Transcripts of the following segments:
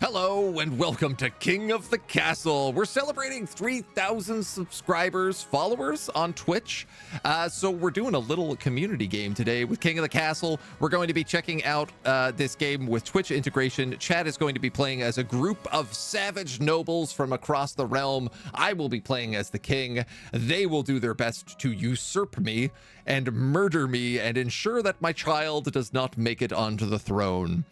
Hello and welcome to King of the Castle. We're celebrating 3,000 subscribers, followers on Twitch. So we're doing a little community game today with King of the Castle. We're going to be checking out this game with Twitch integration. Chad is going to be playing as a group of savage nobles from across the realm. I will be playing as the king. They will do their best to usurp me and murder me and ensure that my child does not make it onto the throne.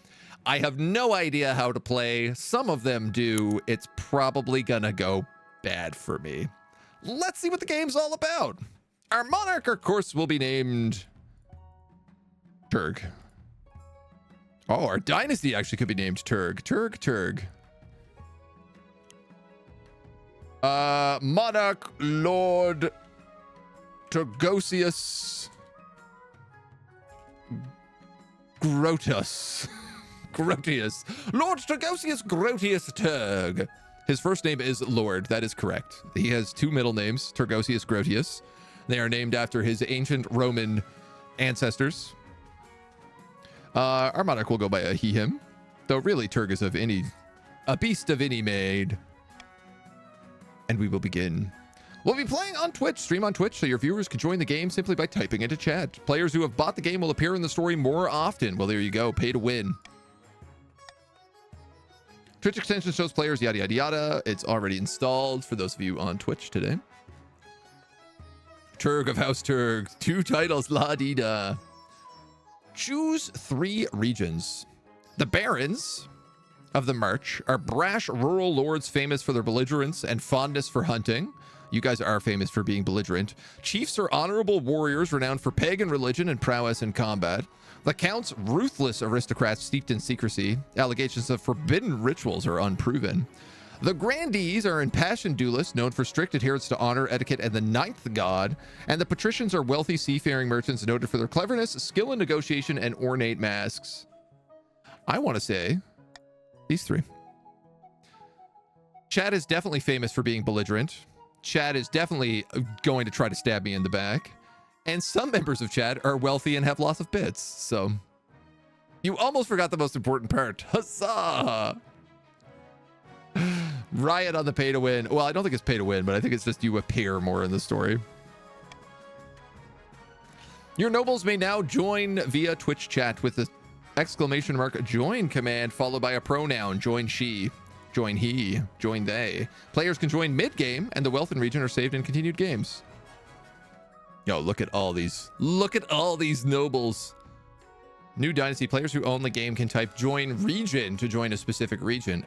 I have no idea how to play. Some of them do. It's probably gonna go bad for me. Let's see what the game's all about. Our monarch, of course, will be named Turg. Oh, our dynasty actually could be named Turg. Turg. Monarch Lord Turgosius Grotus. Grotius. Lord Turgosius Grotius Turg. His first name is Lord. That is correct. He has two middle names, Turgosius Grotius. They are named after his ancient Roman ancestors. Our monarch will go by a he, him. Though really Turg is a beast of any maid. And we will begin. We'll be playing on Twitch, stream on Twitch, so your viewers can join the game simply by typing into chat. Players who have bought the game will appear in the story more often. Well, there you go. Pay to win. Twitch extension shows players, yada, yada, yada. It's already installed for those of you on Twitch today. Turg of House Turg. 2 titles, la-dee-da. Choose 3 regions. The Barons of the March are brash rural lords famous for their belligerence and fondness for hunting. You guys are famous for being belligerent. Chiefs are honorable warriors renowned for pagan religion and prowess in combat. The Counts, ruthless aristocrats steeped in secrecy. Allegations of forbidden rituals are unproven. The Grandees are impassioned duelists known for strict adherence to honor, etiquette, and the 9th god. And the Patricians are wealthy seafaring merchants noted for their cleverness, skill in negotiation, and ornate masks. I want to say these 3. Chad is definitely famous for being belligerent. Chad is definitely going to try to stab me in the back. And some members of Chad are wealthy and have lots of bits. So you almost forgot the most important part. Huzzah! Riot on the pay to win. Well, I don't think it's pay to win, but I think it's just you appear more in the story. Your nobles may now join via Twitch chat with the exclamation mark join command followed by a pronoun. Join she, join he, join they. Players can join mid-game and the wealth and region are saved in continued games. Yo, look at all these. Look at all these nobles. New dynasty players who own the game can type join region to join a specific region.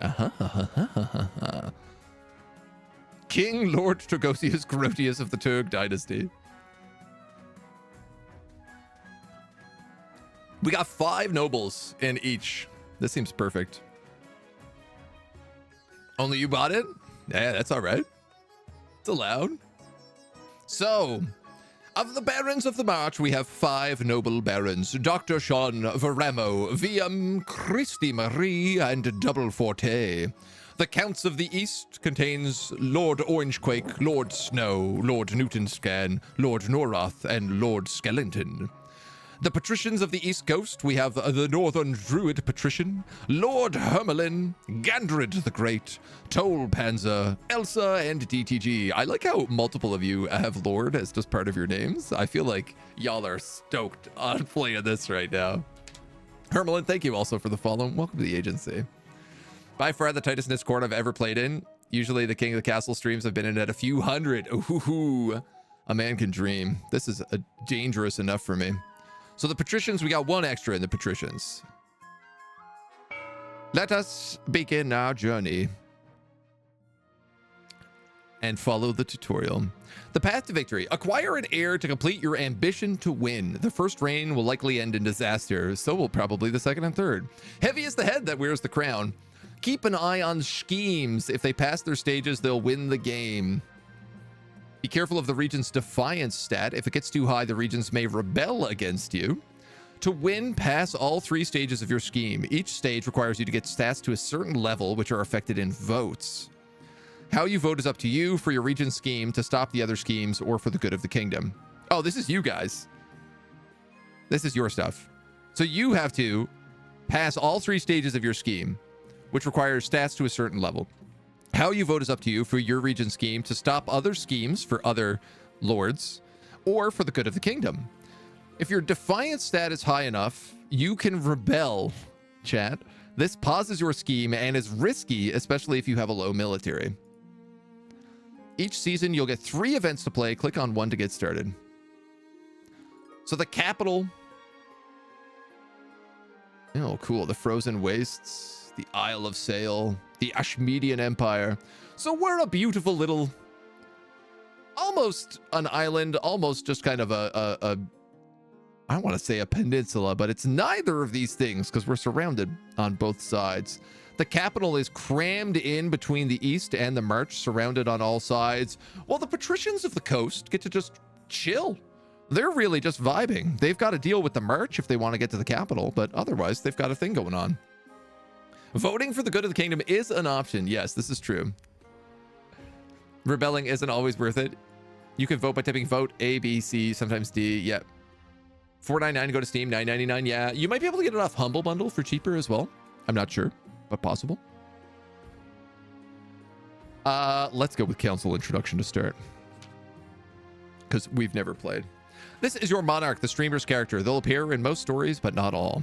King Lord Turgosius Grotius of the Turg dynasty. We got 5 nobles in each. This seems perfect. Only you bought it? Yeah, that's all right. It's allowed. So, of the Barons of the March, we have 5 noble barons. Dr. Sean Veramo, VM, Christy Marie, and Double Forte. The Counts of the East contains Lord Orangequake, Lord Snow, Lord Newtonscan, Lord Noroth, and Lord Skellington. The Patricians of the East Coast, we have the Northern Druid Patrician, Lord Hermelin, Gandrid the Great, Toll Panzer, Elsa, and DTG. I like how multiple of you have Lord as just part of your names. I feel like y'all are stoked on playing this right now. Hermelin, thank you also for the follow. Welcome to the agency. By far the tightest Discord I've ever played in. Usually the King of the Castle streams I've been in at a few hundred. Ooh, a man can dream. This is dangerous enough for me. So the Patricians, we got 1 extra in the Patricians. Let us begin our journey and follow the tutorial. The path to victory. Acquire an heir to complete your ambition to win. The first reign will likely end in disaster. So will probably the second and third. Heavy is the head that wears the crown. Keep an eye on schemes. If they pass their stages, they'll win the game. Be careful of the region's defiance stat. If it gets too high, the regions may rebel against you. To win, pass all 3 stages of your scheme. Each stage requires you to get stats to a certain level, which are affected in votes. How you vote is up to you for your region scheme to stop the other schemes or for the good of the kingdom. Oh, this is you guys. This is your stuff. So you have to pass all 3 stages of your scheme. which requires stats to a certain level. How you vote is up to you for your region scheme to stop other schemes for other lords or for the good of the kingdom. If your defiance stat is high enough, you can rebel, chat. This pauses your scheme and is risky, especially if you have a low military. Each season, you'll get 3 events to play. Click on one to get started. So the capital. Oh, cool. The Frozen Wastes, the Isle of Sail, the Ashmedian Empire. So we're a beautiful little, almost an island, almost just kind of a I don't want to say a peninsula, but it's neither of these things because we're surrounded on both sides. The capital is crammed in between the east and the March, surrounded on all sides, while the patricians of the coast get to just chill. They're really just vibing. They've got to deal with the March if they want to get to the capital, but otherwise they've got a thing going on. Voting for the good of the kingdom is an option. Yes, this is true. Rebelling isn't always worth it. You can vote by typing vote A, B, C, sometimes D. Yeah. $4.99 go to Steam, $9.99. Yeah, you might be able to get it off Humble Bundle for cheaper as well. I'm not sure, but possible. Let's go with Council Introduction to start, because we've never played. This is your Monarch, the streamer's character. They'll appear in most stories, but not all.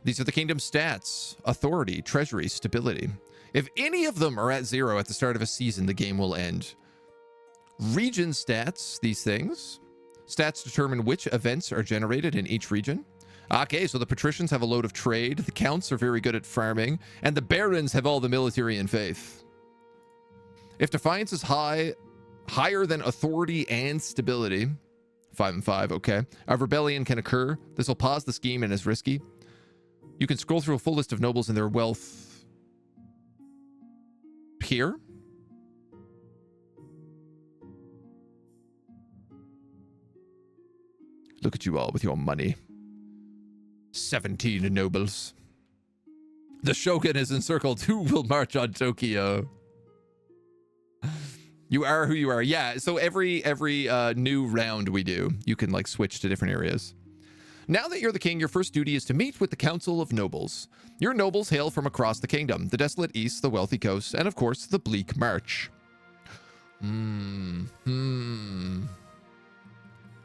These are the kingdom's stats: authority, treasury, stability. If any of them are at 0 at the start of a season, the game will end. Region stats, these things. Stats determine which events are generated in each region. Okay, so the patricians have a load of trade, the counts are very good at farming, and the barons have all the military and faith. If defiance is higher than authority and stability, 5 and 5, okay, a rebellion can occur. This will pause the scheme and is risky. You can scroll through a full list of nobles and their wealth here. Look at you all with your money. 17 nobles. The Shogun is encircled. Who will march on Tokyo? You are who you are. Yeah, so every new round we do, you can like switch to different areas. Now that you're the king, your first duty is to meet with the Council of Nobles. Your nobles hail from across the kingdom, the desolate east, the wealthy coast, and of course, the bleak March.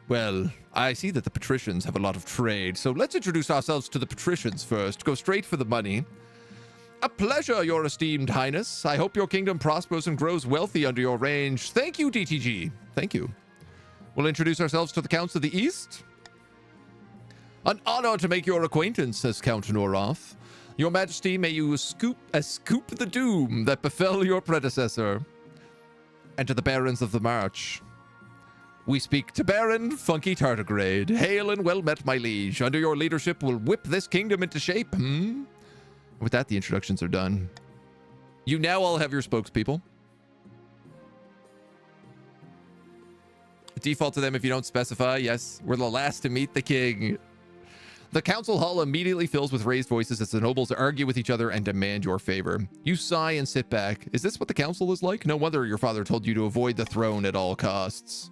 Well, I see that the patricians have a lot of trade, so let's introduce ourselves to the patricians first. Go straight for the money. A pleasure, your esteemed highness. I hope your kingdom prospers and grows wealthy under your reign. Thank you, DTG. Thank you. We'll introduce ourselves to the Counts of the East. An honor to make your acquaintance, says Count Noroth. Your Majesty, may you scoop the doom that befell your predecessor. And to the barons of the March. We speak to Baron Funky Tardigrade. Hail and well met, my liege. Under your leadership, we'll whip this kingdom into shape. With that, the introductions are done. You now all have your spokespeople. Default to them if you don't specify. Yes, we're the last to meet the king. The council hall immediately fills with raised voices as the nobles argue with each other and demand your favor. You sigh and sit back. Is this what the council is like? No wonder your father told you to avoid the throne at all costs.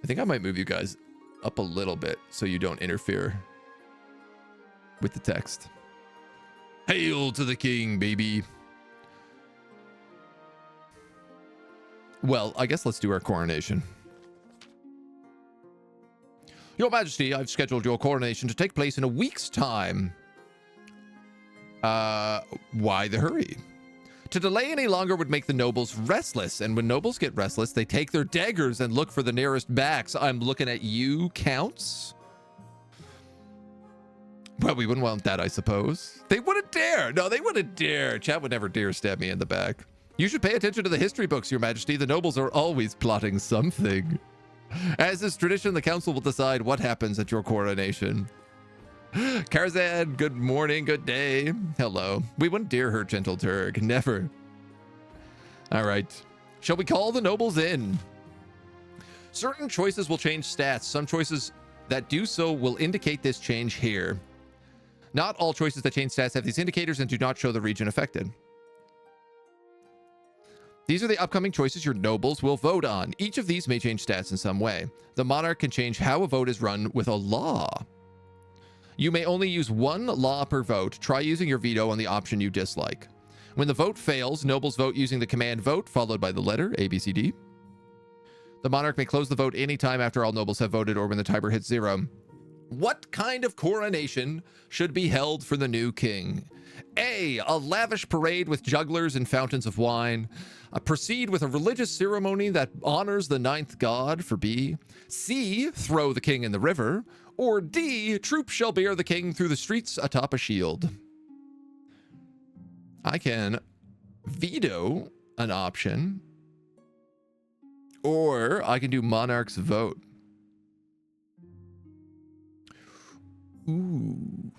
I think I might move you guys up a little bit so you don't interfere with the text. Hail to the king, baby. Well, I guess let's do our coronation. Your Majesty, I've scheduled your coronation to take place in a week's time. Why the hurry? To delay any longer would make the nobles restless, and when nobles get restless, they take their daggers and look for the nearest backs. I'm looking at you, counts. Well, we wouldn't want that, I suppose. They wouldn't dare. No, they wouldn't dare. Chat would never dare stab me in the back. You should pay attention to the history books, Your Majesty. The nobles are always plotting something. As is tradition, the council will decide what happens at your coronation. Karzan, good morning, good day. Hello. We wouldn't dare hurt gentle Turg. Never. All right. Shall we call the nobles in? Certain choices will change stats. Some choices that do so will indicate this change here. Not all choices that change stats have these indicators and do not show the region affected. These are the upcoming choices your nobles will vote on. Each of these may change stats in some way. The monarch can change how a vote is run with a law. You may only use one law per vote. Try using your veto on the option you dislike. When the vote fails, nobles vote using the command vote, followed by the letter A, B, C, D. The monarch may close the vote anytime after all nobles have voted or when the timer hits 0. What kind of coronation should be held for the new king? A lavish parade with jugglers and fountains of wine. Proceed with a religious ceremony that honors the 9th god, for B. C, throw the king in the river. Or D, troops shall bear the king through the streets atop a shield. I can veto an option, or I can do monarch's vote. Ooh.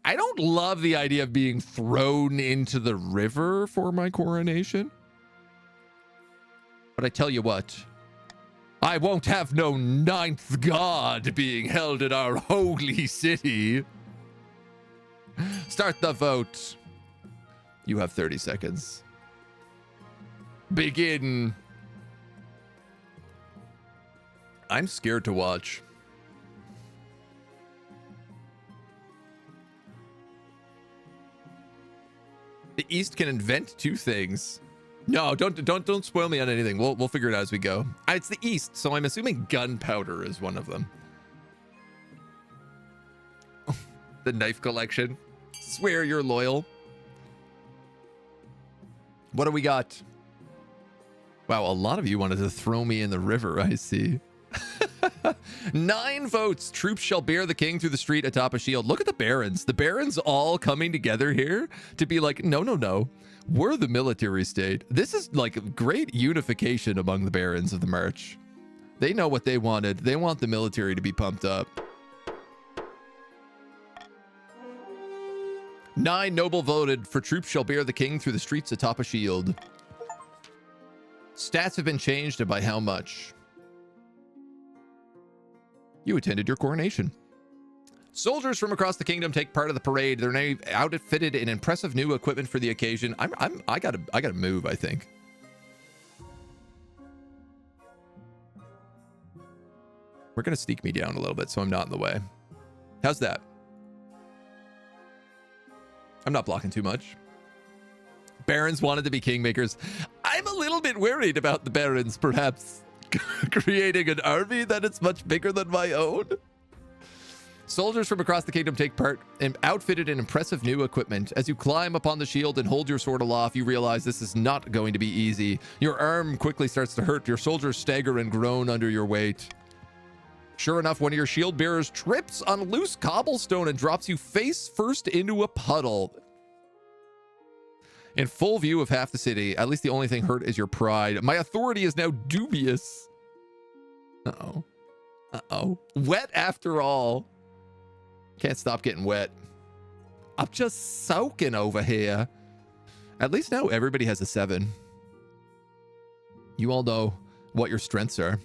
I don't love the idea of being thrown into the river for my coronation. But I tell you what, I won't have no 9th god being held in our holy city. Start the vote. You have 30 seconds. Begin. I'm scared to watch. The East can invent 2 things. No, don't spoil me on anything. We'll figure it out as we go. It's the East, so I'm assuming gunpowder is one of them. The knife collection. Swear you're loyal. What do we got? Wow, a lot of you wanted to throw me in the river, I see. 9 votes. Troops shall bear the king through the street atop a shield. Look at the barons. The barons all coming together here to be like, no. We're the military state. This is like great unification among the barons of the March. They know what they wanted. They want the military to be pumped up. 9 noble voted for troops shall bear the king through the streets atop a shield. Stats have been changed, and by how much? You attended your coronation. Soldiers from across the kingdom take part of the parade. They're now outfitted in impressive new equipment for the occasion. I gotta move, I think. We're gonna sneak me down a little bit so I'm not in the way. How's that? I'm not blocking too much. Barons wanted to be kingmakers. I'm a little bit worried about the barons perhaps creating an army that is much bigger than my own. Soldiers from across the kingdom take part and outfitted in impressive new equipment. As you climb upon the shield and hold your sword aloft, you realize this is not going to be easy. Your arm quickly starts to hurt. Your soldiers stagger and groan under your weight. Sure enough, one of your shield bearers trips on loose cobblestone and drops you face first into a puddle. In full view of half the city, at least the only thing hurt is your pride. My authority is now dubious. Uh-oh. Wet after all. Can't stop getting wet. I'm just soaking over here. At least now everybody has a 7. You all know what your strengths are.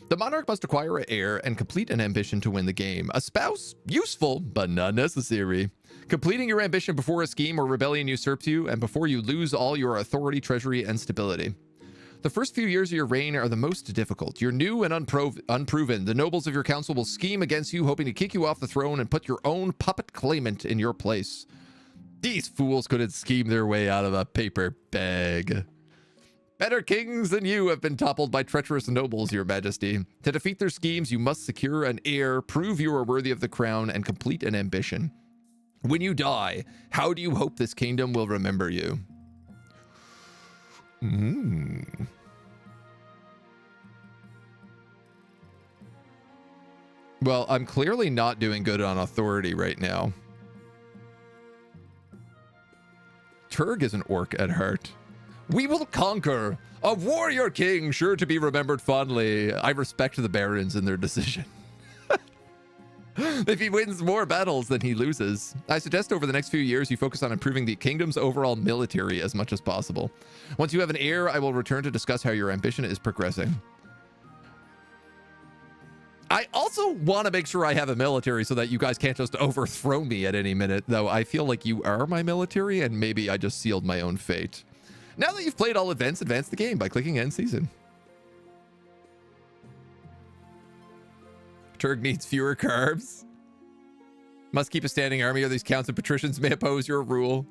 The monarch must acquire an heir and complete an ambition to win the game. A spouse? Useful, but not necessary. Completing your ambition before a scheme or rebellion usurps you and before you lose all your authority, treasury, and stability. The first few years of your reign are the most difficult. You're new and unproven. The nobles of your council will scheme against you, hoping to kick you off the throne and put your own puppet claimant in your place. These fools couldn't scheme their way out of a paper bag. Better kings than you have been toppled by treacherous nobles, your majesty. To defeat their schemes, you must secure an heir, prove you are worthy of the crown, and complete an ambition. When you die, how do you hope this kingdom will remember you? Well, I'm clearly not doing good on authority right now. Turg is an orc at heart. We will conquer. A warrior king, sure to be remembered fondly. I respect the barons in their decision. If he wins more battles than he loses. I suggest over the next few years you focus on improving the kingdom's overall military as much as possible. Once you have an heir, I will return to discuss how your ambition is progressing. I also want to make sure I have a military so that you guys can't just overthrow me at any minute, though I feel like you are my military and maybe I just sealed my own fate. Now that you've played all events, advance the game by clicking End Season. Turg needs fewer carbs. Must keep a standing army, or these counts and patricians may oppose your rule.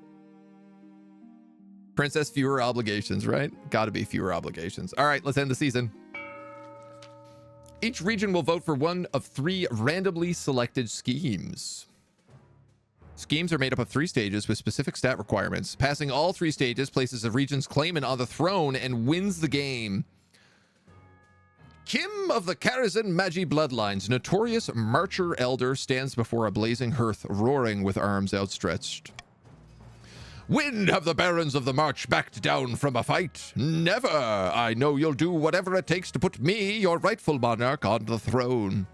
Princess, fewer obligations, right? Gotta be fewer obligations. All right, let's end the season. Each region will vote for one of 3 randomly selected schemes. Schemes are made up of 3 stages with specific stat requirements. Passing all 3 stages places a region's claimant on the throne and wins the game. Kim of the Karazhan Magi bloodlines, notorious Marcher Elder, stands before a blazing hearth, roaring with arms outstretched. When have the barons of the March backed down from a fight? Never! I know you'll do whatever it takes to put me, your rightful monarch, on the throne.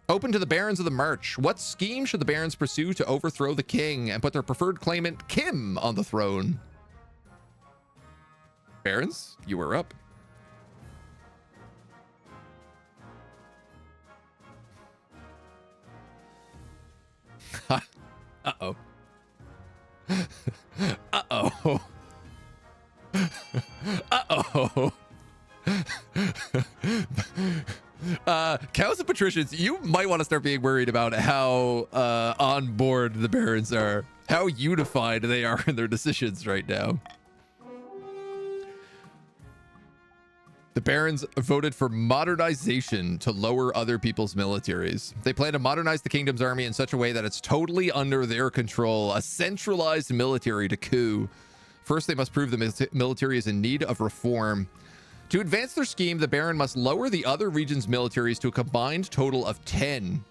Open to the barons of the March. What scheme should the barons pursue to overthrow the king and put their preferred claimant, Kim, on the throne? Barons, you are up. Uh-oh. Uh-oh. Uh-oh. Cows and patricians, you might want to start being worried about how on board the barons are, how unified they are in their decisions right now. The barons voted for modernization to lower other people's militaries. They plan to modernize the kingdom's army in such a way that it's totally under their control, a centralized military to coup. First, they must prove the military is in need of reform. To advance their scheme, the baron must lower the other region's militaries to a combined total of 10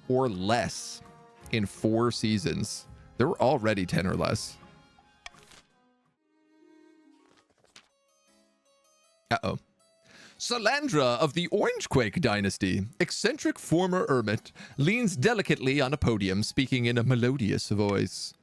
or less in 4 seasons. There were already 10 or less. Uh-oh. Salandra of the Orangequake dynasty, eccentric former hermit, leans delicately on a podium, speaking in a melodious voice.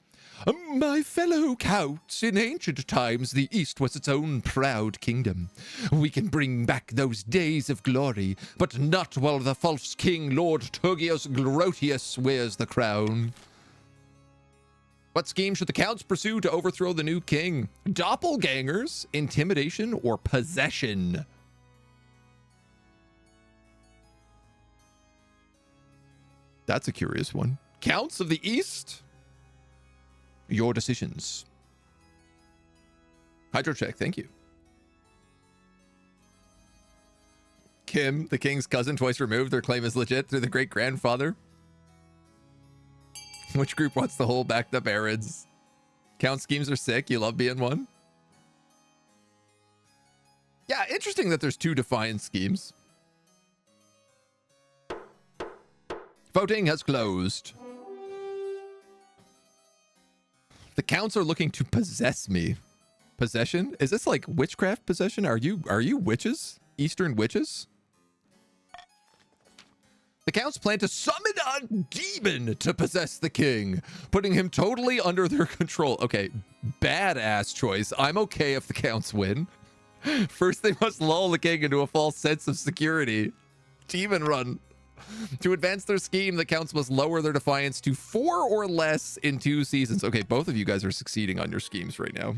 My fellow counts, in ancient times the East was its own proud kingdom. We can bring back those days of glory, but not while the false king Lord Turgios Grotius wears the crown. What scheme should the counts pursue to overthrow the new king? Doppelgangers, intimidation, or possession? That's a curious one. Counts of the East? Your decisions. Hydrocheck, thank you. Kim, the king's cousin, twice removed. Their claim is legit through the great-grandfather. Which group wants to hold back the barons? Count schemes are sick. You love being one? Yeah, interesting that there's 2 defiant schemes. Voting has closed. The counts are looking to possess me. Possession? Is this like witchcraft possession? Are you witches? Eastern witches? The counts plan to summon a demon to possess the king, putting him totally under their control. Okay, badass choice. I'm okay if the counts win. First, they must lull the king into a false sense of security. Demon run. To advance their scheme, the counts must lower their defiance to 4 or less in 2 seasons. Okay, both of you guys are succeeding on your schemes right now.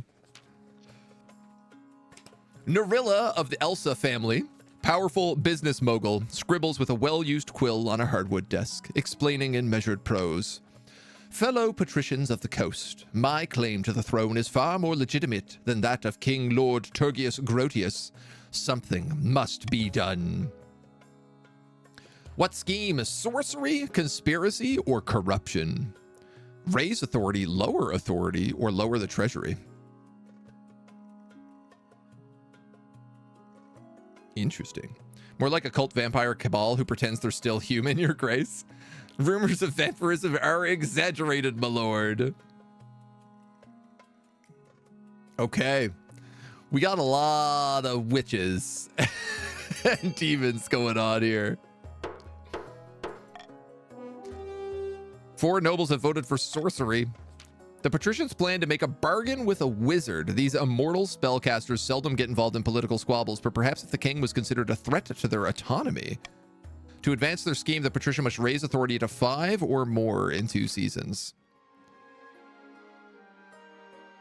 Narilla of the Elsa family, powerful business mogul, scribbles with a well-used quill on a hardwood desk, explaining in measured prose. Fellow patricians of the coast, my claim to the throne is far more legitimate than that of King Lord Turgius Grotius. Something must be done. What scheme? Sorcery, conspiracy, or corruption? Raise authority, lower authority, or lower the treasury? Interesting. More like a cult vampire cabal who pretends they're still human, Your Grace. Rumors of vampirism are exaggerated, my lord. Okay. We got a lot of witches and demons going on here. 4 nobles have voted for sorcery. The patricians plan to make a bargain with a wizard. These immortal spellcasters seldom get involved in political squabbles, but perhaps if the king was considered a threat to their autonomy. To advance their scheme, the patrician must raise authority to 5 or more in 2 seasons.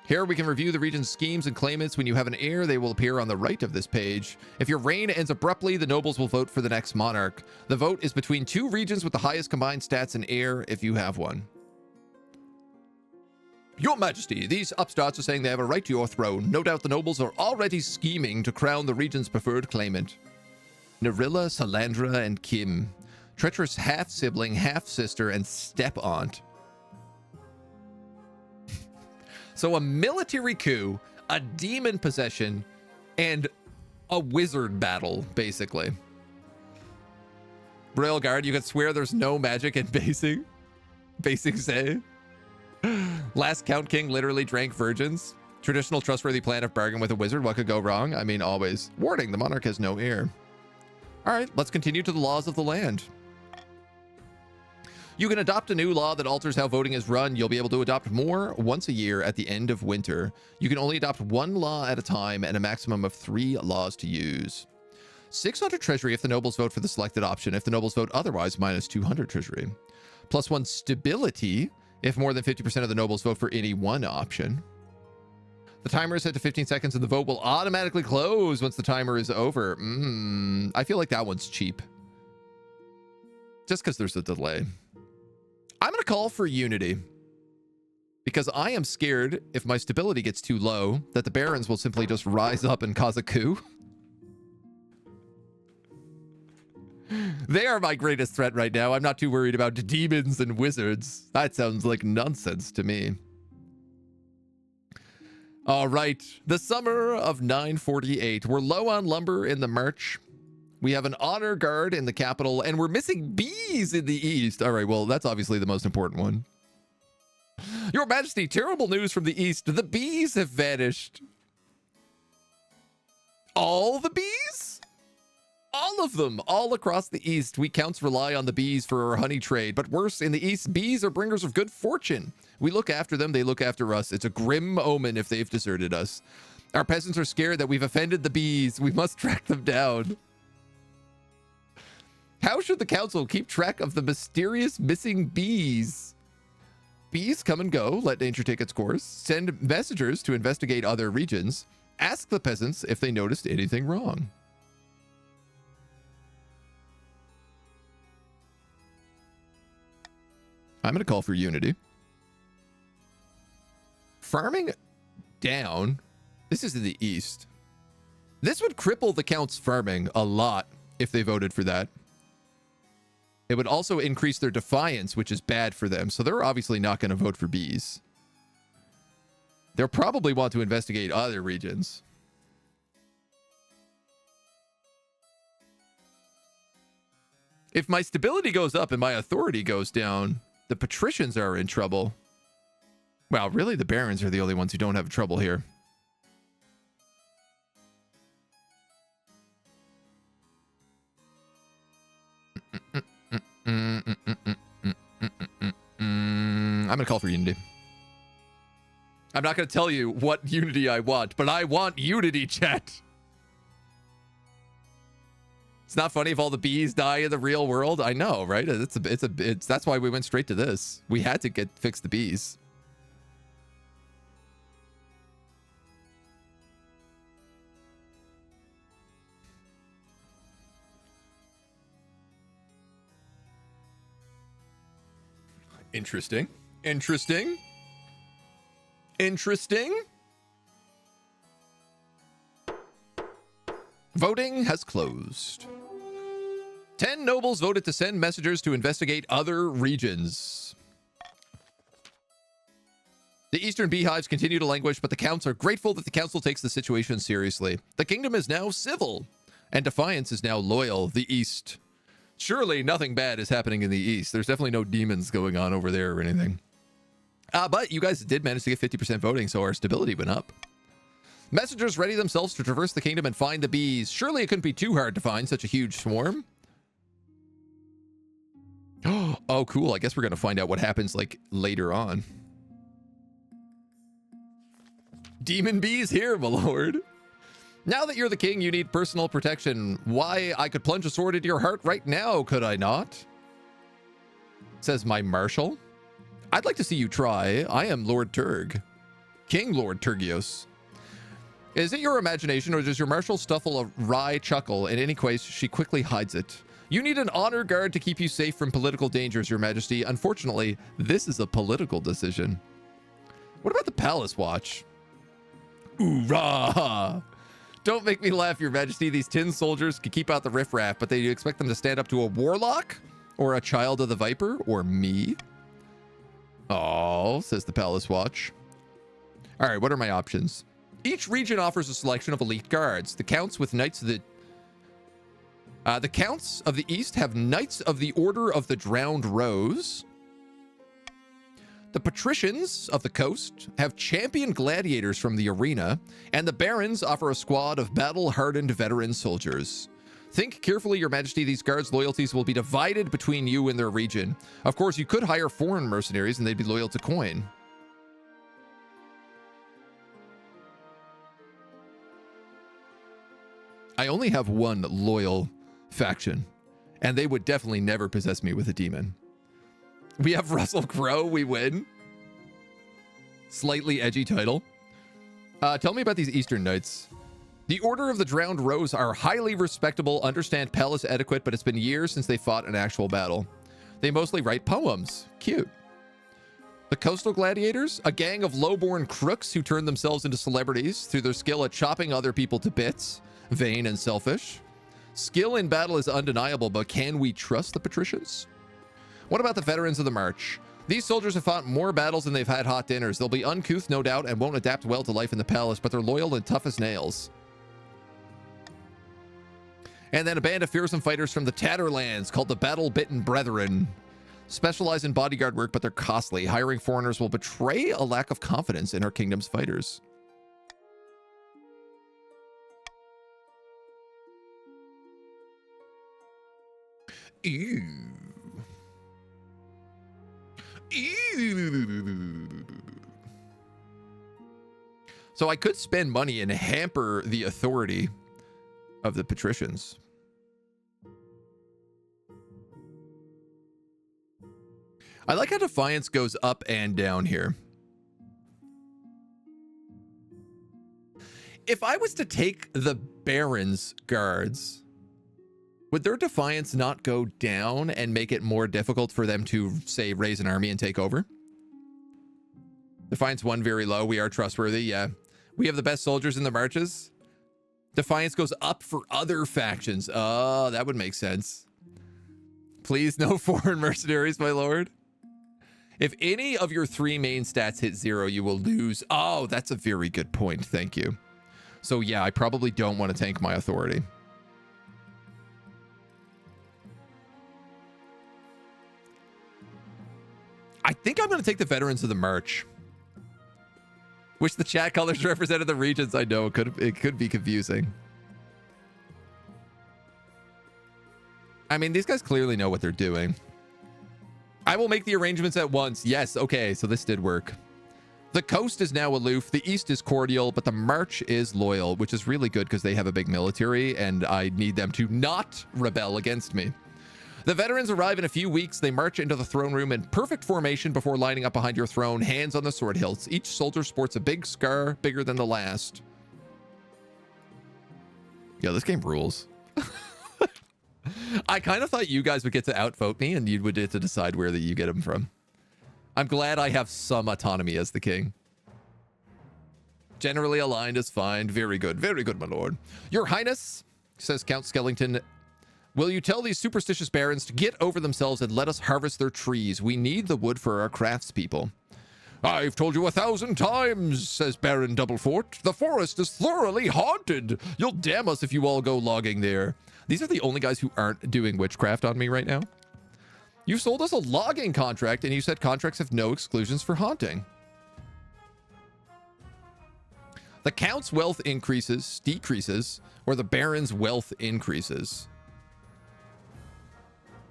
Here we can review the region's schemes and claimants. When you have an heir, they will appear on the right of this page. If your reign ends abruptly, the nobles will vote for the next monarch. The vote is between two regions with the highest combined stats and heir if you have one. Your Majesty, these upstarts are saying they have a right to your throne. No doubt the nobles are already scheming to crown the region's preferred claimant. Narilla, Salandra, and Kim. Treacherous half-sibling, half-sister, and step-aunt. So a military coup, a demon possession, and a wizard battle, basically. Royal Guard, you can swear there's no magic in basing. Basing say. Last Count King literally drank virgins. Traditional trustworthy plan of bargain with a wizard. What could go wrong? I mean, always. Warning, the monarch has no heir. All right, let's continue to the laws of the land. You can adopt a new law that alters how voting is run. You'll be able to adopt more once a year at the end of winter. You can only adopt one law at a time and a maximum of 3 laws to use. 600 treasury if the nobles vote for the selected option. If the nobles vote otherwise, minus 200 treasury. +1 stability if more than 50% of the nobles vote for any one option. The timer is set to 15 seconds and the vote will automatically close once the timer is over. I feel like that one's cheap. Just because there's a delay. I'm going to call for unity. Because I am scared if my stability gets too low that the barons will simply just rise up and cause a coup. They are my greatest threat right now. I'm not too worried about demons and wizards. That sounds like nonsense to me. All right. The summer of 948. We're low on lumber in the March. We have an honor guard in the capital, and we're missing bees in the east. All right, well, that's obviously the most important one. Your Majesty, terrible news from the east. The bees have vanished. All the bees? All of them, all across the east. We counts rely on the bees for our honey trade, but worse, in the east, bees are bringers of good fortune. We look after them, they look after us. It's a grim omen if they've deserted us. Our peasants are scared that we've offended the bees. We must track them down. How should the council keep track of the mysterious missing bees? Bees come and go, let nature take its course. Send messengers to investigate other regions. Ask the peasants if they noticed anything wrong. I'm going to call for unity. Farming down. This is in the east. This would cripple the count's farming a lot if they voted for that. It would also increase their defiance, which is bad for them. So they're obviously not going to vote for bees. They'll probably want to investigate other regions. If my stability goes up and my authority goes down, the patricians are in trouble. Wow, really? The barons are the only ones who don't have trouble here. I'm going to call for unity. I'm not going to tell you what unity I want, but I want unity, chat. It's not funny if all the bees die in the real world. I know, right? That's why we went straight to this. We had to fix the bees. Interesting. Interesting. Interesting. Voting has closed. 10 nobles voted to send messengers to investigate other regions. The eastern beehives continue to languish, but the counts are grateful that the council takes the situation seriously. The kingdom is now civil, and defiance is now loyal. The east. Surely nothing bad is happening in the east. There's definitely no demons going on over there or anything. But you guys did manage to get 50% voting, so our stability went up. Messengers ready themselves to traverse the kingdom and find the bees. Surely it couldn't be too hard to find such a huge swarm. Oh, cool. I guess we're going to find out what happens, like, later on. Demon bees here, my lord. Now that you're the king, you need personal protection. Why, I could plunge a sword into your heart right now, could I not? Says my marshal. I'd like to see you try. I am Lord Turg. King Lord Tergios. Is it your imagination, or does your marshal stifle a wry chuckle? In any case, she quickly hides it. You need an honor guard to keep you safe from political dangers, your majesty. Unfortunately, this is a political decision. What about the palace watch? Hoorah! Don't make me laugh, your majesty. These tin soldiers can keep out the riffraff, but they expect them to stand up to a warlock? Or a child of the viper? Or me? Oh, says the palace watch. All right, what are my options? Each region offers a selection of elite guards. The counts with knights of the counts of the east have Knights of the Order of the Drowned Rose. The patricians of the coast have champion gladiators from the arena, and the barons offer a squad of battle-hardened veteran soldiers. Think carefully, your majesty. These guards' loyalties will be divided between you and their region. Of course, you could hire foreign mercenaries and they'd be loyal to coin. I only have one loyal faction, and they would definitely never possess me with a demon. We have Russell Crowe. We win. Slightly edgy title. Tell me about these Eastern Knights. The Order of the Drowned Rose are highly respectable, understand palace etiquette, but it's been years since they fought an actual battle. They mostly write poems. Cute. The Coastal Gladiators, a gang of lowborn crooks who turn themselves into celebrities through their skill at chopping other people to bits. Vain and selfish. Skill in battle is undeniable, but can we trust the patricians? What about the veterans of the march? These soldiers have fought more battles than they've had hot dinners. They'll be uncouth, no doubt, and won't adapt well to life in the palace, but they're loyal and tough as nails. And then a band of fearsome fighters from the Tatterlands called the Battle-Bitten Brethren. Specialize in bodyguard work, but they're costly. Hiring foreigners will betray a lack of confidence in our kingdom's fighters. Ew. Ew. So I could spend money and hamper the authority of the patricians. I like how defiance goes up and down here. If I was to take the Baron's guards, would their defiance not go down and make it more difficult for them to, say, raise an army and take over? Defiance 1 very low. We are trustworthy. Yeah. We have the best soldiers in the marches. Defiance goes up for other factions. Oh, that would make sense. Please, no foreign mercenaries, my lord. If any of your 3 main stats hit 0, you will lose. Oh, that's a very good point. Thank you. So yeah, I probably don't want to tank my authority. I think I'm going to take the veterans of the march. Wish the chat colors represented the regions. I know it could be confusing. I mean, these guys clearly know what they're doing. I will make the arrangements at once. Yes, okay, so this did work. The coast is now aloof, the east is cordial, but the march is loyal, which is really good because they have a big military and I need them to not rebel against me. The veterans arrive in a few weeks. They march into the throne room in perfect formation before lining up behind your throne, hands on the sword hilts. Each soldier sports a big scar, bigger than the last. Yeah, this game rules. I kind of thought you guys would get to outvote me and you would get to decide where that you get them from. I'm glad I have some autonomy as the king. Generally aligned is fine. Very good, my lord. Your Highness, says Count Skellington, will you tell these superstitious barons to get over themselves and let us harvest their trees? We need the wood for our craftspeople. I've told you 1,000 times, says Baron Doublefort. The forest is thoroughly haunted. You'll damn us if you all go logging there. These are the only guys who aren't doing witchcraft on me right now. You sold us a logging contract, and you said contracts have no exclusions for haunting. The Count's wealth decreases, or the Baron's wealth increases.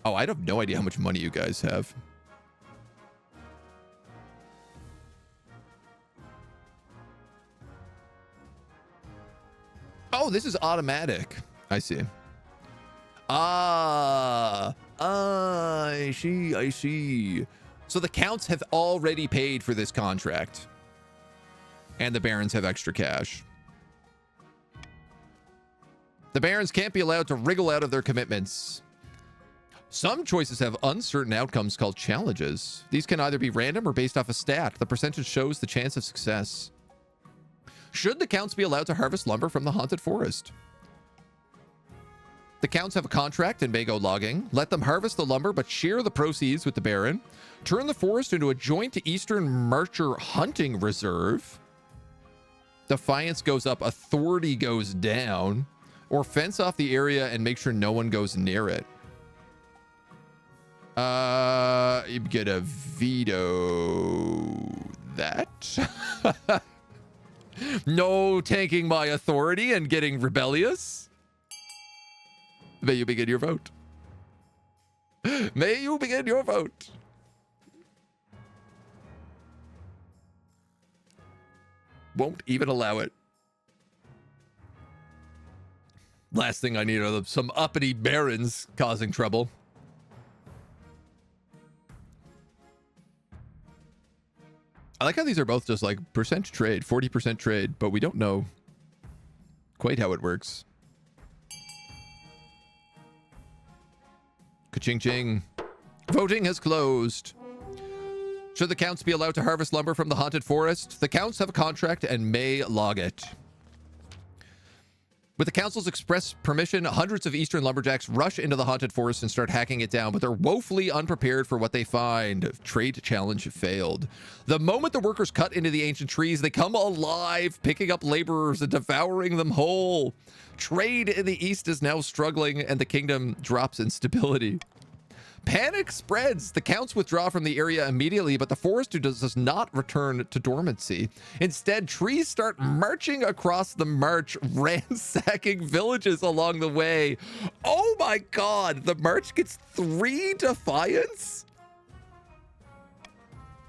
Oh, I have no idea how much money you guys have. Oh, this is automatic. I see. I see. So the Counts have already paid for this contract. And the barons have extra cash. The barons can't be allowed to wriggle out of their commitments. Some choices have uncertain outcomes called challenges. These can either be random or based off a stat. The percentage shows the chance of success. Should the counts be allowed to harvest lumber from the haunted forest? The counts have a contract and may go logging. Let them harvest the lumber, but share the proceeds with the baron. Turn the forest into a joint Eastern Marcher hunting reserve. Defiance goes up, authority goes down. Or fence off the area and make sure no one goes near it. You get a veto that. No tanking my authority and getting rebellious. May you begin your vote. May you begin your vote. Won't even allow it. Last thing I need are some uppity barons causing trouble. I like how these are both just like percent trade, 40% trade, but we don't know quite how it works. Ka-ching ching. Voting has closed. Should the counts be allowed to harvest lumber from the haunted forest? The counts have a contract and may log it. With the council's express permission, hundreds of eastern lumberjacks rush into the haunted forest and start hacking it down, but they're woefully unprepared for what they find. Trade challenge failed. The moment the workers cut into the ancient trees, they come alive, picking up laborers and devouring them whole. Trade in the east is now struggling, and the kingdom drops in stability. Panic spreads. The counts withdraw from the area immediately, but the forest does not return to dormancy. Instead, trees start marching across the march, ransacking villages along the way. Oh my god, the march gets 3 defiance?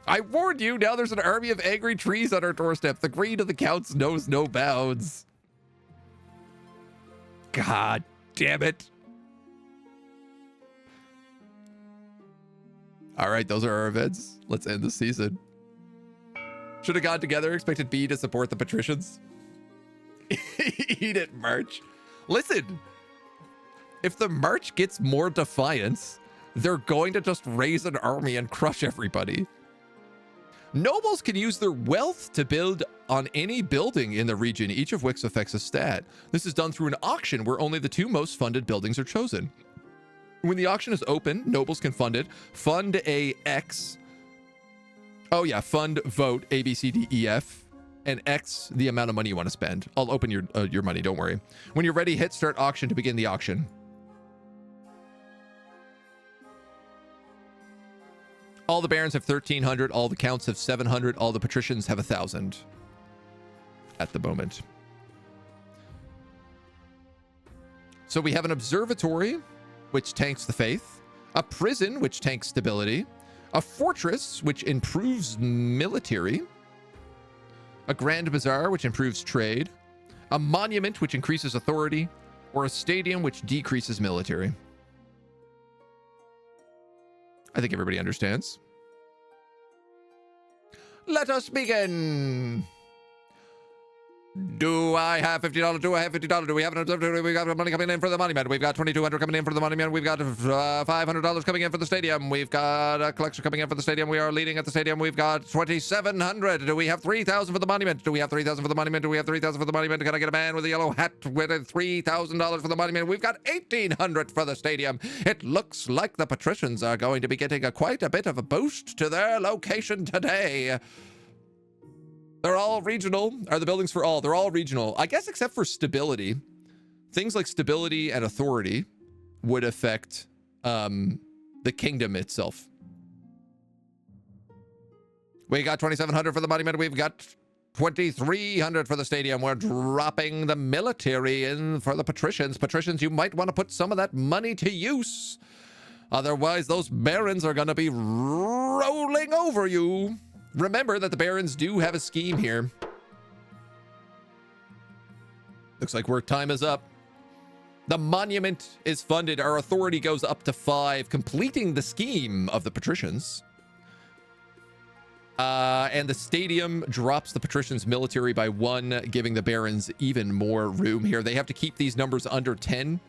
I warned you, now there's an army of angry trees on our doorstep. The greed of the counts knows no bounds. God damn it. All right, those are our events. Let's end the season. Should have gone together. Expected B to support the patricians. Eat it, March. Listen, if the March gets more defiance, they're going to just raise an army and crush everybody. Nobles can use their wealth to build on any building in the region, each of which affects a stat. This is done through an auction where only the 2 most funded buildings are chosen. When the auction is open, nobles can fund it. Fund a X. Oh yeah, fund, vote, A, B, C, D, E, F, and X the amount of money you want to spend. I'll open your money, don't worry. When you're ready, hit start auction to begin the auction. All the barons have 1,300, all the counts have 700, all the patricians have 1,000 at the moment. So we have an observatory, which tanks the faith, a prison, which tanks stability, a fortress, which improves military, a grand bazaar, which improves trade, a monument, which increases authority, or a stadium, which decreases military. I think everybody understands. Let us begin. Do I have $50? Do I have $50? Do we have an observatory? We got money coming in for the monument. We've got $2,200 coming in for the monument. We've got $500 coming in for the stadium. We've got a collection coming in for the stadium. We are leading at the stadium. We've got $2,700. Do we have $3,000 for the monument? Do we have $3,000 for the monument? Do we have $3,000 for the monument? Can I get a man with a yellow hat with $3,000 for the monument? We've got $1,800 for the stadium. It looks like the patricians are going to be getting quite a bit of a boost to their location today. They're all regional. Are the buildings for all? They're all regional. I guess except for stability. Things like stability and authority would affect the kingdom itself. We got $2,700 for the monument. We've got $2,300 for the stadium. We're dropping the military in for the patricians. Patricians, you might want to put some of that money to use. Otherwise, those barons are going to be rolling over you. Remember that the barons do have a scheme here. Looks like work time is up. The monument is funded. Our authority goes up to 5, completing the scheme of the patricians. And the stadium drops the patricians' military by 1, giving the barons even more room here. They have to keep these numbers under 10.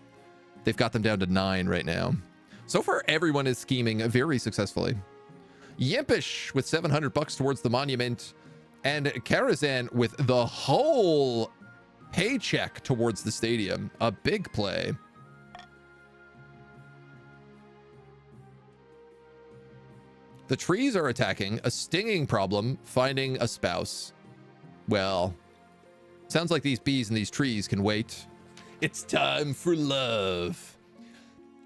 They've got them down to 9 right now. So far, everyone is scheming very successfully. Yimpish with 700 bucks towards the monument, and Karazhan with the whole paycheck towards the stadium. A big play. The trees are attacking. A stinging problem, finding a spouse. Well, sounds like these bees and these trees can wait. It's time for love.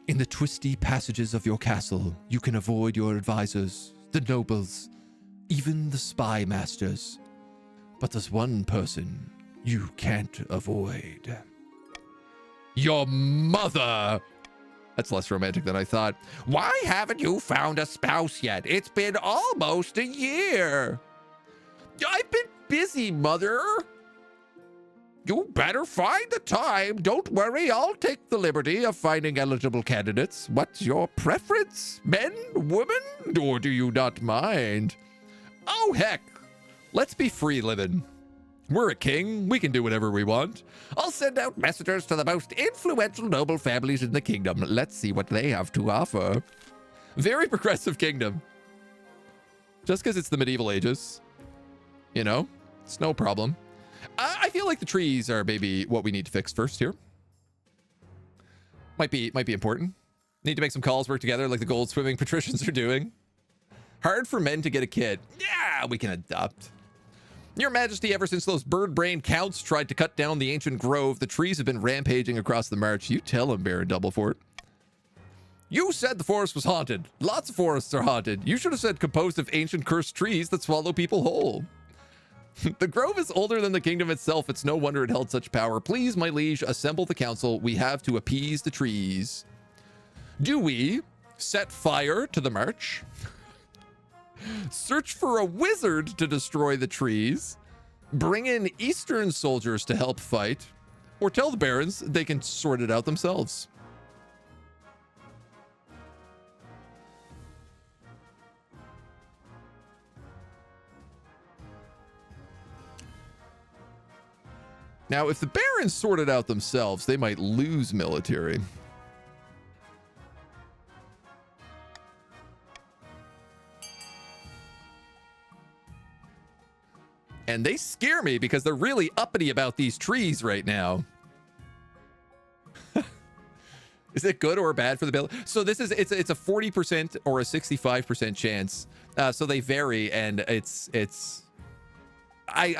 In the twisty passages of your castle, you can avoid your advisors, the nobles, even the spy masters. But there's one person you can't avoid. Your mother! That's less romantic than I thought. Why haven't you found a spouse yet? It's been almost a year. I've been busy, Mother. You better find the time. Don't worry, I'll take the liberty of finding eligible candidates. What's your preference? Men, women, or do you not mind? Oh, heck. Let's be free living. We're a king. We can do whatever we want. I'll send out messengers to the most influential noble families in the kingdom. Let's see what they have to offer. Very progressive kingdom. Just because it's the medieval ages. You know, it's no problem. I feel like the trees are maybe what we need to fix first here. Might be important. Need to make some calls work together like the gold swimming patricians are doing. Hard for men to get a kid. Yeah, we can adopt. Your Majesty, ever since those bird-brained counts tried to cut down the ancient grove, the trees have been rampaging across the march. You tell him, Baron Doublefort. You said the forest was haunted. Lots of forests are haunted. You should have said composed of ancient cursed trees that swallow people whole. The grove is older than the kingdom itself. It's no wonder it held such power. Please, my liege, assemble the council. We have to appease the trees. Do we set fire to the march? Search for a wizard to destroy the trees, bring in eastern soldiers to help fight, or tell the barons they can sort it out themselves. Now, if the barons sort it out themselves, they might lose military. And they scare me because they're really uppity about these trees right now. Is it good or bad for the bill? So this is it's a 40% or a 65% chance. So they vary, and I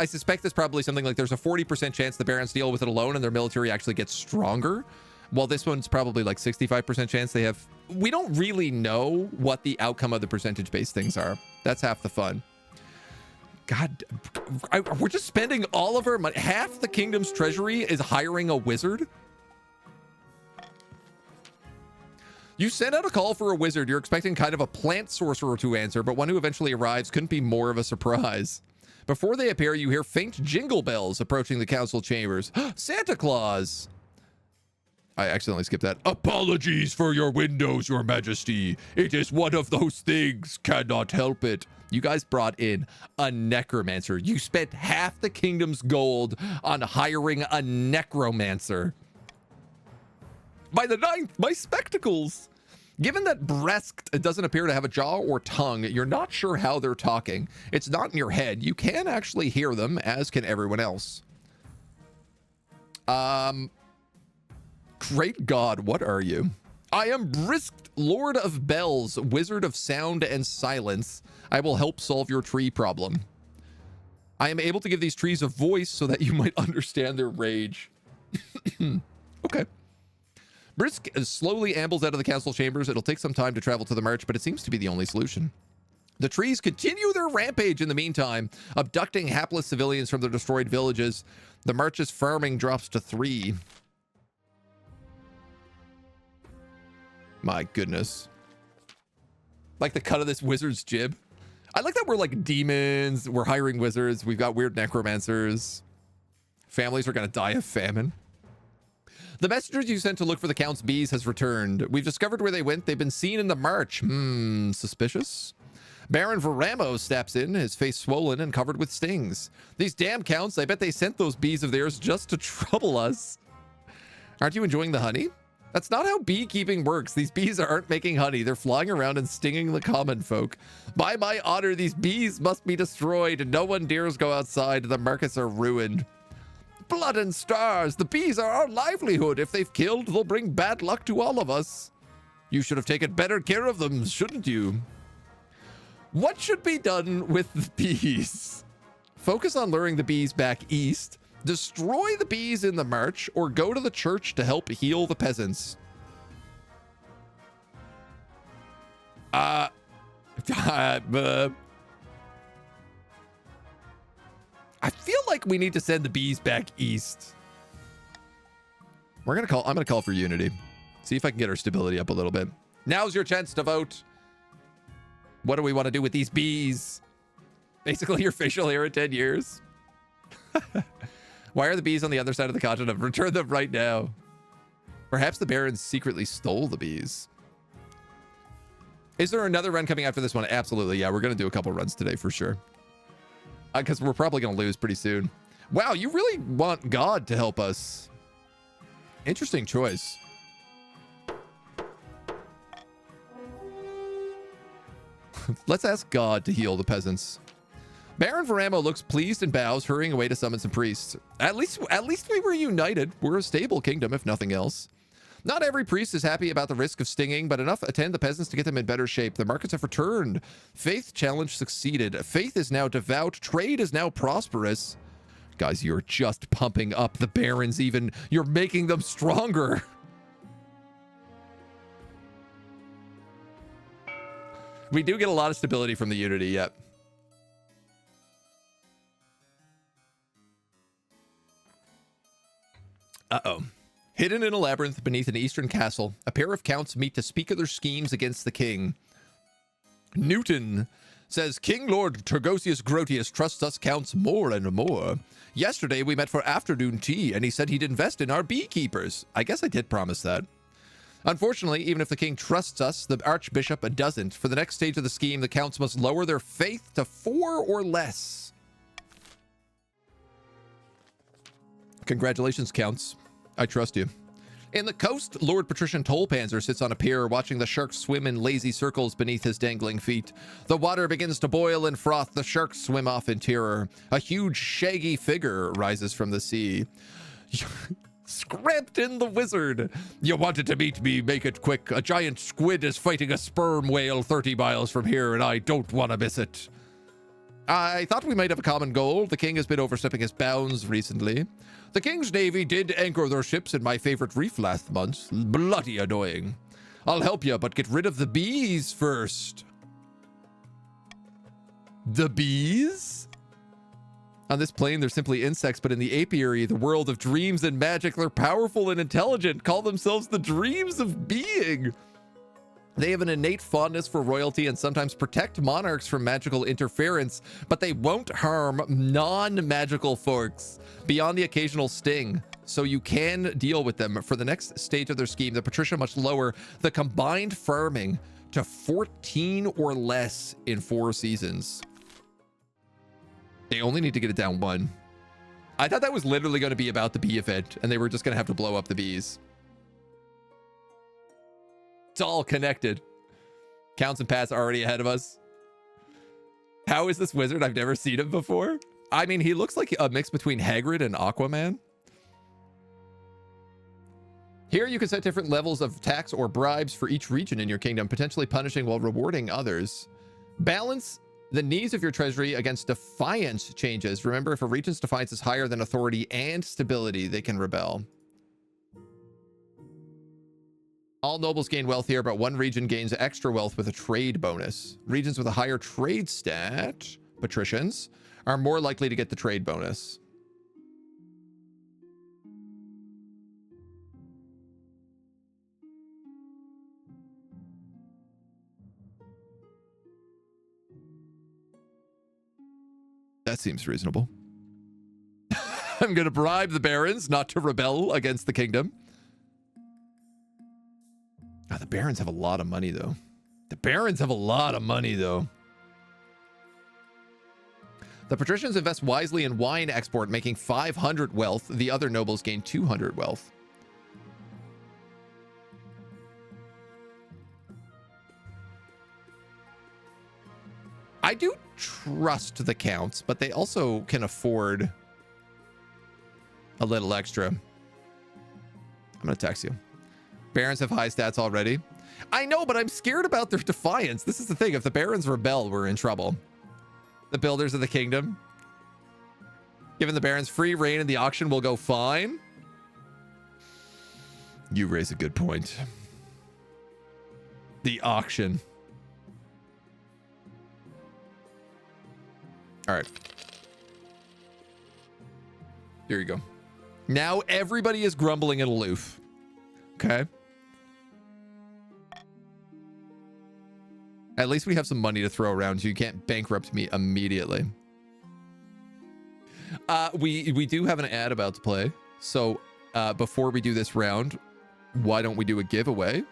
suspect it's probably something like there's a 40% chance the barons deal with it alone and their military actually gets stronger. While this one's probably like 65% chance they have. We don't really know what the outcome of the percentage-based things are. That's half the fun. God, we're just spending all of our money. Half the kingdom's treasury is hiring a wizard. You send out a call for a wizard. You're expecting kind of a plant sorcerer to answer, but one who eventually arrives couldn't be more of a surprise. Before they appear, you hear faint jingle bells approaching the council chambers. Santa Claus! I accidentally skipped that. Apologies for your windows, your majesty. It is one of those things. Cannot help it. You guys brought in a necromancer. You spent half the kingdom's gold on hiring a necromancer. By the 9th, my spectacles. Given that Bresk doesn't appear to have a jaw or tongue, you're not sure how they're talking. It's not in your head. You can actually hear them, as can everyone else. Great God, what are you? I am Brisk, Lord of Bells, Wizard of Sound and Silence. I will help solve your tree problem. I am able to give these trees a voice so that you might understand their rage. Okay. Brisk slowly ambles out of the council chambers. It'll take some time to travel to the march, but it seems to be the only solution. The trees continue their rampage in the meantime, abducting hapless civilians from their destroyed villages. The march's farming drops to 3. My goodness. Like the cut of this wizard's jib. I like that we're like demons. We're hiring wizards. We've got weird necromancers. Families are going to die of famine. The messengers you sent to look for the Count's bees has returned. We've discovered where they went. They've been seen in the march. Suspicious. Baron Veramo steps in, his face swollen and covered with stings. These damn counts, I bet they sent those bees of theirs just to trouble us. Aren't you enjoying the honey? That's not how beekeeping works. These bees aren't making honey. They're flying around and stinging the common folk. By my honor, these bees must be destroyed. No one dares go outside. The markets are ruined. Blood and stars. The bees are our livelihood. If they've killed, they'll bring bad luck to all of us. You should have taken better care of them, shouldn't you? What should be done with the bees? Focus on luring the bees back east. Destroy the bees in the march, or go to the church to help heal the peasants. I feel like we need to send the bees back east. I'm gonna call for unity. See if I can get our stability up a little bit. Now's your chance to vote. What do we want to do with these bees? Basically your facial hair in 10 years. Why are the bees on the other side of the continent? Return them right now. Perhaps the barons secretly stole the bees. Is there another run coming after this one? Absolutely, yeah. We're going to do a couple runs today for sure. Because we're probably going to lose pretty soon. Wow, you really want God to help us. Interesting choice. Let's ask God to heal the peasants. Baron Veramo looks pleased and bows, hurrying away to summon some priests. At least we were united. We're a stable kingdom, if nothing else. Not every priest is happy about the risk of stinging, but enough attend the peasants to get them in better shape. The markets have returned. Faith challenge succeeded. Faith is now devout. Trade is now prosperous. Guys, you're just pumping up the barons even. You're making them stronger. We do get a lot of stability from the unity, yep. Uh-oh. Hidden in a labyrinth beneath an eastern castle, a pair of counts meet to speak of their schemes against the king. Newton says, King Lord Tergosius Grotius trusts us counts more and more. Yesterday we met for afternoon tea, and he said he'd invest in our beekeepers. I guess I did promise that. Unfortunately, even if the king trusts us, the archbishop doesn't. For the next stage of the scheme, the counts must lower their faith to 4 or less. Congratulations, counts. I trust you. In the coast, Lord Patrician Tollpanzer sits on a pier watching the sharks swim in lazy circles beneath his dangling feet. The water begins to boil and froth. The sharks swim off in terror. A huge, shaggy figure rises from the sea. Scrampton the Wizard. You wanted to meet me, make it quick. A giant squid is fighting a sperm whale 30 miles from here, and I don't want to miss it. I thought we might have a common goal. The king has been overstepping his bounds recently. The king's navy did anchor their ships in my favorite reef last month. Bloody annoying. I'll help you, but get rid of the bees first. The bees? On this plane, they're simply insects, but in the apiary, the world of dreams and magic, they're powerful and intelligent, call themselves the dreams of being. They have an innate fondness for royalty and sometimes protect monarchs from magical interference, but they won't harm non-magical folks beyond the occasional sting. So you can deal with them. For the next stage of their scheme, the Patricia must lower the combined farming to 14 or less in 4 seasons. They only need to get it down 1. I thought that was literally going to be about the bee event, and they were just going to have to blow up the bees. It's all connected. Counts and Pats are already ahead of us. How is this wizard? I've never seen him before. I mean, he looks like a mix between Hagrid and Aquaman. Here you can set different levels of tax or bribes for each region in your kingdom, potentially punishing while rewarding others. Balance the needs of your treasury against defiance changes. Remember, if a region's defiance is higher than authority and stability, they can rebel. All nobles gain wealth here, but one region gains extra wealth with a trade bonus. Regions with a higher trade stat, patricians, are more likely to get the trade bonus. That seems reasonable. I'm going to bribe the barons not to rebel against the kingdom. Oh, the barons have a lot of money, though. The barons have a lot of money, though. The patricians invest wisely in wine export, making 500 wealth. The other nobles gain 200 wealth. I do trust the counts, but they also can afford a little extra. I'm going to text you. Barons have high stats already. I know, but I'm scared about their defiance. This is the thing. If the barons rebel, we're in trouble. The builders of the kingdom. Given the barons free reign in the auction will go fine. You raise a good point. The auction. All right. Here you go. Now everybody is grumbling and aloof. Okay. At least we have some money to throw around so you can't bankrupt me immediately. We do have an ad about to play. So before we do this round, why don't we do a giveaway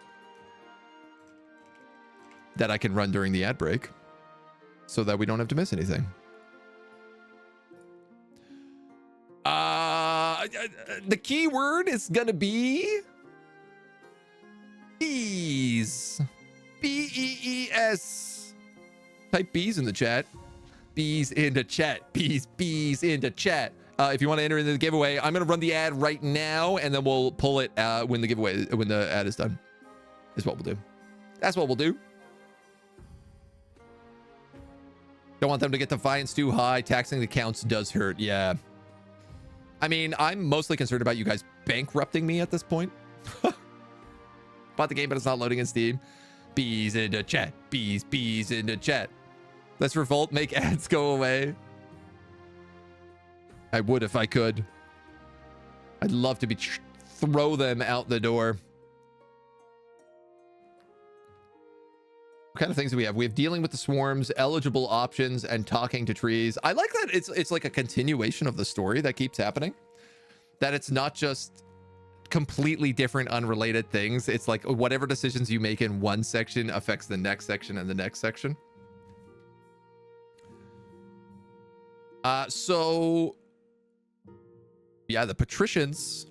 that I can run during the ad break so that we don't have to miss anything. The keyword is gonna be bees. B-E-E-S. Type bees in the chat. Bees in the chat. Bees in the chat. If you want to enter into the giveaway, I'm gonna run the ad right now, and then we'll pull it when the ad is done. Is what we'll do. That's what we'll do. Don't want them to get defiance too high. Taxing the counts does hurt. Yeah. I mean, I'm mostly concerned about you guys bankrupting me at this point. Bought the game, but it's not loading in Steam. Bees in the chat. Bees in the chat. Let's revolt, make ads go away. I would if I could. I'd love to throw them out the door. What kind of things do we have? We have dealing with the swarms, eligible options, and talking to trees. I like that it's like a continuation of the story that keeps happening. That it's not just completely different, unrelated things. It's like whatever decisions you make in one section affects the next section and the next section. So yeah, the patricians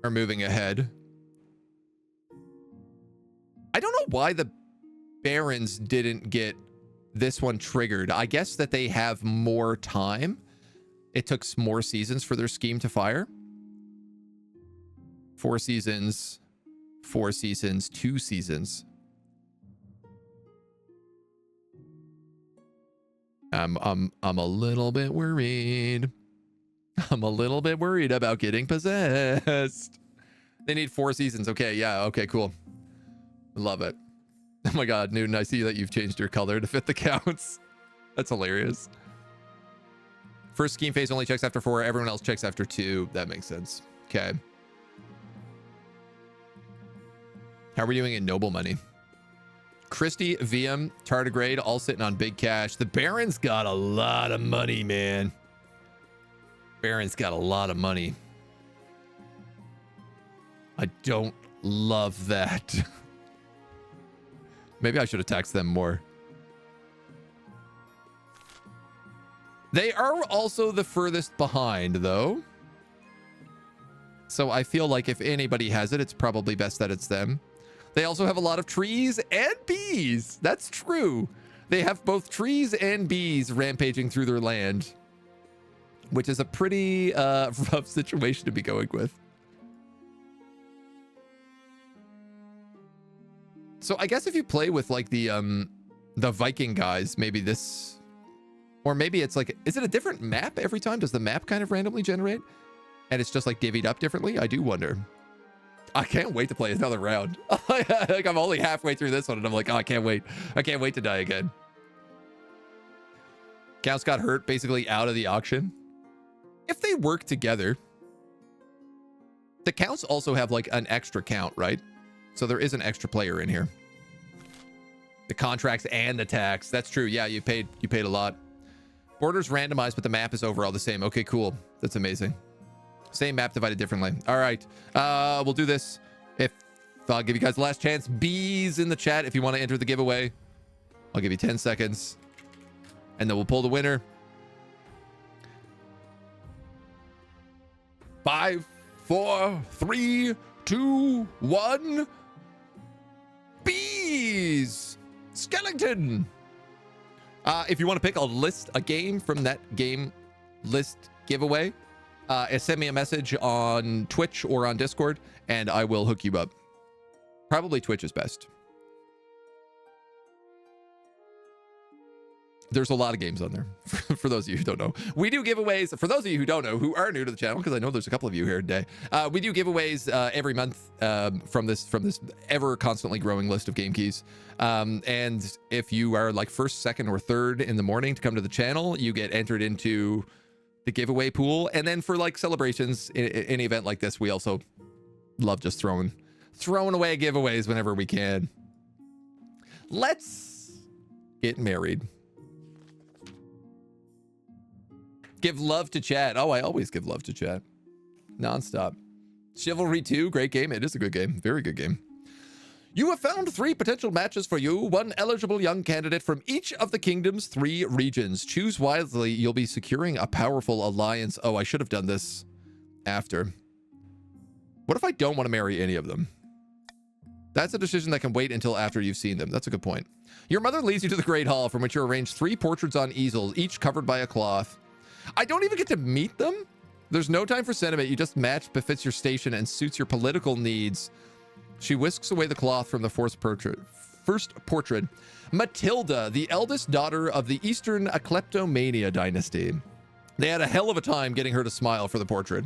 are moving ahead. I don't know why the barons didn't get this one triggered. I guess that they have more time. It took more seasons for their scheme to fire. 4 seasons, 4 seasons, 2 seasons. I'm a little bit worried. I'm a little bit worried about getting possessed. They need 4 seasons. Okay, yeah, okay, cool. Love it. Oh my god, Newton, I see that you've changed your color to fit the counts. That's hilarious. First scheme phase only checks after 4. Everyone else checks after 2. That makes sense. Okay. How are we doing in noble money? Christie, VM, Tardigrade, all sitting on big cash. The Baron's got a lot of money, man. Baron's got a lot of money. I don't love that. Maybe I should have taxed them more. They are also the furthest behind, though. So I feel like if anybody has it, it's probably best that it's them. They also have a lot of trees and bees. That's true. They have both trees and bees rampaging through their land, which is a pretty rough situation to be going with. So I guess if you play with like the Viking guys, maybe this, or maybe it's like, is it a different map every time? Does the map kind of randomly generate? And it's just like divvied up differently? I do wonder. I can't wait to play another round. Like I'm only halfway through this one and I'm like, oh, I can't wait. I can't wait to die again. Counts got hurt basically out of the auction. If they work together, the counts also have like an extra count, right? So there is an extra player in here. The contracts and the tax. That's true. Yeah, you paid a lot. Borders randomized, but the map is overall the same. Okay, cool. That's amazing. Same map divided differently. All right. We'll do this. I'll give you guys the last chance. Bees in the chat if you want to enter the giveaway. I'll give you 10 seconds. And then we'll pull the winner. 5, 4, 3, 2, 1. Bees! Skeleton! If you want to pick a game from that game list giveaway, send me a message on Twitch or on Discord, and I will hook you up. Probably Twitch is best. There's a lot of games on there, for those of you who don't know. We do giveaways. For those of you who don't know, who are new to the channel, because I know there's a couple of you here today, we do giveaways every month from this ever constantly growing list of game keys. And if you are like first, second, or third in the morning to come to the channel, you get entered into the giveaway pool. And then for like celebrations, in an event like this, we also love just throwing away giveaways whenever we can. Let's get married. Give love to chat. Oh, I always give love to chat. Nonstop. Chivalry 2, great game. It is a good game. Very good game. You have found 3 potential matches for you. 1 eligible young candidate from each of the kingdom's 3 regions. Choose wisely. You'll be securing a powerful alliance. Oh, I should have done this after. What if I don't want to marry any of them? That's a decision that can wait until after you've seen them. That's a good point. Your mother leads you to the Great Hall, from which you arrange 3 portraits on easels, each covered by a cloth. I don't even get to meet them. There's no time for sentiment. You just match befits your station and suits your political needs. She whisks away the cloth from the first portrait. Matilda, the eldest daughter of the Eastern Kleptomania dynasty. They had a hell of a time getting her to smile for the portrait.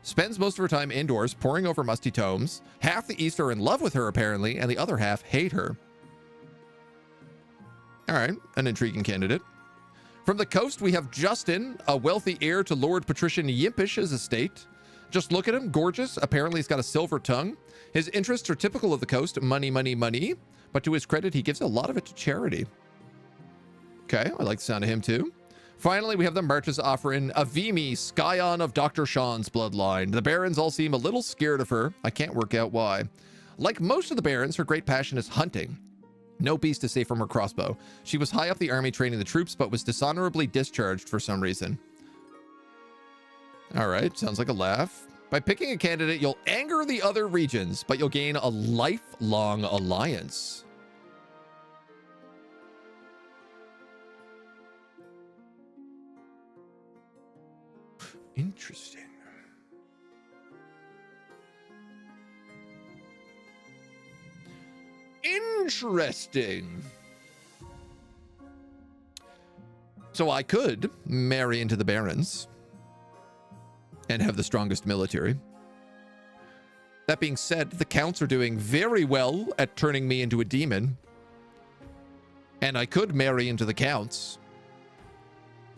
Spends most of her time indoors, poring over musty tomes. Half the East are in love with her, apparently, and the other half hate her. All right, an intriguing candidate. From the coast, we have Justin, a wealthy heir to Lord Patrician Yimpish's estate. Just look at him, gorgeous. Apparently, he's got a silver tongue. His interests are typical of the coast, money, money, money. But to his credit, he gives a lot of it to charity. Okay, I like the sound of him too. Finally, we have the Marches offering Avimi, scion of Dr. Sean's bloodline. The barons all seem a little scared of her. I can't work out why. Like most of the barons, her great passion is hunting. No beast is safe from her crossbow. She was high up the army training the troops, but was dishonorably discharged for some reason. All right, sounds like a laugh. By picking a candidate, you'll anger the other regions, but you'll gain a lifelong alliance. Interesting. Interesting. So I could marry into the barons and have the strongest military. That being said, the counts are doing very well at turning me into a demon. And I could marry into the counts,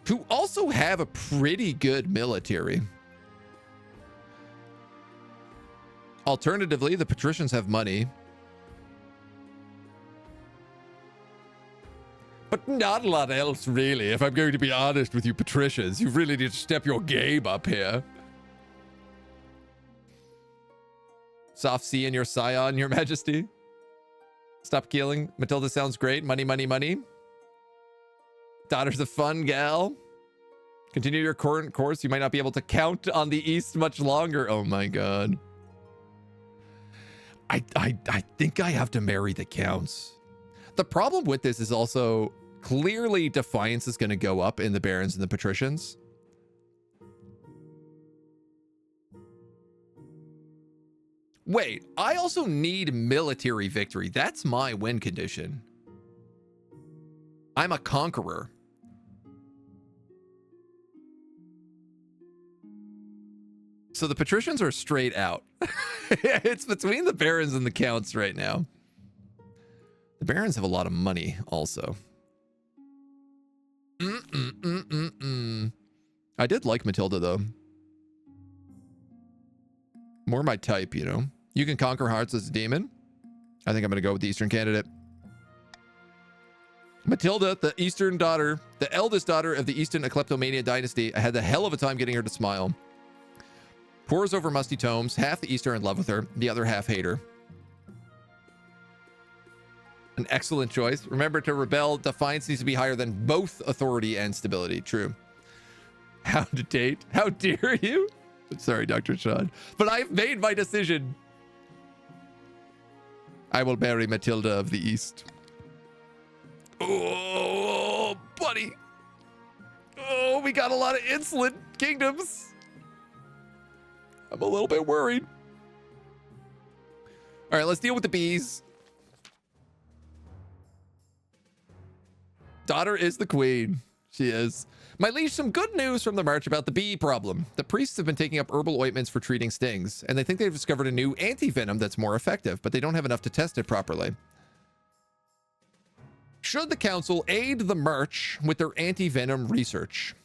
who also have a pretty good military. Alternatively, the patricians have money. But not a lot else, really, if I'm going to be honest with you, patricians. You really need to step your game up here. Soft C in your scion, your majesty. Stop killing. Matilda sounds great. Money, money, money. Daughter's a fun gal. Continue your current course. You might not be able to count on the East much longer. Oh my god. I think I have to marry the counts. The problem with this is also clearly defiance is going to go up in the barons and the patricians. Wait, I also need military victory. That's my win condition. I'm a conqueror. So the patricians are straight out. It's between the barons and the counts right now. The barons have a lot of money also. I did like Matilda though. More my type, you know. You can conquer hearts as a demon. I think I'm going to go with the Eastern candidate. Matilda, the Eastern daughter, the eldest daughter of the Eastern Kleptomania dynasty. I had the hell of a time getting her to smile. Pores over musty tomes. Half the East are in love with her. The other half hate her. An excellent choice. Remember, to rebel, defiance needs to be higher than both authority and stability. True. How to date? How dare you? Sorry, Dr. Sean, but I've made my decision. I will marry Matilda of the East. Oh, buddy. Oh, we got a lot of insolent kingdoms. I'm a little bit worried. All right, let's deal with the bees. Daughter is the queen. She is. My liege, some good news from the march about the bee problem. The priests have been taking up herbal ointments for treating stings, and they think they've discovered a new anti-venom that's more effective, but they don't have enough to test it properly. Should the council aid the march with their anti-venom research?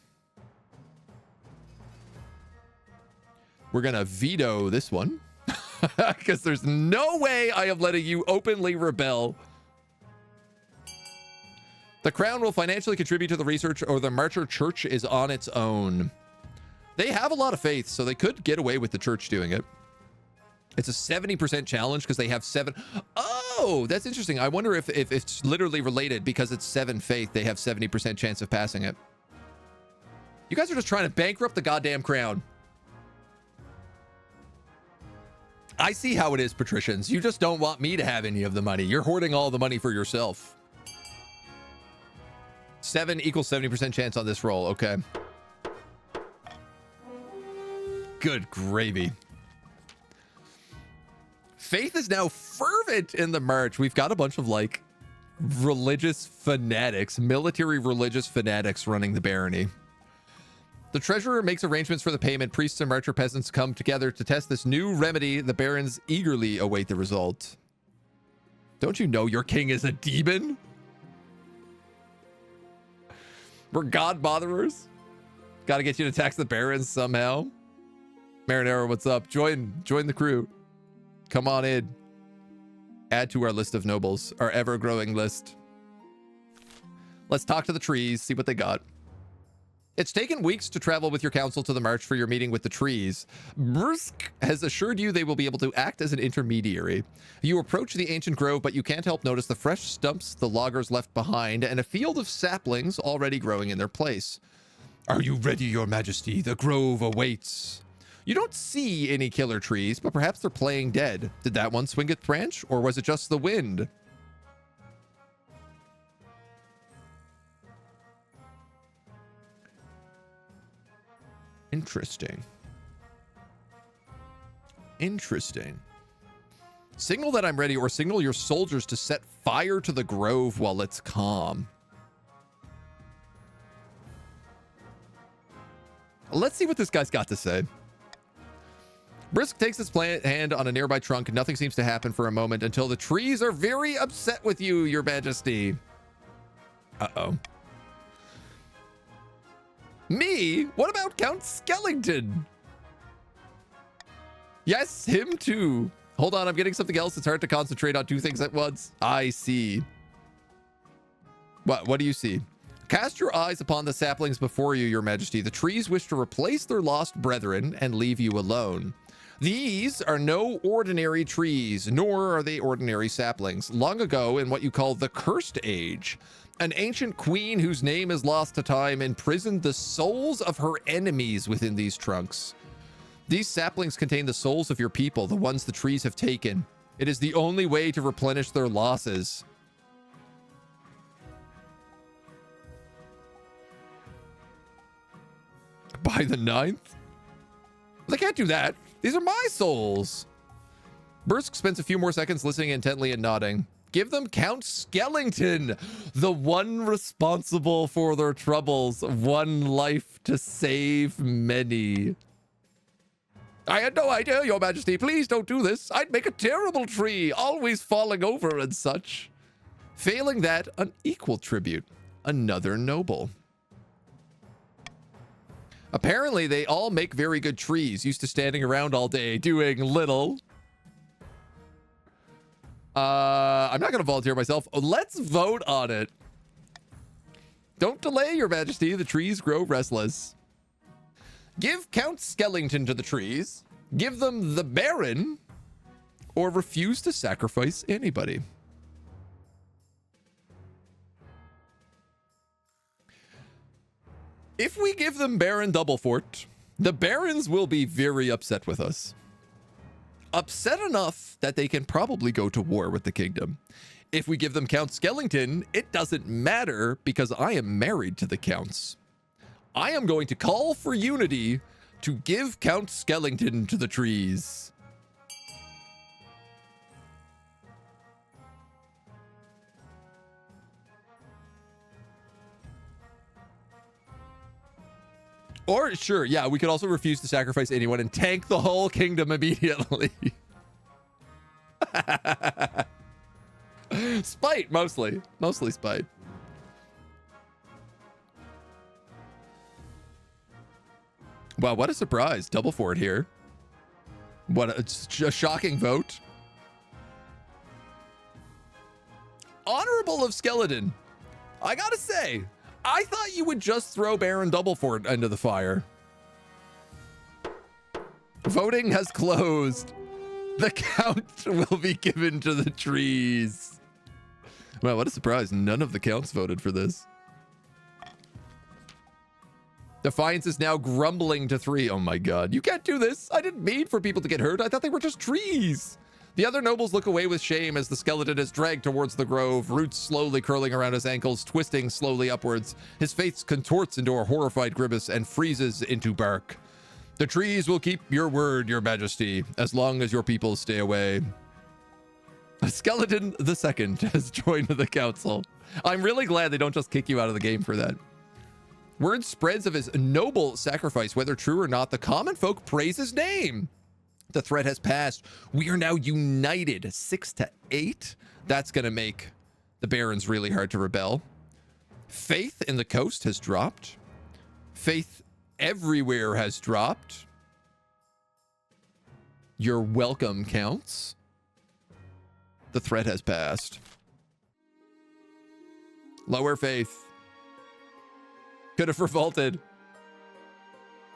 We're gonna veto this one, because there's no way I am letting you openly rebel. The crown will financially contribute to the research, or the Marcher Church is on its own. They have a lot of faith, so they could get away with the church doing it. It's a 70% challenge because they have 7. Oh, that's interesting. I wonder if it's literally related because it's 7 faith. They have 70% chance of passing it. You guys are just trying to bankrupt the goddamn crown. I see how it is, patricians. You just don't want me to have any of the money. You're hoarding all the money for yourself. 7 equals 70% chance on this roll. Okay. Good gravy. Faith is now fervent in the march. We've got a bunch of like religious fanatics, military religious fanatics running the barony. The treasurer makes arrangements for the payment. Priests and marcher peasants come together to test this new remedy. The barons eagerly await the result. Don't you know your king is a demon? We're god botherers. Got to get you to tax the barons somehow. Marinero, what's up? Join the crew. Come on in. Add to our list of nobles, our ever-growing list. Let's talk to the trees, see what they got. It's taken weeks to travel with your council to the march for your meeting with the trees. Brsk has assured you they will be able to act as an intermediary. You approach the ancient grove, but you can't help notice the fresh stumps the loggers left behind and a field of saplings already growing in their place. Are you ready, your majesty? The grove awaits. You don't see any killer trees, but perhaps they're playing dead. Did that one swing its branch, or was it just the wind? Interesting. Interesting. Signal that I'm ready, or signal your soldiers to set fire to the grove while it's calm. Let's see what this guy's got to say. Brisk takes his hand on a nearby trunk. Nothing seems to happen for a moment until the trees are very upset with you, your majesty. Uh-oh. Me? What about Count Skellington? Yes, him too. Hold on, I'm getting something else. It's hard to concentrate on 2 things at once. I see. What do you see? Cast your eyes upon the saplings before you, your majesty. The trees wish to replace their lost brethren and leave you alone. These are no ordinary trees, nor are they ordinary saplings. Long ago, in what you call the Cursed Age, an ancient queen whose name is lost to time imprisoned the souls of her enemies within these trunks. These saplings contain the souls of your people, the ones the trees have taken. It is the only way to replenish their losses. By the 9th? They can't do that. These are my souls. Bursk spends a few more seconds listening intently and nodding. Give them Count Skellington, the one responsible for their troubles, one life to save many. I had no idea, your majesty. Please don't do this. I'd make a terrible tree, always falling over and such. Failing that, an equal tribute. Another noble. Apparently, they all make very good trees, used to standing around all day doing little. I'm not going to volunteer myself. Let's vote on it. Don't delay, your majesty. The trees grow restless. Give Count Skellington to the trees. Give them the Baron. Or refuse to sacrifice anybody. If we give them Baron Doublefort, the barons will be very upset with us. Upset enough that they can probably go to war with the kingdom. If we give them Count Skellington, it doesn't matter because I am married to the counts. I am going to call for unity to give Count Skellington to the trees. Or, sure, yeah, we could also refuse to sacrifice anyone and tank the whole kingdom immediately. Spite, mostly. Mostly spite. Wow, what a surprise. Doublefort here. What a shocking vote. Honorable of Skeleton. I gotta say, I thought you would just throw Baron Doublefort into the fire. Voting has closed. The count will be given to the trees. Wow, what a surprise. None of the counts voted for this. Defiance is now grumbling to 3. Oh my god. You can't do this. I didn't mean for people to get hurt. I thought they were just trees. The other nobles look away with shame as the skeleton is dragged towards the grove, roots slowly curling around his ankles, twisting slowly upwards. His face contorts into a horrified grimace and freezes into bark. The trees will keep your word, your majesty, as long as your people stay away. Skeleton the Second has joined the council. I'm really glad they don't just kick you out of the game for that. Word spreads of his noble sacrifice. Whether true or not, the common folk praise his name. The threat has passed. We are now united 6-8. That's going to make the barons really hard to rebel. Faith in the coast has dropped. Faith everywhere has dropped. Your welcome counts. The threat has passed. Lower faith. Could have revolted.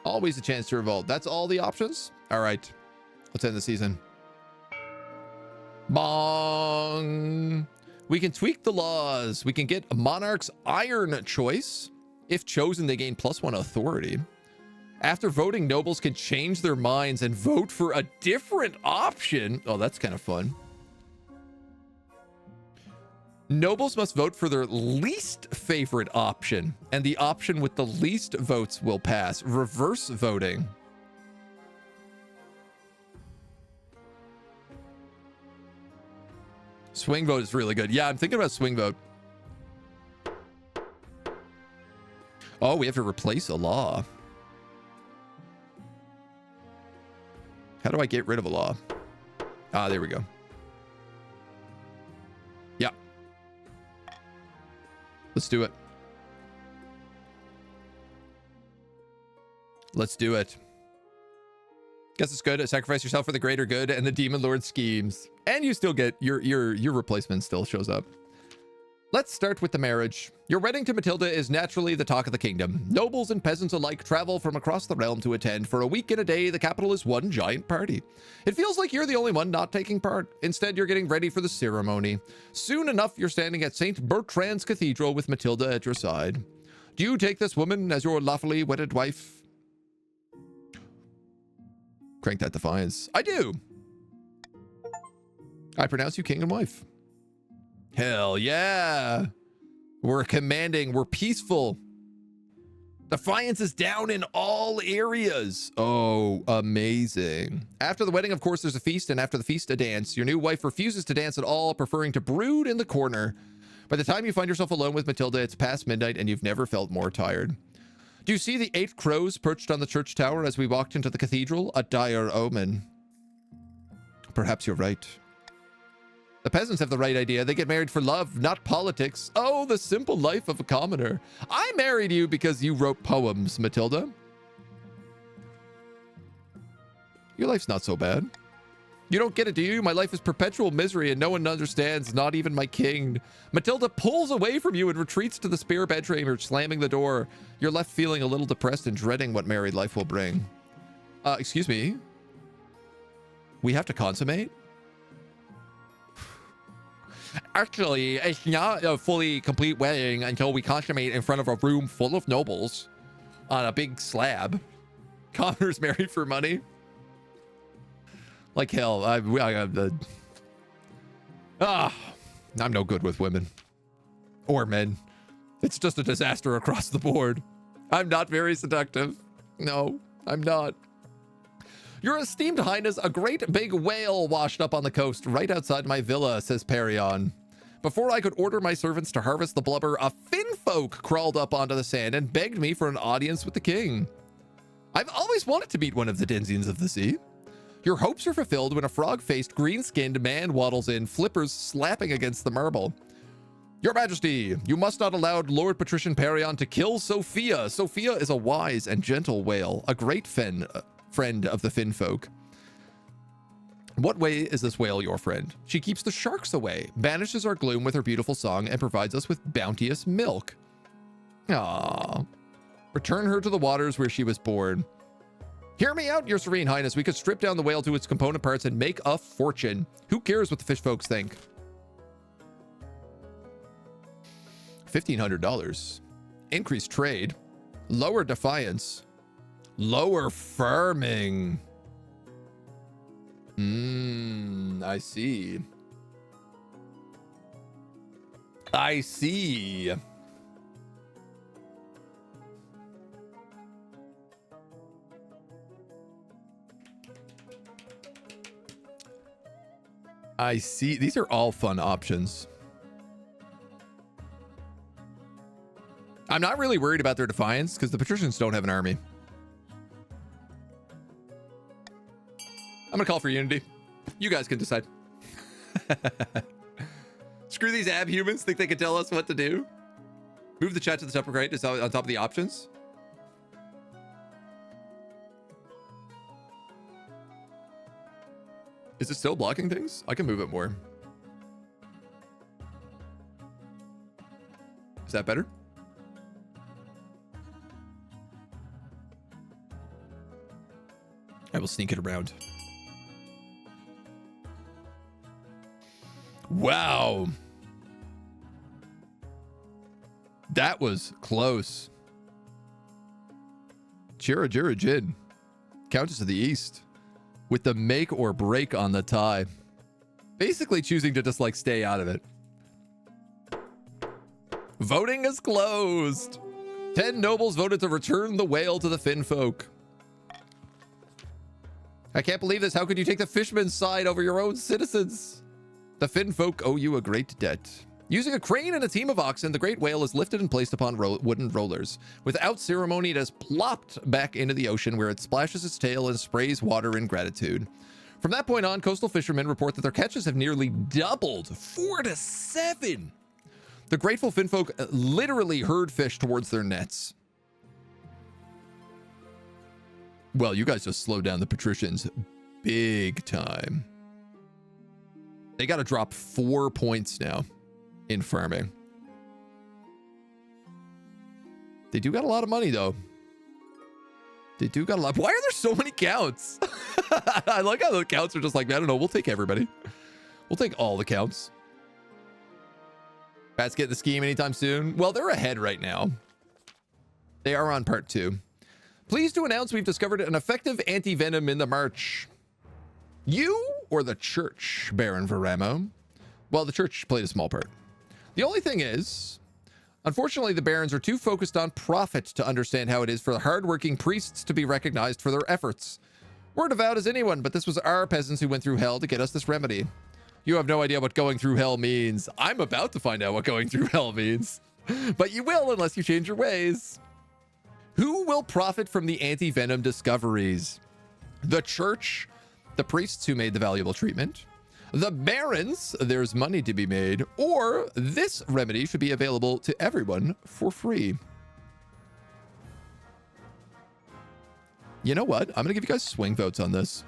Always a chance to revolt. That's all the options? All right. Let's end the season. Bong. We can tweak the laws. We can get a Monarch's Iron choice. If chosen, they gain +1 authority. After voting, nobles can change their minds and vote for a different option. Oh, that's kind of fun. Nobles must vote for their least favorite option, and the option with the least votes will pass. Reverse voting. Swing vote is really good. Yeah, I'm thinking about swing vote. Oh, we have to replace a law. How do I get rid of a law? Ah, there we go. Yeah. Let's do it. Let's do it. Guess it's good. Sacrifice yourself for the greater good and the demon lord schemes. And you still get your replacement still shows up. Let's start with the marriage. Your wedding to Matilda is naturally the talk of the kingdom. Nobles and peasants alike travel from across the realm to attend. For a week and a day, the capital is one giant party. It feels like you're the only one not taking part. Instead, you're getting ready for the ceremony. Soon enough, you're standing at St. Bertrand's Cathedral with Matilda at your side. Do you take this woman as your lawfully wedded wife? Crank that defiance. I do. I pronounce you king and wife. Hell yeah. We're commanding. We're peaceful. Defiance is down in all areas. Oh, amazing. After the wedding, of course, there's a feast, and after the feast, a dance. Your new wife refuses to dance at all, preferring to brood in the corner. By the time you find yourself alone with Matilda, it's past midnight, and you've never felt more tired. Do you see the 8 crows perched on the church tower as we walked into the cathedral? A dire omen. Perhaps you're right. The peasants have the right idea. They get married for love, not politics. Oh, the simple life of a commoner. I married you because you wrote poems, Matilda. Your life's not so bad. You don't get it, do you? My life is perpetual misery and no one understands, not even my king. Matilda pulls away from you and retreats to the spare bedchamber, slamming the door. You're left feeling a little depressed and dreading what married life will bring. Excuse me? We have to consummate? Actually, it's not a fully complete wedding until we consummate in front of a room full of nobles. on a big slab. Commoners married for money. Like hell, I'm no good with women or men. It's just a disaster across the board. I'm not very seductive. No, I'm not. Your esteemed highness, a great big whale washed up on the coast right outside my villa, says Perion. Before I could order my servants to harvest the blubber, a finfolk crawled up onto the sand and begged me for an audience with the king. I've always wanted to meet one of the denizens of the sea. Your hopes are fulfilled when a frog-faced, green-skinned man waddles in, flippers slapping against the marble. Your Majesty, you must not allow Lord Patrician Perion to kill Sophia. Sophia is a wise and gentle whale, a great friend of the finfolk. What way is this whale your friend? She keeps the sharks away, banishes our gloom with her beautiful song, and provides us with bounteous milk. Ah, return her to the waters where she was born. Hear me out, your serene highness. We could strip down the whale to its component parts and make a fortune. Who cares what the fish folks think? $1,500. Increased trade. Lower defiance. Lower farming. I see. I see. I see. These are all fun options. I'm not really worried about their defiance because the patricians don't have an army. I'm gonna call for unity. You guys can decide. Screw these abhumans. Think they can tell us what to do? Move the chat to the top right. It's on top of the options. Is it still blocking things? I can move it more. Is that better? I will sneak it around. Wow. That was close. Jira Jin. Countess of the East. With the make or break on the tie. Basically choosing to just like stay out of it. Voting is closed. 10 nobles voted to return the whale to the finfolk. I can't believe this. How could you take the fisherman's side over your own citizens? The finfolk owe you a great debt. Using a crane and a team of oxen, the great whale is lifted and placed upon wooden rollers. Without ceremony, it is plopped back into the ocean where it splashes its tail and sprays water in gratitude. From that point on, coastal fishermen report that their catches have nearly doubled, 4 to 7. The grateful finfolk literally herd fish towards their nets. Well, you guys just slowed down the patricians big time. They got to drop 4 points now in farming. They do got a lot of money, though. They do got a lot. Why are there so many counts? I like how the counts are just like, I don't know, we'll take everybody. We'll take all the counts. Bats get the scheme anytime soon. Well, they're ahead right now. They are on part 2. Pleased to announce we've discovered an effective anti-venom in the march. You or the church, Baron Veramo? Well, the church played a small part. The only thing is, unfortunately, the barons are too focused on profit to understand how it is for the hardworking priests to be recognized for their efforts. We're devout as anyone, but this was our peasants who went through hell to get us this remedy. You have no idea what going through hell means. I'm about to find out what going through hell means. But you will unless you change your ways. Who will profit from the anti-venom discoveries? The church, the priests who made the valuable treatment, the barons, there's money to be made, or this remedy should be available to everyone for free. You know what? I'm going to give you guys swing votes on this.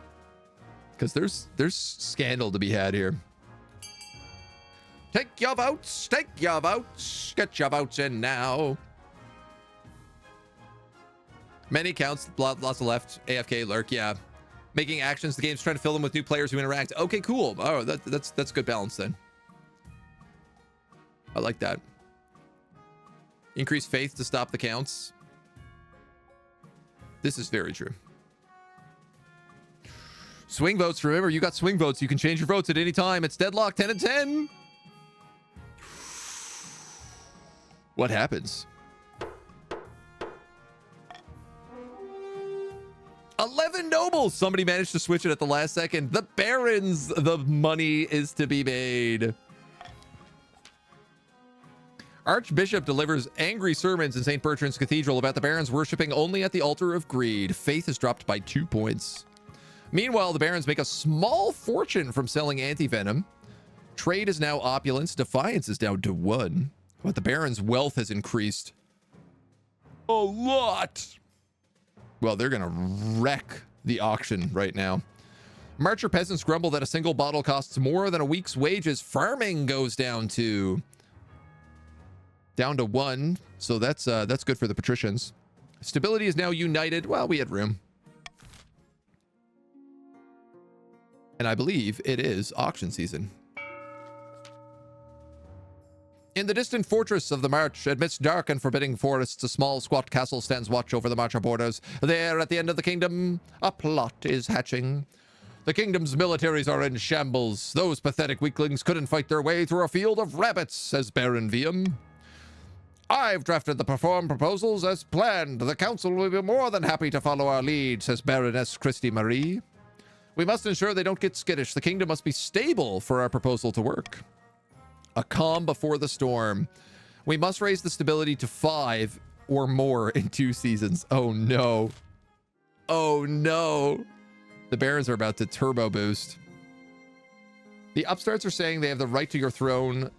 Because there's scandal to be had here. Take your votes, get your votes in now. Many counts, lots of left, AFK, lurk, yeah. Making actions, the game's trying to fill them with new players who interact. Okay, cool. Oh, that's good balance then. I like that. Increase faith to stop the counts. This is very true. Swing votes. Remember, you got swing votes. You can change your votes at any time. It's deadlock 10 and 10. What happens? 11 nobles. Somebody managed to switch it at the last second. The barons. The money is to be made. Archbishop delivers angry sermons in St. Bertrand's Cathedral about the barons worshipping only at the altar of greed. Faith is dropped by 2 points. Meanwhile, the barons make a small fortune from selling anti-venom. Trade is now opulence. Defiance is down to 1. But the barons' wealth has increased a lot. Well, they're going to wreck the auction right now. Marcher peasants grumble that a single bottle costs more than a week's wages. Farming goes down to 1. So that's good for the patricians. Stability is now united. Well, we had room. And I believe it is auction season. In the distant fortress of the March, amidst dark and forbidding forests, a small squat castle stands watch over the Marcher borders. There, at the end of the kingdom, a plot is hatching. The kingdom's militaries are in shambles. Those pathetic weaklings couldn't fight their way through a field of rabbits, says Baron Viam. I've drafted the proposals as planned. The council will be more than happy to follow our lead, says Baroness Christy Marie. We must ensure they don't get skittish. The kingdom must be stable for our proposal to work. A calm before the storm. We must raise the stability to 5 or more in 2 seasons. Oh no. Oh no. The barons are about to turbo boost. The upstarts are saying they have the right to your throne.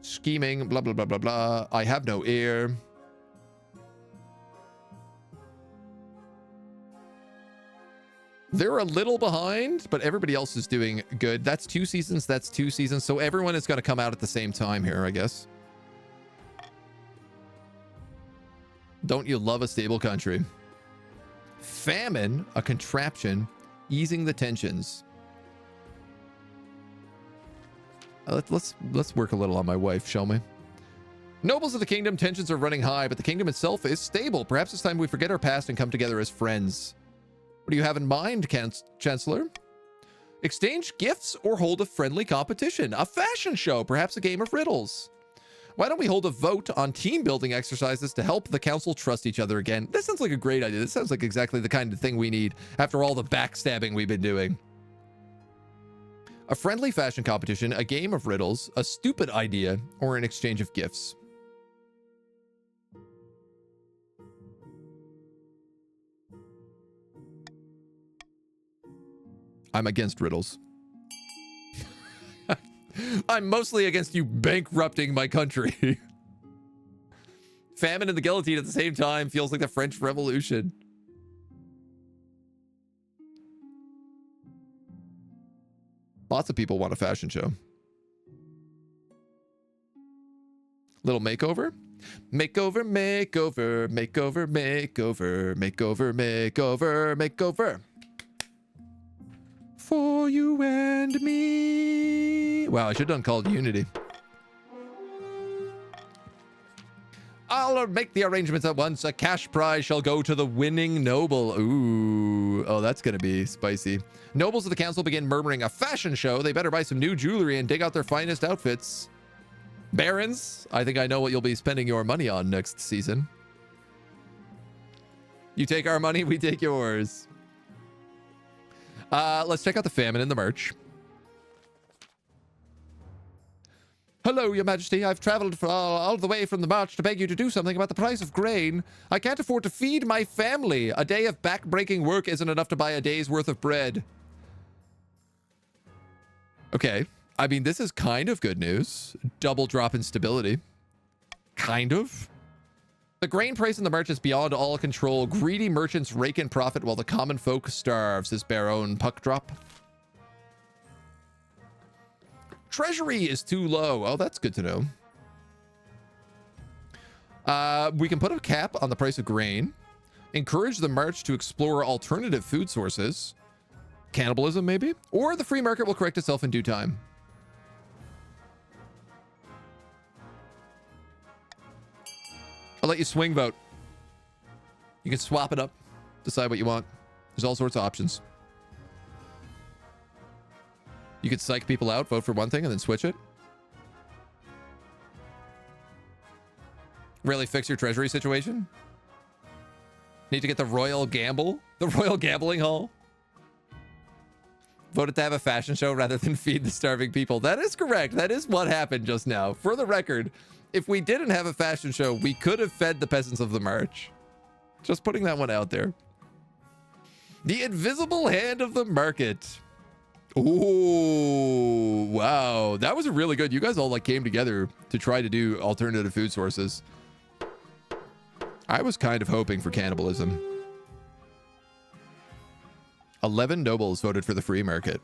Scheming, blah, blah, blah, blah, blah. I have no heir. They're a little behind, but everybody else is doing good. That's 2 seasons. That's 2 seasons. So everyone is going to come out at the same time here, I guess. Don't you love a stable country? Famine, a contraption, easing the tensions. Let's work a little on my wife, shall we? Nobles of the kingdom, tensions are running high, but the kingdom itself is stable. Perhaps it's time we forget our past and come together as friends. What do you have in mind, Chancellor? Exchange gifts or hold a friendly competition? A fashion show, perhaps a game of riddles. Why don't we hold a vote on team building exercises to help the council trust each other again? This sounds like a great idea. This sounds like exactly the kind of thing we need after all the backstabbing we've been doing. A friendly fashion competition, a game of riddles, a stupid idea, or an exchange of gifts. I'm against riddles. I'm mostly against you bankrupting my country. Famine and the guillotine at the same time feels like the French Revolution. Lots of people want a fashion show. Little makeover? Makeover, makeover, makeover, makeover, makeover, makeover, makeover. For you and me. Wow, I should have done Call of Unity. I'll make the arrangements at once. A cash prize shall go to the winning noble. Ooh. Oh, that's going to be spicy. Nobles of the council begin murmuring a fashion show. They better buy some new jewelry and dig out their finest outfits. Barons, I think I know what you'll be spending your money on next season. You take our money, we take yours. Let's check out the famine in the March. Hello, Your Majesty. I've traveled all the way from the March to beg you to do something about the price of grain. I can't afford to feed my family. A day of back-breaking work isn't enough to buy a day's worth of bread. Okay. I mean, this is kind of good news. Double drop in stability. Kind of. The grain price in the March is beyond all control. Greedy merchants rake in profit while the common folk starves, says Baron Puckdrop. Treasury is too low. Oh, that's good to know. We can put a cap on the price of grain. Encourage the March to explore alternative food sources. Cannibalism, maybe? Or the free market will correct itself in due time. I'll let you swing vote. You can swap it up Decide what you want. There's all sorts of options. You could psych people out, vote for one thing, and then switch it. Really fix your treasury situation. Need to get the royal gamble. The royal gambling hall. Voted to have a fashion show rather than feed the starving people. That is correct. That is what happened just now. For the record, if we didn't have a fashion show, we could have fed the peasants of the march. Just putting that one out there. The invisible hand of the market. Ooh, wow. That was really good. You guys all like came together to try to do alternative food sources. I was kind of hoping for cannibalism. 11 nobles voted for the free market.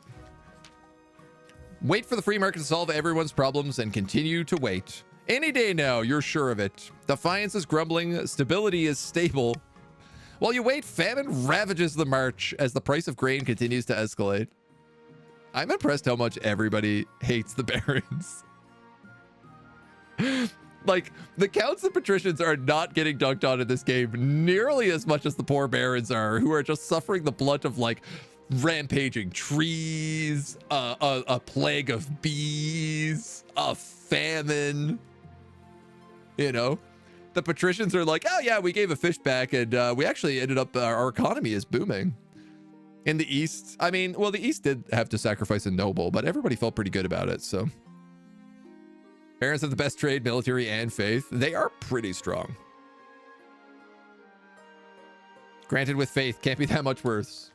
Wait for the free market to solve everyone's problems and continue to wait. Any day now, you're sure of it. Defiance is grumbling, stability is stable. While you wait, famine ravages the march as the price of grain continues to escalate. I'm impressed how much everybody hates the barons. Like, the counts and patricians are not getting dunked on in this game nearly as much as the poor barons are, who are just suffering the brunt of, like, rampaging trees, a plague of bees, a famine. You know? The patricians are like, oh yeah, we gave a fish back, and we actually ended up, our economy is booming. In the East, I mean, well, the East did have to sacrifice a noble, but everybody felt pretty good about it, so. Barons have the best trade, military, and faith. They are pretty strong. Granted with faith, can't be that much worse.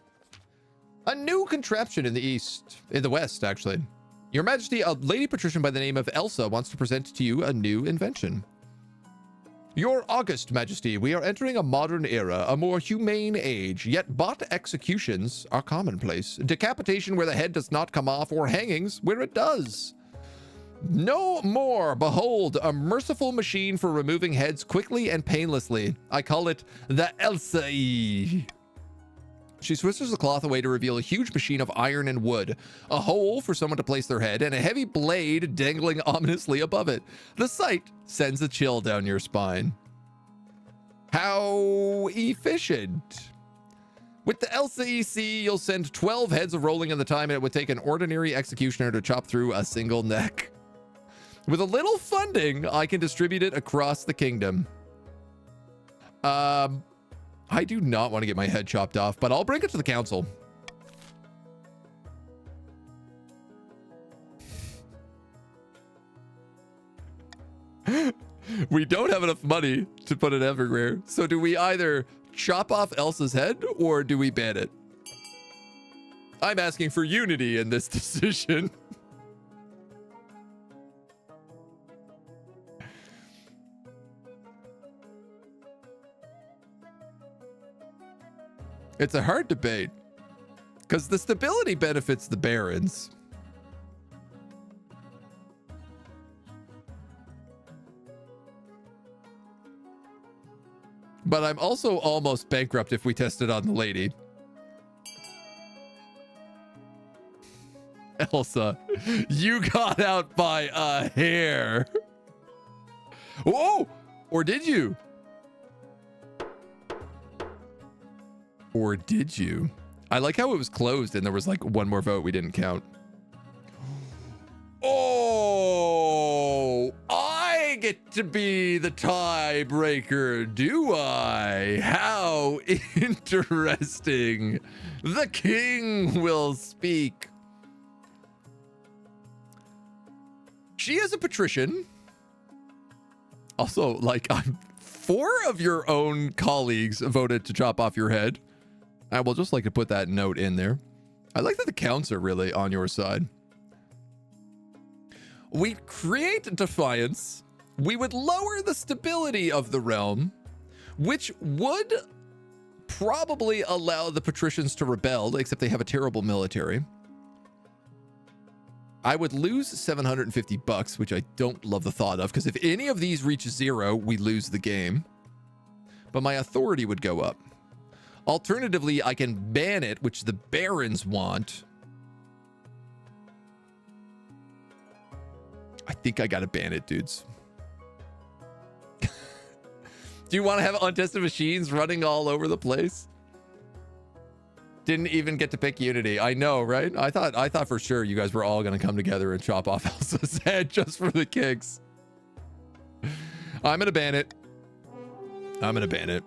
A new contraption in the East, in the West, actually. Your Majesty, a lady patrician by the name of Elsa wants to present to you a new invention. Your August Majesty, we are entering a modern era, a more humane age, yet bot executions are commonplace. Decapitation where the head does not come off, or hangings where it does. No more. Behold, a merciful machine for removing heads quickly and painlessly. I call it the Elsa-E. She switches the cloth away to reveal a huge machine of iron and wood, a hole for someone to place their head, and a heavy blade dangling ominously above it. The sight sends a chill down your spine. How efficient. With the LCEC, you'll send 12 heads of rolling in the time it would take an ordinary executioner to chop through a single neck. With a little funding, I can distribute it across the kingdom. I do not want to get my head chopped off, but I'll bring it to the council. We don't have enough money to put it everywhere. So do we either chop off Elsa's head or do we ban it? I'm asking for unity in this decision. It's a hard debate because the stability benefits the barons. But I'm also almost bankrupt if we test it on the lady. Elsa, you got out by a hair. Whoa! Or did you? Or did you? I like how it was closed and there was like one more vote we didn't count. Oh, I get to be the tiebreaker, do I? How interesting. The king will speak. She is a patrician. Also, like, 4 of your own colleagues voted to chop off your head. I will just like to put that note in there. I like that the counts are really on your side. We create defiance. We would lower the stability of the realm, which would probably allow the patricians to rebel, except they have a terrible military. I would lose $750, which I don't love the thought of, because if any of these reach 0, we lose the game. But my authority would go up. Alternatively, I can ban it, which the barons want. I think I gotta ban it, dudes. Do you want to have untested machines running all over the place? Didn't even get to pick Unity. I know, right? I thought for sure you guys were all going to come together and chop off Elsa's head just for the kicks. I'm going to ban it. I'm going to ban it.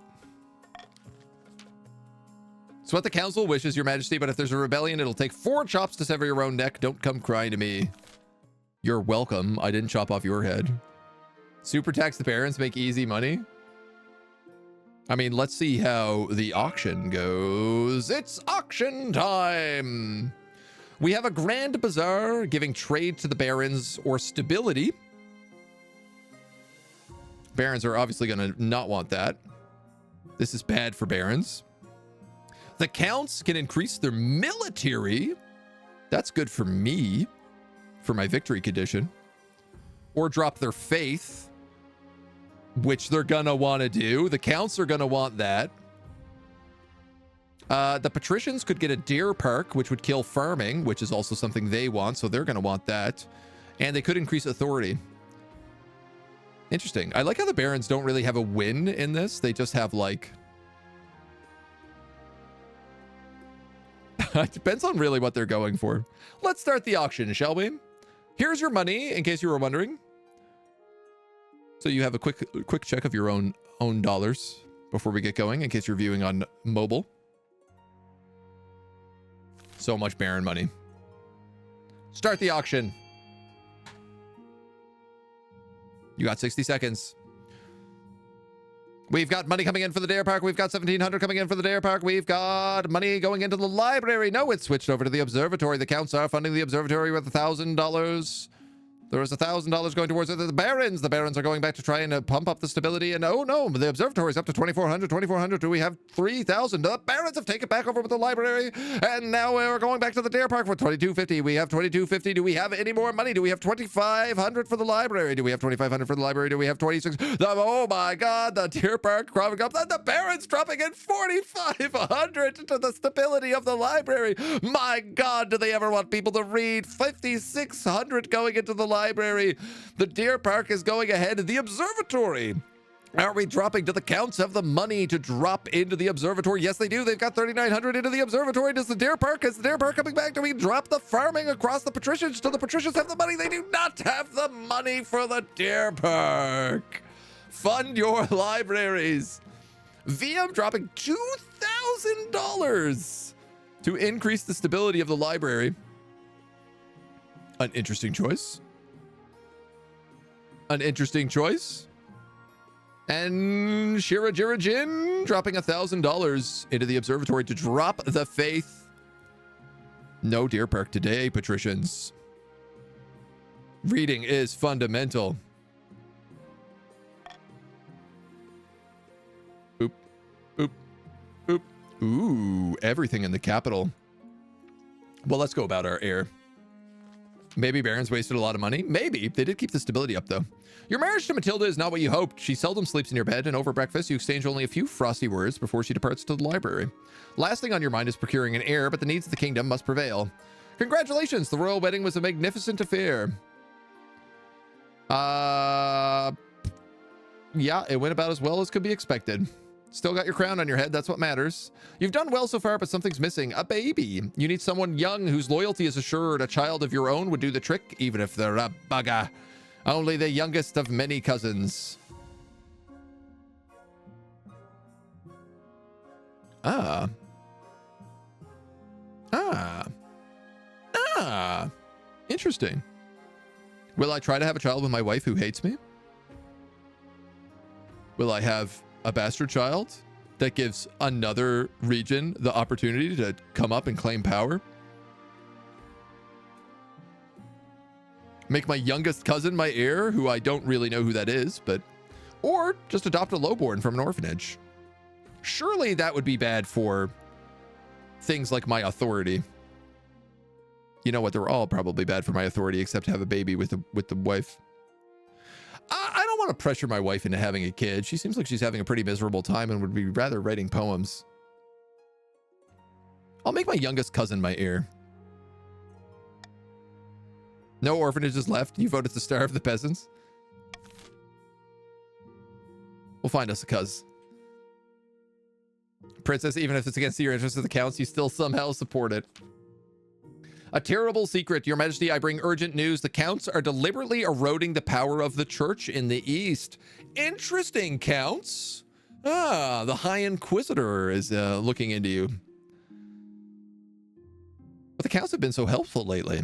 It's what the council wishes, your majesty, but if there's a rebellion, it'll take 4 chops to sever your own neck. Don't come crying to me. You're welcome. I didn't chop off your head. Super tax the barons, make easy money. I mean, let's see how the auction goes. It's auction time. We have a grand bazaar giving trade to the barons or stability. Barons are obviously going to not want that. This is bad for barons. The counts can increase their military. That's good for me, for my victory condition. Or drop their faith, which they're gonna want to do. The counts are gonna want that. The patricians could get a deer perk, which would kill farming, which is also something they want, so they're gonna want that. And they could increase authority. Interesting. I like how the barons don't really have a win in this. They just have, like... It depends on really what they're going for. Let's start the auction, shall we? Here's your money, in case you were wondering. So you have a quick check of your own dollars before we get going, in case you're viewing on mobile. So much Baron money. Start the auction. You got 60 seconds. We've got money coming in for the Dare Park. We've got 1,700 coming in for the Dare Park. We've got money going into the library. No, it's switched over to the observatory. The counts are funding the observatory with $1,000. There was $1,000 going towards the barons. The barons are going back to try and pump up the stability. And oh no, the observatory is up to 2,400. 2,400. Do we have 3,000? The barons have taken back over with the library. And now we're going back to the Dare Park for 2,250. We have 2,250. Do we have any more money? Do we have 2,500 for the library? Do we have 2,500 for the library? Do we have 26? Oh my God, the Dare Park cropping up. The barons dropping in 4,500 to the stability of the library. My God, do they ever want people to read? 5,600 going into the library. The Deer Park is going ahead. The observatory. Are we dropping? Do the counts have the money to drop into the observatory? Yes, they do. They've got 3,900 into the observatory. Does the Deer Park? Is the Deer Park coming back? Do we drop the farming across the patricians? Do the patricians have the money? They do not have the money for the Deer Park. Fund your libraries. VM dropping $2,000 to increase the stability of the library. An interesting choice. An interesting choice. And Shira Jirajin dropping $1,000 into the observatory to drop the faith. No Deer Park today, patricians. Reading is fundamental. Boop, boop, boop. Ooh, everything in the capital. Well, let's go about our air. Maybe Barons wasted a lot of money. Maybe. They did keep the stability up, though. Your marriage to Matilda is not what you hoped. She seldom sleeps in your bed, and over breakfast, you exchange only a few frosty words before she departs to the library. Last thing on your mind is procuring an heir, but the needs of the kingdom must prevail. Congratulations! The royal wedding was a magnificent affair. Yeah, it went about as well as could be expected. Still got your crown on your head, that's what matters. You've done well so far, but something's missing. A baby. You need someone young whose loyalty is assured. A child of your own would do the trick, even if they're a bugger. Only the youngest of many cousins. Interesting. Will I try to have a child with my wife who hates me? Will I have a bastard child that gives another region the opportunity to come up and claim power? Make my youngest cousin my heir, who I don't really know who that is, but... Or just adopt a lowborn from an orphanage. Surely that would be bad for things like my authority. You know what? They're all probably bad for my authority, except to have a baby with the wife. I don't want to pressure my wife into having a kid. She seems like she's having a pretty miserable time and would be rather writing poems. I'll make my youngest cousin my heir. No orphanages left. You voted to starve the peasants. We'll find us a cuz. Princess, even if it's against your interest of the counts, you still somehow support it. A terrible secret. Your Majesty, I bring urgent news. The counts are deliberately eroding the power of the church in the East. Interesting, counts. Ah, the High Inquisitor is looking into you. But the counts have been so helpful lately.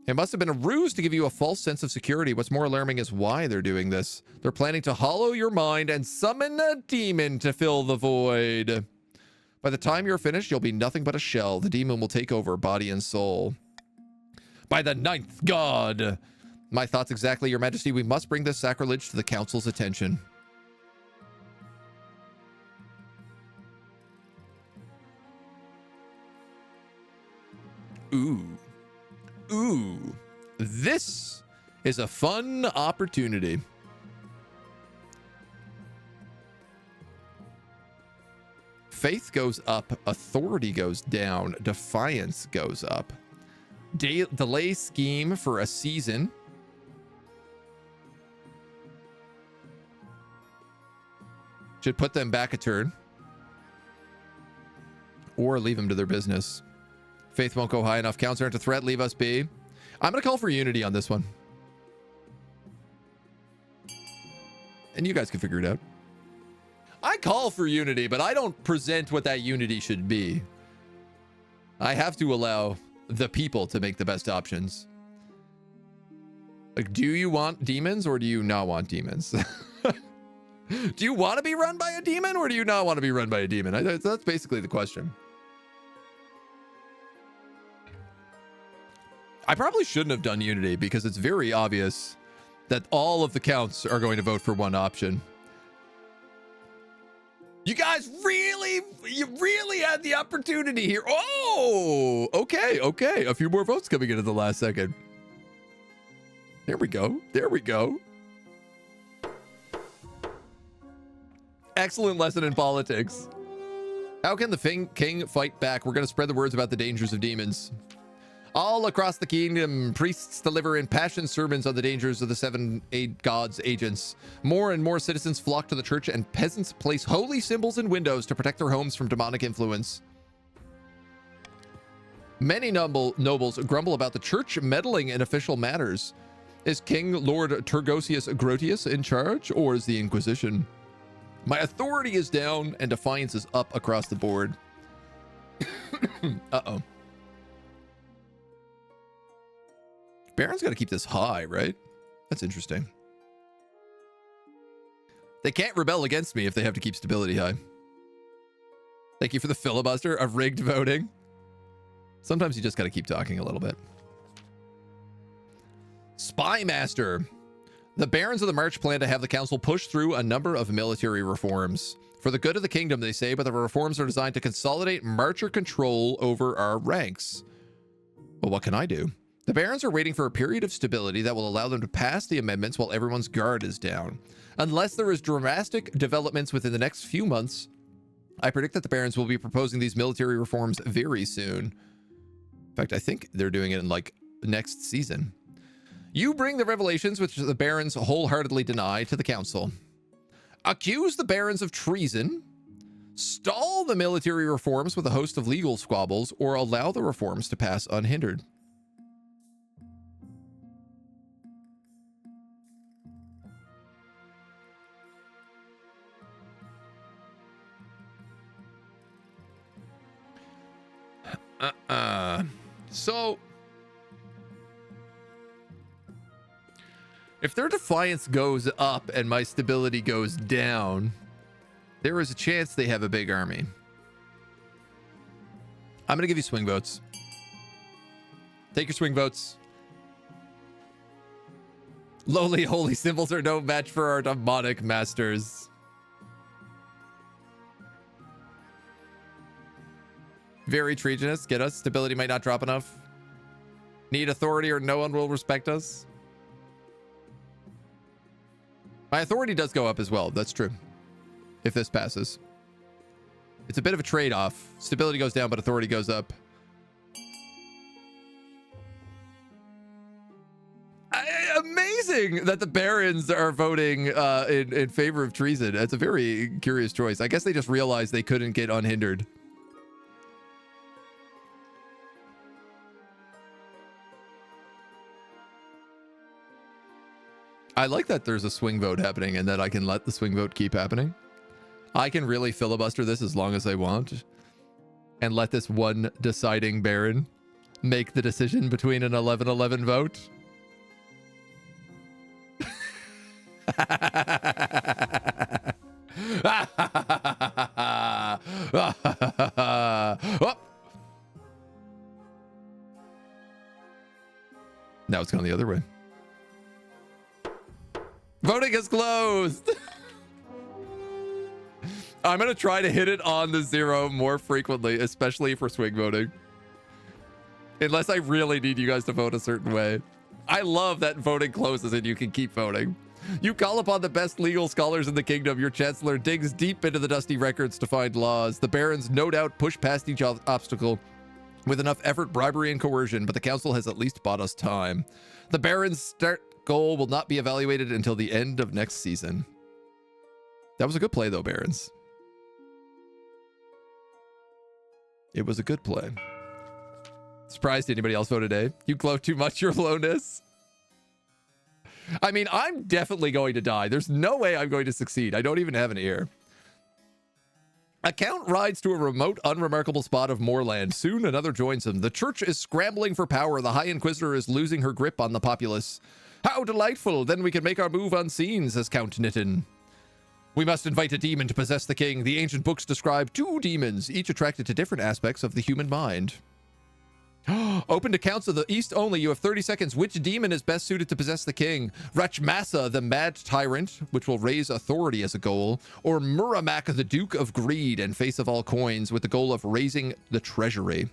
It must have been a ruse to give you a false sense of security. What's more alarming is why they're doing this. They're planning to hollow your mind and summon a demon to fill the void. By the time you're finished, you'll be nothing but a shell. The demon will take over body and soul. By the ninth god. My thoughts exactly, Your Majesty. We must bring this sacrilege to the council's attention. Ooh. This is a fun opportunity. Faith goes up, authority goes down, defiance goes up. Delay scheme for a season. Should put them back a turn. Or leave them to their business. Faith won't go high enough. Counts aren't a threat. Leave us be. I'm going to call for unity on this one. And you guys can figure it out. I call for unity, but I don't present what that unity should be. I have to allow the people to make the best options. Like, do you want demons or do you not want demons? Do you want to be run by a demon or do you not want to be run by a demon? That's basically the question. I probably shouldn't have done unity because it's very obvious that all of the counts are going to vote for one option. You guys you really had the opportunity here. Oh, okay. A few more votes coming in at the last second. There we go. Excellent lesson in politics. How can the king fight back? We're going to spread the words about the dangers of demons. All across the kingdom, priests deliver impassioned sermons on the dangers of the 7 gods' agents. More and more citizens flock to the church, and peasants place holy symbols in windows to protect their homes from demonic influence. Many nobles grumble about the church meddling in official matters. Is King Lord Turgosius Grotius in charge, or is the Inquisition? My authority is down, and defiance is up across the board. Uh-oh. Baron's got to keep this high, right? That's interesting. They can't rebel against me if they have to keep stability high. Thank you for the filibuster of rigged voting. Sometimes you just got to keep talking a little bit. Spy Master. The barons of the March plan to have the council push through a number of military reforms. For the good of the kingdom, they say, but the reforms are designed to consolidate Marcher control over our ranks. Well, what can I do? The barons are waiting for a period of stability that will allow them to pass the amendments while everyone's guard is down. Unless there is dramatic developments within the next few months, I predict that the barons will be proposing these military reforms very soon. In fact, I think they're doing it in like next season. You bring the revelations which the barons wholeheartedly deny to the council. Accuse the barons of treason. Stall the military reforms with a host of legal squabbles, or allow the reforms to pass unhindered. So if their defiance goes up and my stability goes down, there is a chance they have a big army. I'm going to give you swing votes. Take your swing votes. Lowly holy symbols are no match for our demonic masters. Very treasonous. Get us. Stability might not drop enough. Need authority or no one will respect us. My authority does go up as well. That's true. If this passes. It's a bit of a trade-off. Stability goes down, but authority goes up. Amazing! interesting that the barons are voting in favor of treason. That's a very curious choice. I guess they just realized they couldn't get unhindered. I like that there's a swing vote happening and that I can let the swing vote keep happening. I can really filibuster this as long as I want and let this one deciding baron make the decision between an 11-11 vote. Oh. Now it's going the other way. Voting is closed. I'm going to try to hit it on the 0 more frequently, especially for swing voting. Unless I really need you guys to vote a certain way. I love that voting closes and you can keep voting. You call upon the best legal scholars in the kingdom. Your chancellor digs deep into the dusty records to find laws. The barons no doubt push past each obstacle with enough effort, bribery, and coercion, but the council has at least bought us time. The barons' start goal will not be evaluated until the end of next season. That was a good play, though, barons. It was a good play. Surprised anybody else voted A? You glow too much, your lowness. I mean, I'm definitely going to die. There's no way I'm going to succeed. I don't even have an ear. A count rides to a remote, unremarkable spot of moorland. Soon another joins him. The church is scrambling for power. The High Inquisitor is losing her grip on the populace. How delightful! Then we can make our move unseen, says Count Nitin. We must invite a demon to possess the king. The ancient books describe 2 demons, each attracted to different aspects of the human mind. Open to counts of the east only. You have 30 seconds. Which demon is best suited to possess the king? Rachmasa, the mad tyrant, which will raise authority as a goal, or Muramak, the duke of greed and face of all coins, with the goal of raising the treasury.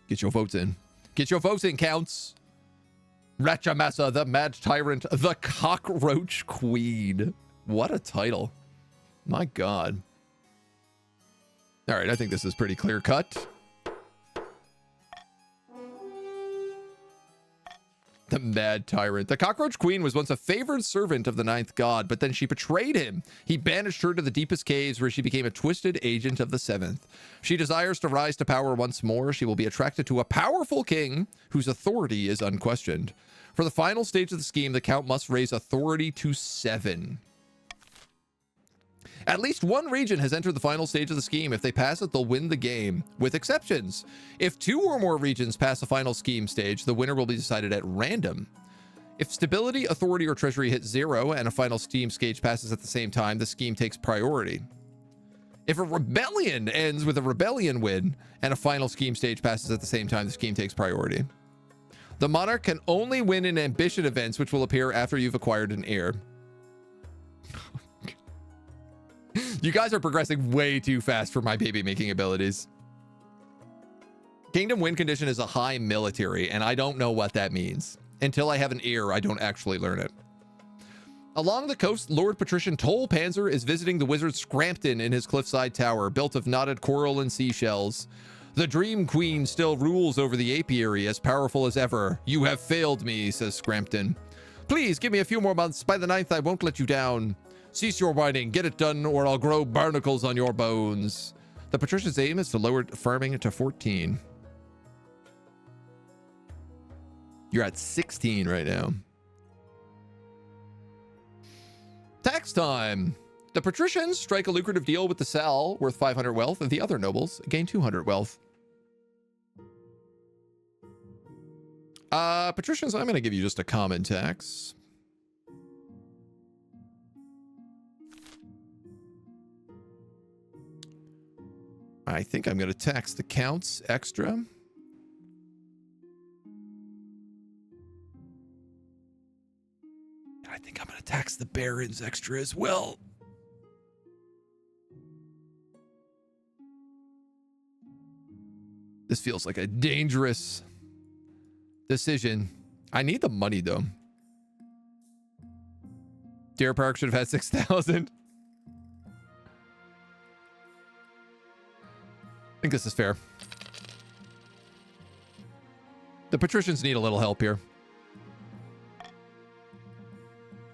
Get your votes in. Get your votes in, counts. Rachmasa, the mad tyrant, the cockroach queen. What a title. My God. All right, I think this is pretty clear cut. The mad tyrant. The cockroach queen was once a favored servant of the 9th god, but then she betrayed him. He banished her to the deepest caves where she became a twisted agent of the 7th. She desires to rise to power once more. She will be attracted to a powerful king whose authority is unquestioned. For the final stage of the scheme, the count must raise authority to 7. At least one region has entered the final stage of the scheme. If they pass it, they'll win the game, with exceptions. If 2 or more regions pass the final scheme stage, the winner will be decided at random. If stability, authority, or treasury hit 0 and a final scheme stage passes at the same time, the scheme takes priority. If a rebellion ends with a rebellion win and a final scheme stage passes at the same time, the scheme takes priority. The monarch can only win in ambition events, which will appear after you've acquired an heir. You guys are progressing way too fast for my baby-making abilities. Kingdom win condition is a high military, and I don't know what that means. Until I have an ear, I don't actually learn it. Along the coast, Lord Patrician Toll Panzer is visiting the wizard Scrampton in his cliffside tower, built of knotted coral and seashells. The Dream Queen still rules over the apiary, as powerful as ever. You have failed me, says Scrampton. Please, give me a few more months. By the 9th, I won't let you down. Cease your whining, get it done, or I'll grow barnacles on your bones. The patrician's aim is to lower farming to 14. You're at 16 right now. Tax time. The patricians strike a lucrative deal with the Sal, worth 500 wealth, and the other nobles gain 200 wealth. Patricians, I'm going to give you just a common tax. I think I'm going to tax the counts extra. I think I'm going to tax the barons extra as well. This feels like a dangerous decision. I need the money, though. Deer Park should have had 6,000. I think this is fair. The patricians need a little help here.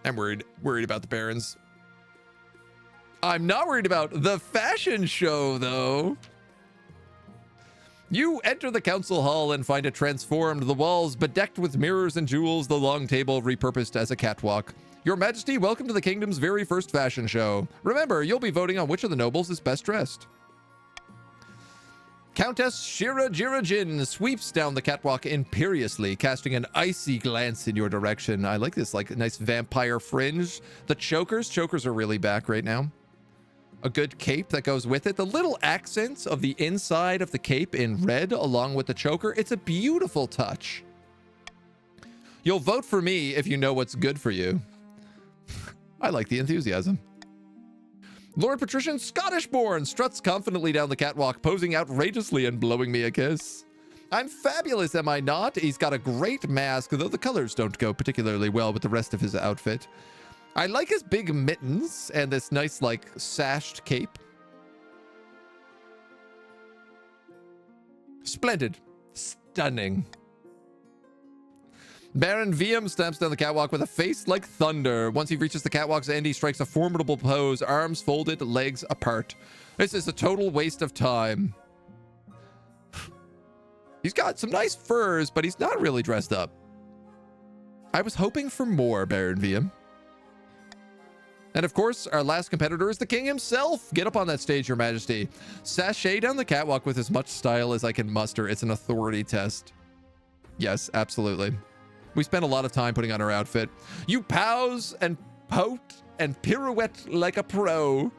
I'm worried about the barons. I'm not worried about the fashion show, though. You enter the council hall and find it transformed, the walls bedecked with mirrors and jewels, the long table repurposed as a catwalk. Your Majesty, welcome to the kingdom's very first fashion show. Remember, you'll be voting on which of the nobles is best dressed. Countess Shira Jirajin sweeps down the catwalk imperiously, casting an icy glance in your direction. I like this, like, nice vampire fringe. The chokers are really back right now. A good cape that goes with it. The little accents of the inside of the cape in red along with the choker. It's a beautiful touch. You'll vote for me if you know what's good for you. I like the enthusiasm. Lord Patrician Scottish-born struts confidently down the catwalk, posing outrageously and blowing me a kiss. I'm fabulous, am I not? He's got a great mask, though the colors don't go particularly well with the rest of his outfit. I like his big mittens and this nice, like, sashed cape. Splendid. Stunning. Baron VM stamps down the catwalk with a face like thunder. Once he reaches the catwalk's end, he strikes a formidable pose, arms folded, legs apart. This is a total waste of time. He's got some nice furs, but he's not really dressed up. I was hoping for more, Baron VM. And of course, our last competitor is the king himself. Get up on that stage, Your Majesty. Sashay down the catwalk with as much style as I can muster. It's an authority test. Yes, absolutely. We spent a lot of time putting on our outfit. You pose and pout and pirouette like a pro.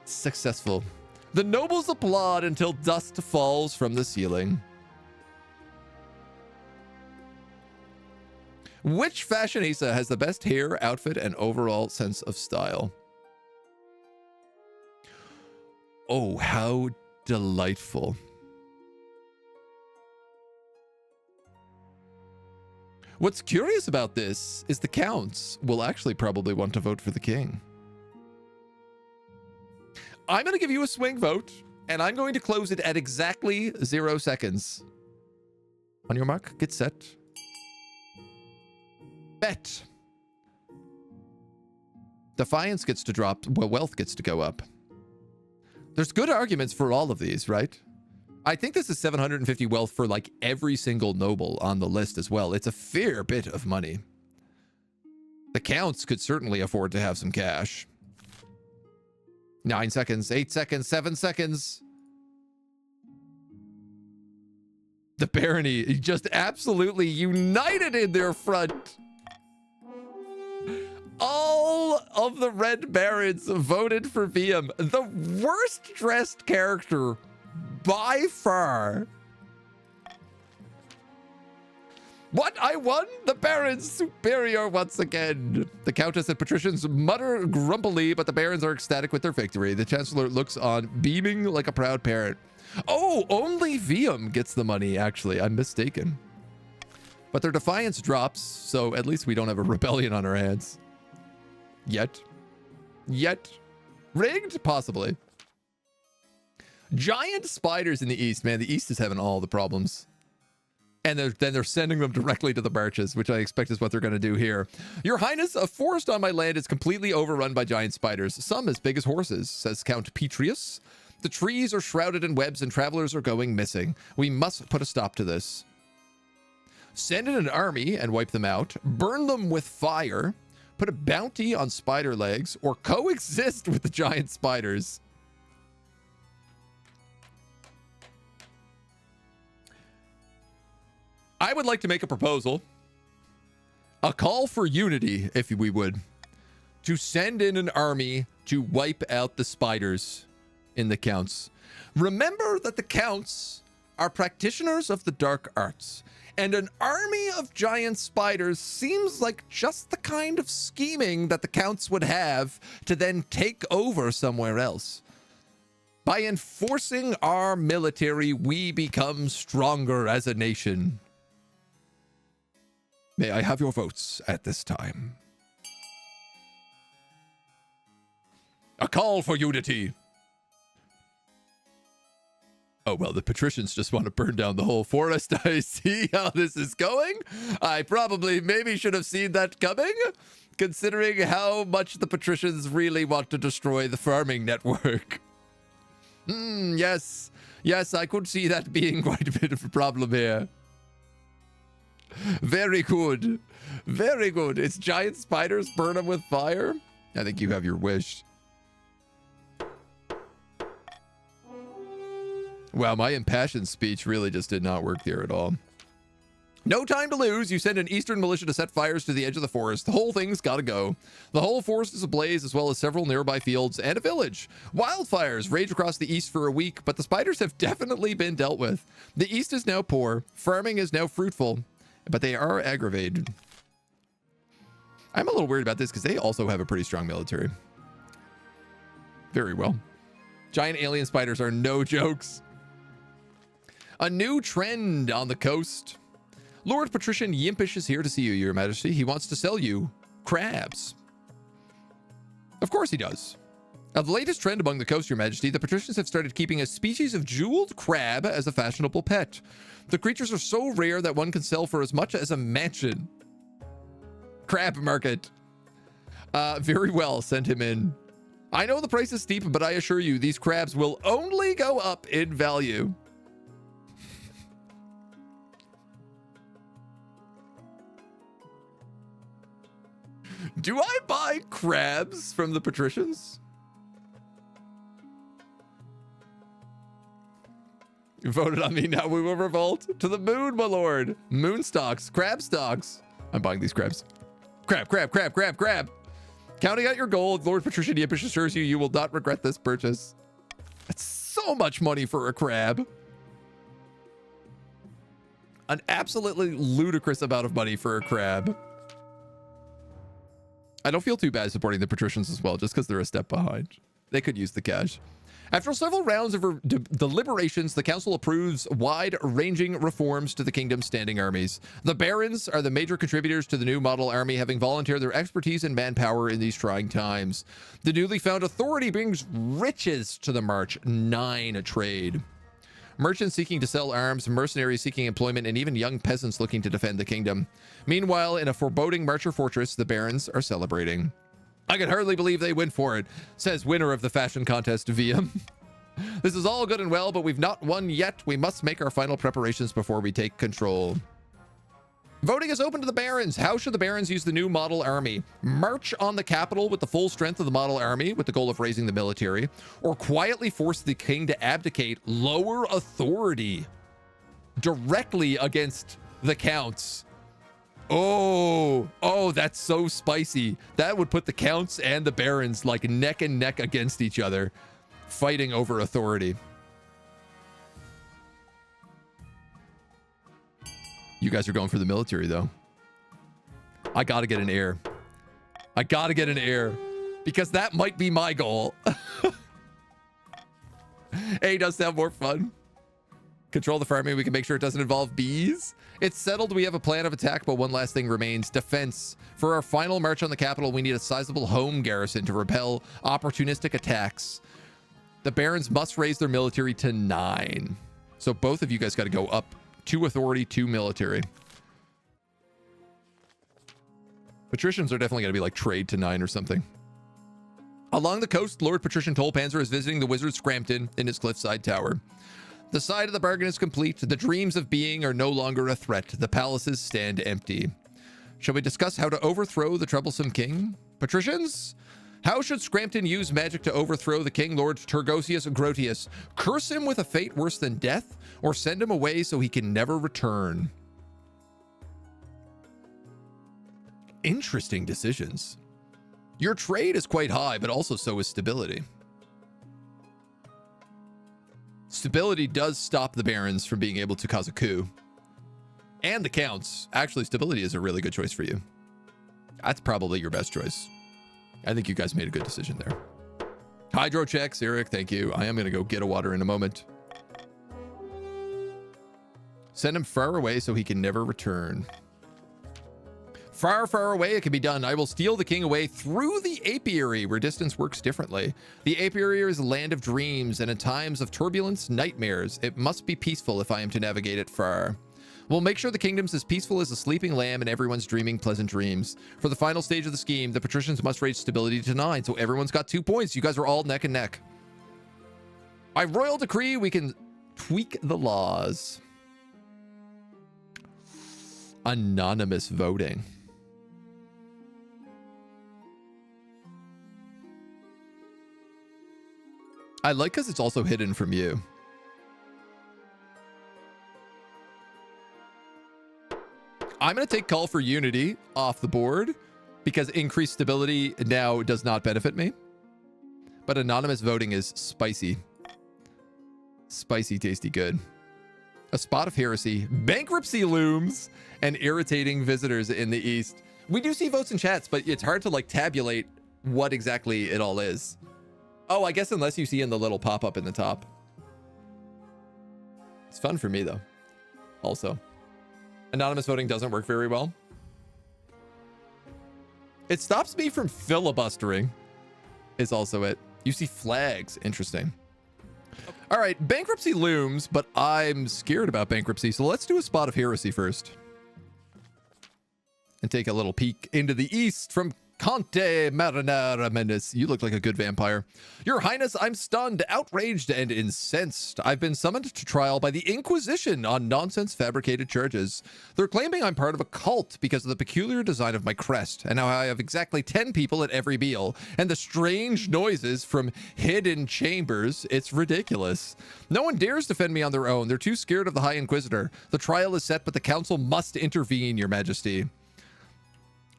Successful. The nobles applaud until dust falls from the ceiling. Which fashionista has the best hair, outfit, and overall sense of style? Oh, how delightful. What's curious about this is the counts will actually probably want to vote for the king. I'm going to give you a swing vote, and I'm going to close it at exactly 0 seconds. On your mark, get set. Bet. Defiance gets to drop, well, wealth gets to go up. There's good arguments for all of these, right? I think this is 750 wealth for like every single noble on the list as well. It's a fair bit of money. The counts could certainly afford to have some cash. 9 seconds, 8 seconds, 7 seconds. The barony just absolutely united in their front. All of the red barons voted for VM. The worst dressed character by far. What? I won? The barons superior once again. The countess and patricians mutter grumpily, but the barons are ecstatic with their victory. The chancellor looks on, beaming like a proud parent. Oh, only VM gets the money, actually. I'm mistaken. But their defiance drops, so at least we don't have a rebellion on our hands. Yet. Rigged? Possibly. Giant spiders in the east. Man, the east is having all the problems. And then they're sending them directly to the marches, which I expect is what they're going to do here. Your Highness, a forest on my land is completely overrun by giant spiders, some as big as horses, says Count Petrius. The trees are shrouded in webs and travelers are going missing. We must put a stop to this. Send in an army and wipe them out. Burn them with fire. Put a bounty on spider legs or coexist with the giant spiders. I would like to make a proposal. A call for unity, if we would. To send in an army to wipe out the spiders in the counts. Remember that the counts are practitioners of the dark arts. And an army of giant spiders seems like just the kind of scheming that the counts would have to then take over somewhere else. By enforcing our military, we become stronger as a nation. May I have your votes at this time? A call for unity. Oh, well, the patricians just want to burn down the whole forest. I see how this is going. I probably maybe should have seen that coming. Considering how much the patricians really want to destroy the farming network. Yes. Yes, I could see that being quite a bit of a problem here. Very good. Very good. It's giant spiders, burn them with fire. I think you have your wish. Wow, my impassioned speech really just did not work here at all. No time to lose. You send an eastern militia to set fires to the edge of the forest. The whole thing's got to go. The whole forest is ablaze, as well as several nearby fields and a village. Wildfires rage across the east for a week, but the spiders have definitely been dealt with. The east is now poor. Farming is now fruitful, but they are aggravated. I'm a little worried about this because they also have a pretty strong military. Very well. Giant alien spiders are no jokes. A new trend on the coast. Lord Patrician Yimpish is here to see you, Your Majesty. He wants to sell you crabs. Of course he does. Now, the latest trend among the coast, Your Majesty, the patricians have started keeping a species of jeweled crab as a fashionable pet. The creatures are so rare that one can sell for as much as a mansion. Crab market. Very well, send him in. I know the price is steep, but I assure you, these crabs will only go up in value. Do I buy crabs from the patricians? You voted on me, now we will revolt. To the moon, my lord. Moon stocks, crab stocks. I'm buying these crabs. Crab, crab, crab, crab, crab. Counting out your gold, Lord Patrician Yimpish assures you, you will not regret this purchase. That's so much money for a crab. An absolutely ludicrous amount of money for a crab. I don't feel too bad supporting the patricians as well, just because they're a step behind. They could use the cash. After several rounds of deliberations, the council approves wide-ranging reforms to the kingdom's standing armies. The barons are the major contributors to the new model army, having volunteered their expertise and manpower in these trying times. The newly found authority brings riches to the march, 9 trade. Merchants seeking to sell arms, mercenaries seeking employment, and even young peasants looking to defend the kingdom. Meanwhile, in a foreboding Marcher fortress, the barons are celebrating. I can hardly believe they went for it, says winner of the fashion contest via. This is all good and well, but we've not won yet. We must make our final preparations before we take control. Voting is open to the barons. How should the barons use the new model army? March on the capital with the full strength of the model army with the goal of raising the military, or quietly force the king to abdicate, lower authority directly against the counts. Oh, that's so spicy. That would put the counts and the barons like neck and neck against each other, fighting over authority. You guys are going for the military, though. I gotta get an heir. I gotta get an heir, because that might be my goal. A does sound more fun. Control the farming. We can make sure it doesn't involve bees. It's settled. We have a plan of attack, but one last thing remains. Defense. For our final march on the capital, we need a sizable home garrison to repel opportunistic attacks. The barons must raise their military to 9. So both of you guys got to go up 2 authority, 2 military. Patricians are definitely going to be like trade to 9 or something. Along the coast, Lord Patrician Tollpanzer is visiting the wizard Scrampton in his cliffside tower. The side of the bargain is complete. The dreams of being are no longer a threat. The palaces stand empty. Shall we discuss how to overthrow the troublesome king? Patricians? How should Scrampton use magic to overthrow the king, Lord Turgosius Grotius? Curse him with a fate worse than death, or send him away so he can never return? Interesting decisions. Your trade is quite high, but also so is stability. Stability does stop the barons from being able to cause a coup. And the counts. Actually, stability is a really good choice for you. That's probably your best choice. I think you guys made a good decision there. Hydro checks, Eric, thank you. I am going to go get a water in a moment. Send him far away so he can never return. Far, far away, it can be done. I will steal the king away through the apiary, where distance works differently. The apiary is a land of dreams, and in times of turbulence, nightmares. It must be peaceful if I am to navigate it far. We'll make sure the kingdom's as peaceful as a sleeping lamb and everyone's dreaming pleasant dreams. For the final stage of the scheme, the patricians must raise stability to 9, so everyone's got 2 points. You guys are all neck and neck. By royal decree, we can tweak the laws. Anonymous voting. I like because it's also hidden from you. I'm going to take Call for Unity off the board because increased stability now does not benefit me. But anonymous voting is spicy. Spicy, tasty, good. A spot of heresy. Bankruptcy looms and irritating visitors in the east. We do see votes in chats, but it's hard to like tabulate what exactly it all is. Oh, I guess unless you see in the little pop-up in the top. It's fun for me though. Also. Anonymous voting doesn't work very well. It stops me from filibustering is also it. You see flags. Interesting. All right, bankruptcy looms, but I'm scared about bankruptcy, so let's do a spot of heresy first. And take a little peek into the east from Conte Marinara Mendes. You look like a good vampire. Your Highness, I'm stunned, outraged, and incensed. I've been summoned to trial by the Inquisition on nonsense fabricated charges. They're claiming I'm part of a cult because of the peculiar design of my crest, and now I have exactly 10 people at every meal, and the strange noises from hidden chambers. It's ridiculous. No one dares defend me on their own. They're too scared of the High Inquisitor. The trial is set, but the council must intervene, Your Majesty.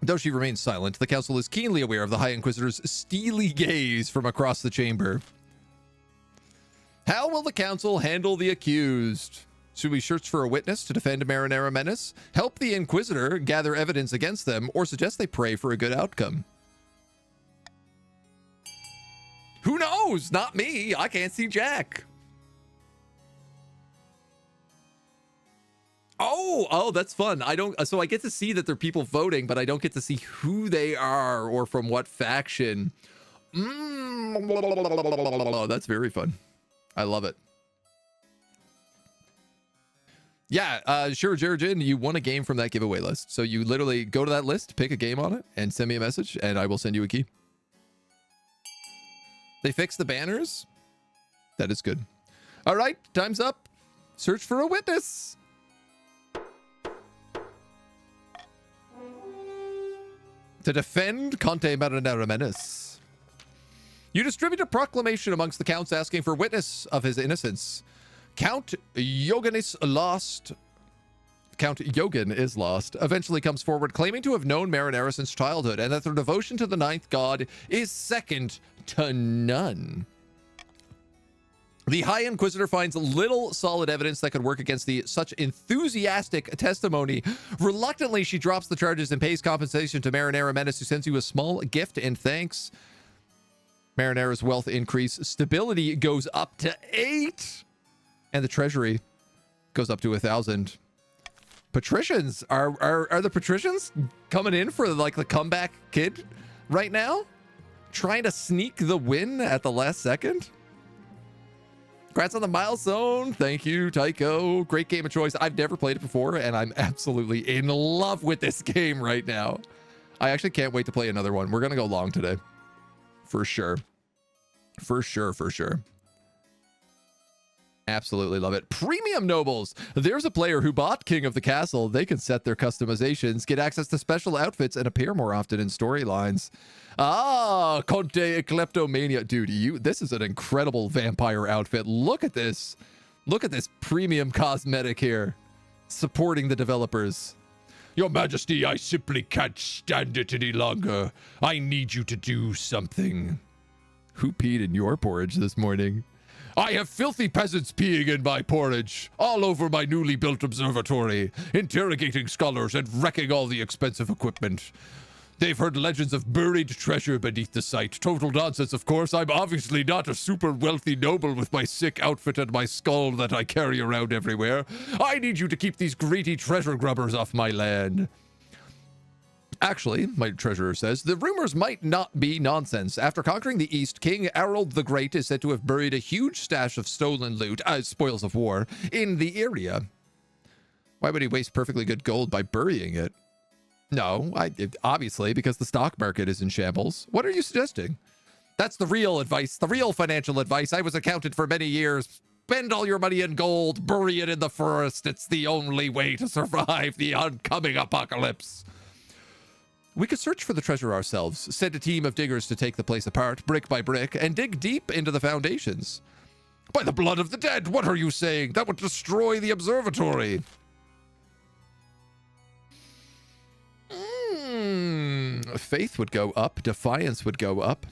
Though she remains silent, the council is keenly aware of the High Inquisitor's steely gaze from across the chamber. How will the council handle the accused? Should we search for a witness to defend Marinara Menace, help the Inquisitor gather evidence against them, or suggest they pray for a good outcome? Who knows? Not me. I can't see Jack. Oh, that's fun. So I get to see that there are people voting, but I don't get to see who they are or from what faction. That's very fun. I love it. Yeah, sure, Jerjin, you won a game from that giveaway list. So you literally go to that list, pick a game on it, and send me a message, and I will send you a key. They fixed the banners? That is good. All right, time's up. Search for a witness. To defend Conte Marinara Menace. You distribute a proclamation amongst the counts asking for witness of his innocence. Count Yogan is lost. Eventually comes forward claiming to have known Marinara since childhood and that their devotion to the ninth god is second to none. The High Inquisitor finds little solid evidence that could work against the such enthusiastic testimony. Reluctantly, she drops the charges and pays compensation to Marinara Menace, who sends you a small gift in thanks. Marinara's wealth increase. Stability goes up to 8. And the treasury goes up to 1,000. Patricians. Are the patricians coming in for like the comeback kid right now? Trying to sneak the win at the last second? Congrats on the milestone. Thank you, Tycho. Great game of choice. I've never played it before, and I'm absolutely in love with this game right now. I actually can't wait to play another one. We're going to go long today. For sure. For sure. Absolutely love it. Premium Nobles. There's a player who bought King of the Castle. They can set their customizations, get access to special outfits, and appear more often in storylines. Ah, Conte Kleptomania. Dude, this is an incredible vampire outfit. Look at this. Look at this premium cosmetic here. Supporting the developers. Your Majesty, I simply can't stand it any longer. I need you to do something. Who peed in your porridge this morning? I have filthy peasants peeing in my porridge, all over my newly built observatory, interrogating scholars and wrecking all the expensive equipment. They've heard legends of buried treasure beneath the site. Total nonsense, of course. I'm obviously not a super wealthy noble with my sick outfit and my skull that I carry around everywhere. I need you to keep these greedy treasure grubbers off my land. Actually, my treasurer says, the rumors might not be nonsense. After conquering the East, King Harold the Great is said to have buried a huge stash of stolen loot, spoils of war, in the area. Why would he waste perfectly good gold by burying it? No, obviously, because the stock market is in shambles. What are you suggesting? That's the real advice, the real financial advice. I was accountant for many years. Spend all your money in gold, bury it in the forest. It's the only way to survive the oncoming apocalypse. We could search for the treasure ourselves, send a team of diggers to take the place apart, brick by brick, and dig deep into the foundations. By the blood of the dead, what are you saying? That would destroy the observatory. Faith would go up, defiance would go up.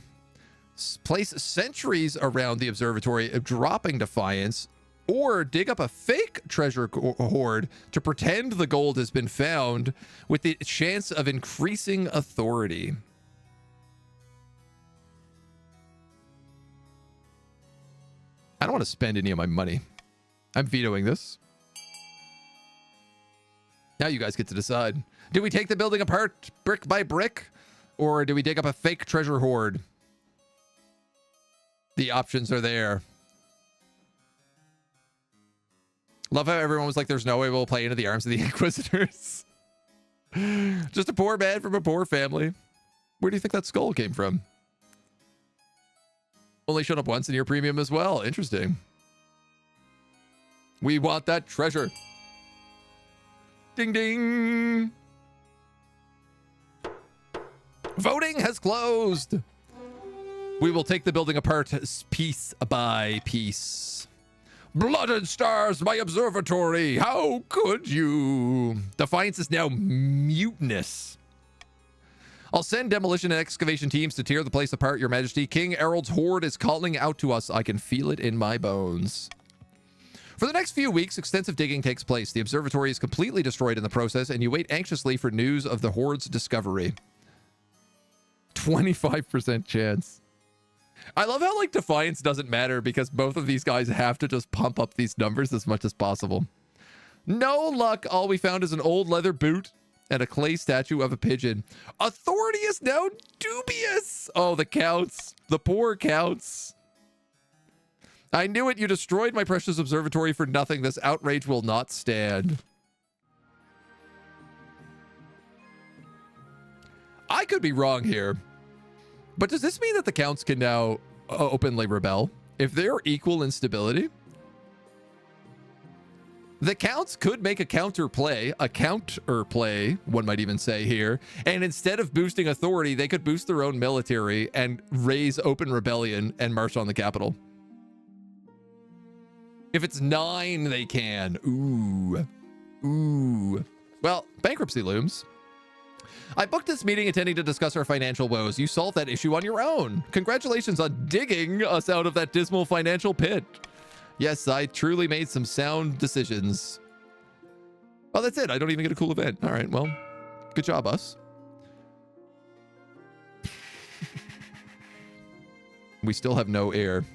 Place sentries around the observatory, dropping defiance, or dig up a fake treasure hoard to pretend the gold has been found with the chance of increasing authority. I don't want to spend any of my money. I'm vetoing this. Now you guys get to decide. Do we take the building apart brick by brick, or do we dig up a fake treasure hoard? The options are there. Love how everyone was like, there's no way we'll play into the arms of the Inquisitors. Just a poor man from a poor family. Where do you think that skull came from? Only showed up once in your premium as well. Interesting. We want that treasure. Ding, ding. Voting has closed. We will take the building apart piece by piece. Blood and stars, my observatory. How could you? Defiance is now mutinous. I'll send demolition and excavation teams to tear the place apart, Your Majesty. King Errol's horde is calling out to us. I can feel it in my bones. For the next few weeks, extensive digging takes place. The observatory is completely destroyed in the process, and you wait anxiously for news of the horde's discovery. 25% chance. I love how, like, defiance doesn't matter because both of these guys have to just pump up these numbers as much as possible. No luck. All we found is an old leather boot and a clay statue of a pigeon. Authority is now dubious. Oh, the counts. The poor counts. I knew it. You destroyed my precious observatory for nothing. This outrage will not stand. I could be wrong here. But does this mean that the counts can now openly rebel? If they're equal in stability, the counts could make a counterplay, one might even say here, and instead of boosting authority, they could boost their own military and raise open rebellion and march on the capital. If it's 9, they can. Ooh. Well, bankruptcy looms. I booked this meeting intending to discuss our financial woes. You solved that issue on your own. Congratulations on digging us out of that dismal financial pit. Yes, I truly made some sound decisions. Oh, that's it. I don't even get a cool event. All right, well, good job, us. We still have no heir.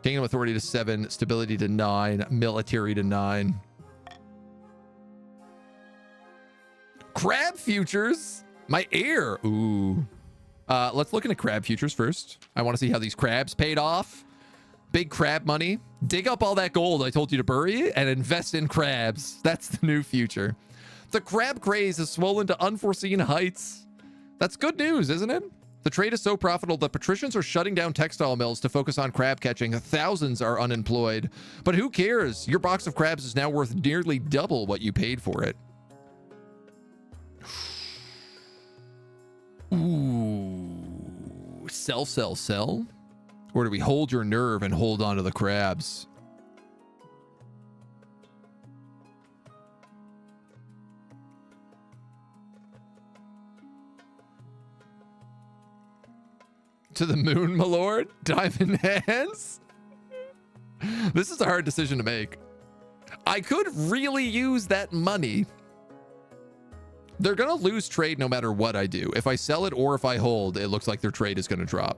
Kingdom authority to 7, stability to 9, military to 9. Crab futures, my heir. Ooh. Let's look into crab futures first. I want to see how these crabs paid off. Big crab money. Dig up all that gold I told you to bury and invest in crabs. That's the new future. The crab craze has swollen to unforeseen heights. That's good news, isn't it? The trade is so profitable that patricians are shutting down textile mills to focus on crab catching. Thousands are unemployed. But who cares? Your box of crabs is now worth nearly double what you paid for it. Ooh. Sell? Or do we hold your nerve and hold on to the crabs? To the moon, my lord? Diamond hands? This is a hard decision to make. I could really use that money. They're going to lose trade no matter what I do. If I sell it or if I hold, it looks like their trade is going to drop.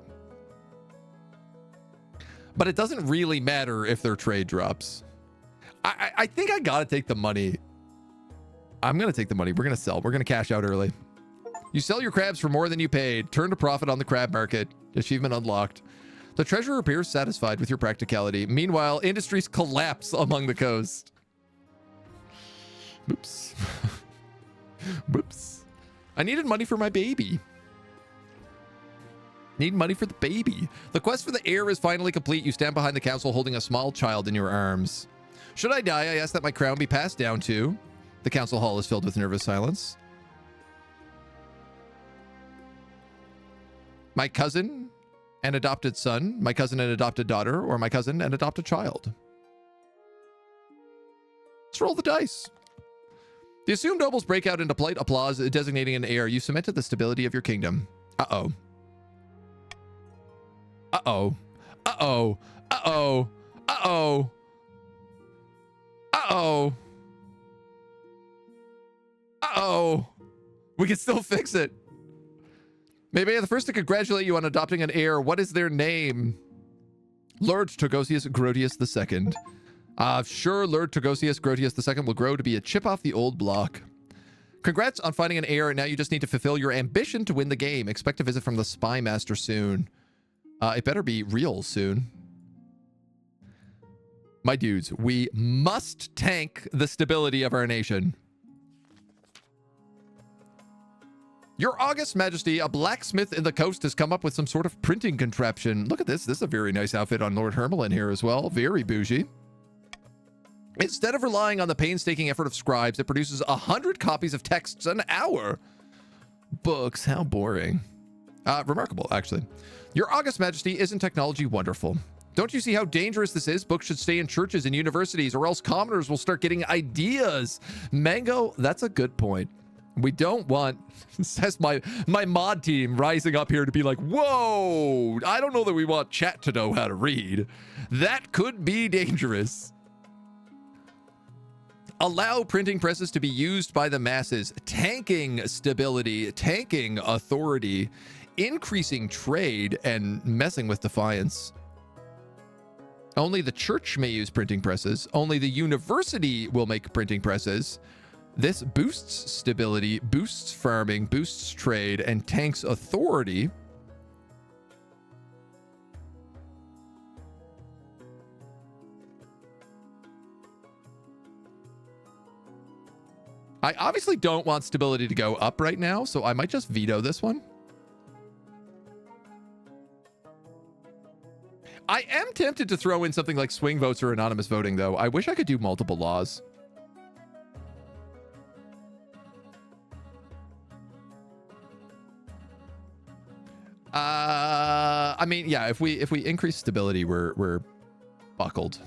But it doesn't really matter if their trade drops. I think I got to take the money. I'm going to take the money. We're going to sell. We're going to cash out early. You sell your crabs for more than you paid. Turn to profit on the crab market. Achievement unlocked. The treasurer appears satisfied with your practicality. Meanwhile, industries collapse along the coast. Oops. Whoops. I needed money for my baby. Need money for the baby. The quest for the heir is finally complete. You stand behind the council holding a small child in your arms. Should I die, I ask that my crown be passed down to... The council hall is filled with nervous silence. My cousin and adopted son, my cousin and adopted daughter, or my cousin and adopted child. Let's roll the dice. The assumed nobles break out into polite applause, designating an heir. You cemented the stability of your kingdom. Uh-oh. Uh-oh. Uh-oh. Uh-oh. Uh-oh. Uh-oh. Uh-oh. We can still fix it. Maybe I'm the first to congratulate you on adopting an heir. What is their name? Lord Togosius Grotius II. Sure, Lord Togosius Grotius II will grow to be a chip off the old block. Congrats on finding an heir, and now you just need to fulfill your ambition to win the game. Expect a visit from the Spy Master soon. It better be real soon. My dudes, we must tank the stability of our nation. Your August Majesty, a blacksmith in the coast has come up with some sort of printing contraption. Look at this. This is a very nice outfit on Lord Hermelin here as well. Very bougie. Instead of relying on the painstaking effort of scribes, it produces 100 copies of texts an hour. Books, how boring. Remarkable, actually. Your August Majesty, isn't technology wonderful? Don't you see how dangerous this is? Books should stay in churches and universities, or else commoners will start getting ideas. Mango, that's a good point. We don't want, says my mod team rising up here to be like, whoa, I don't know that we want chat to know how to read. That could be dangerous. Allow printing presses to be used by the masses, tanking stability, tanking authority, increasing trade, and messing with defiance. Only the church may use printing presses. Only the university will make printing presses. This boosts stability, boosts farming, boosts trade, and tanks authority. I obviously don't want stability to go up right now, so I might just veto this one. I am tempted to throw in something like swing votes or anonymous voting, though. I wish I could do multiple laws. I mean, yeah, if we increase stability, we're buckled.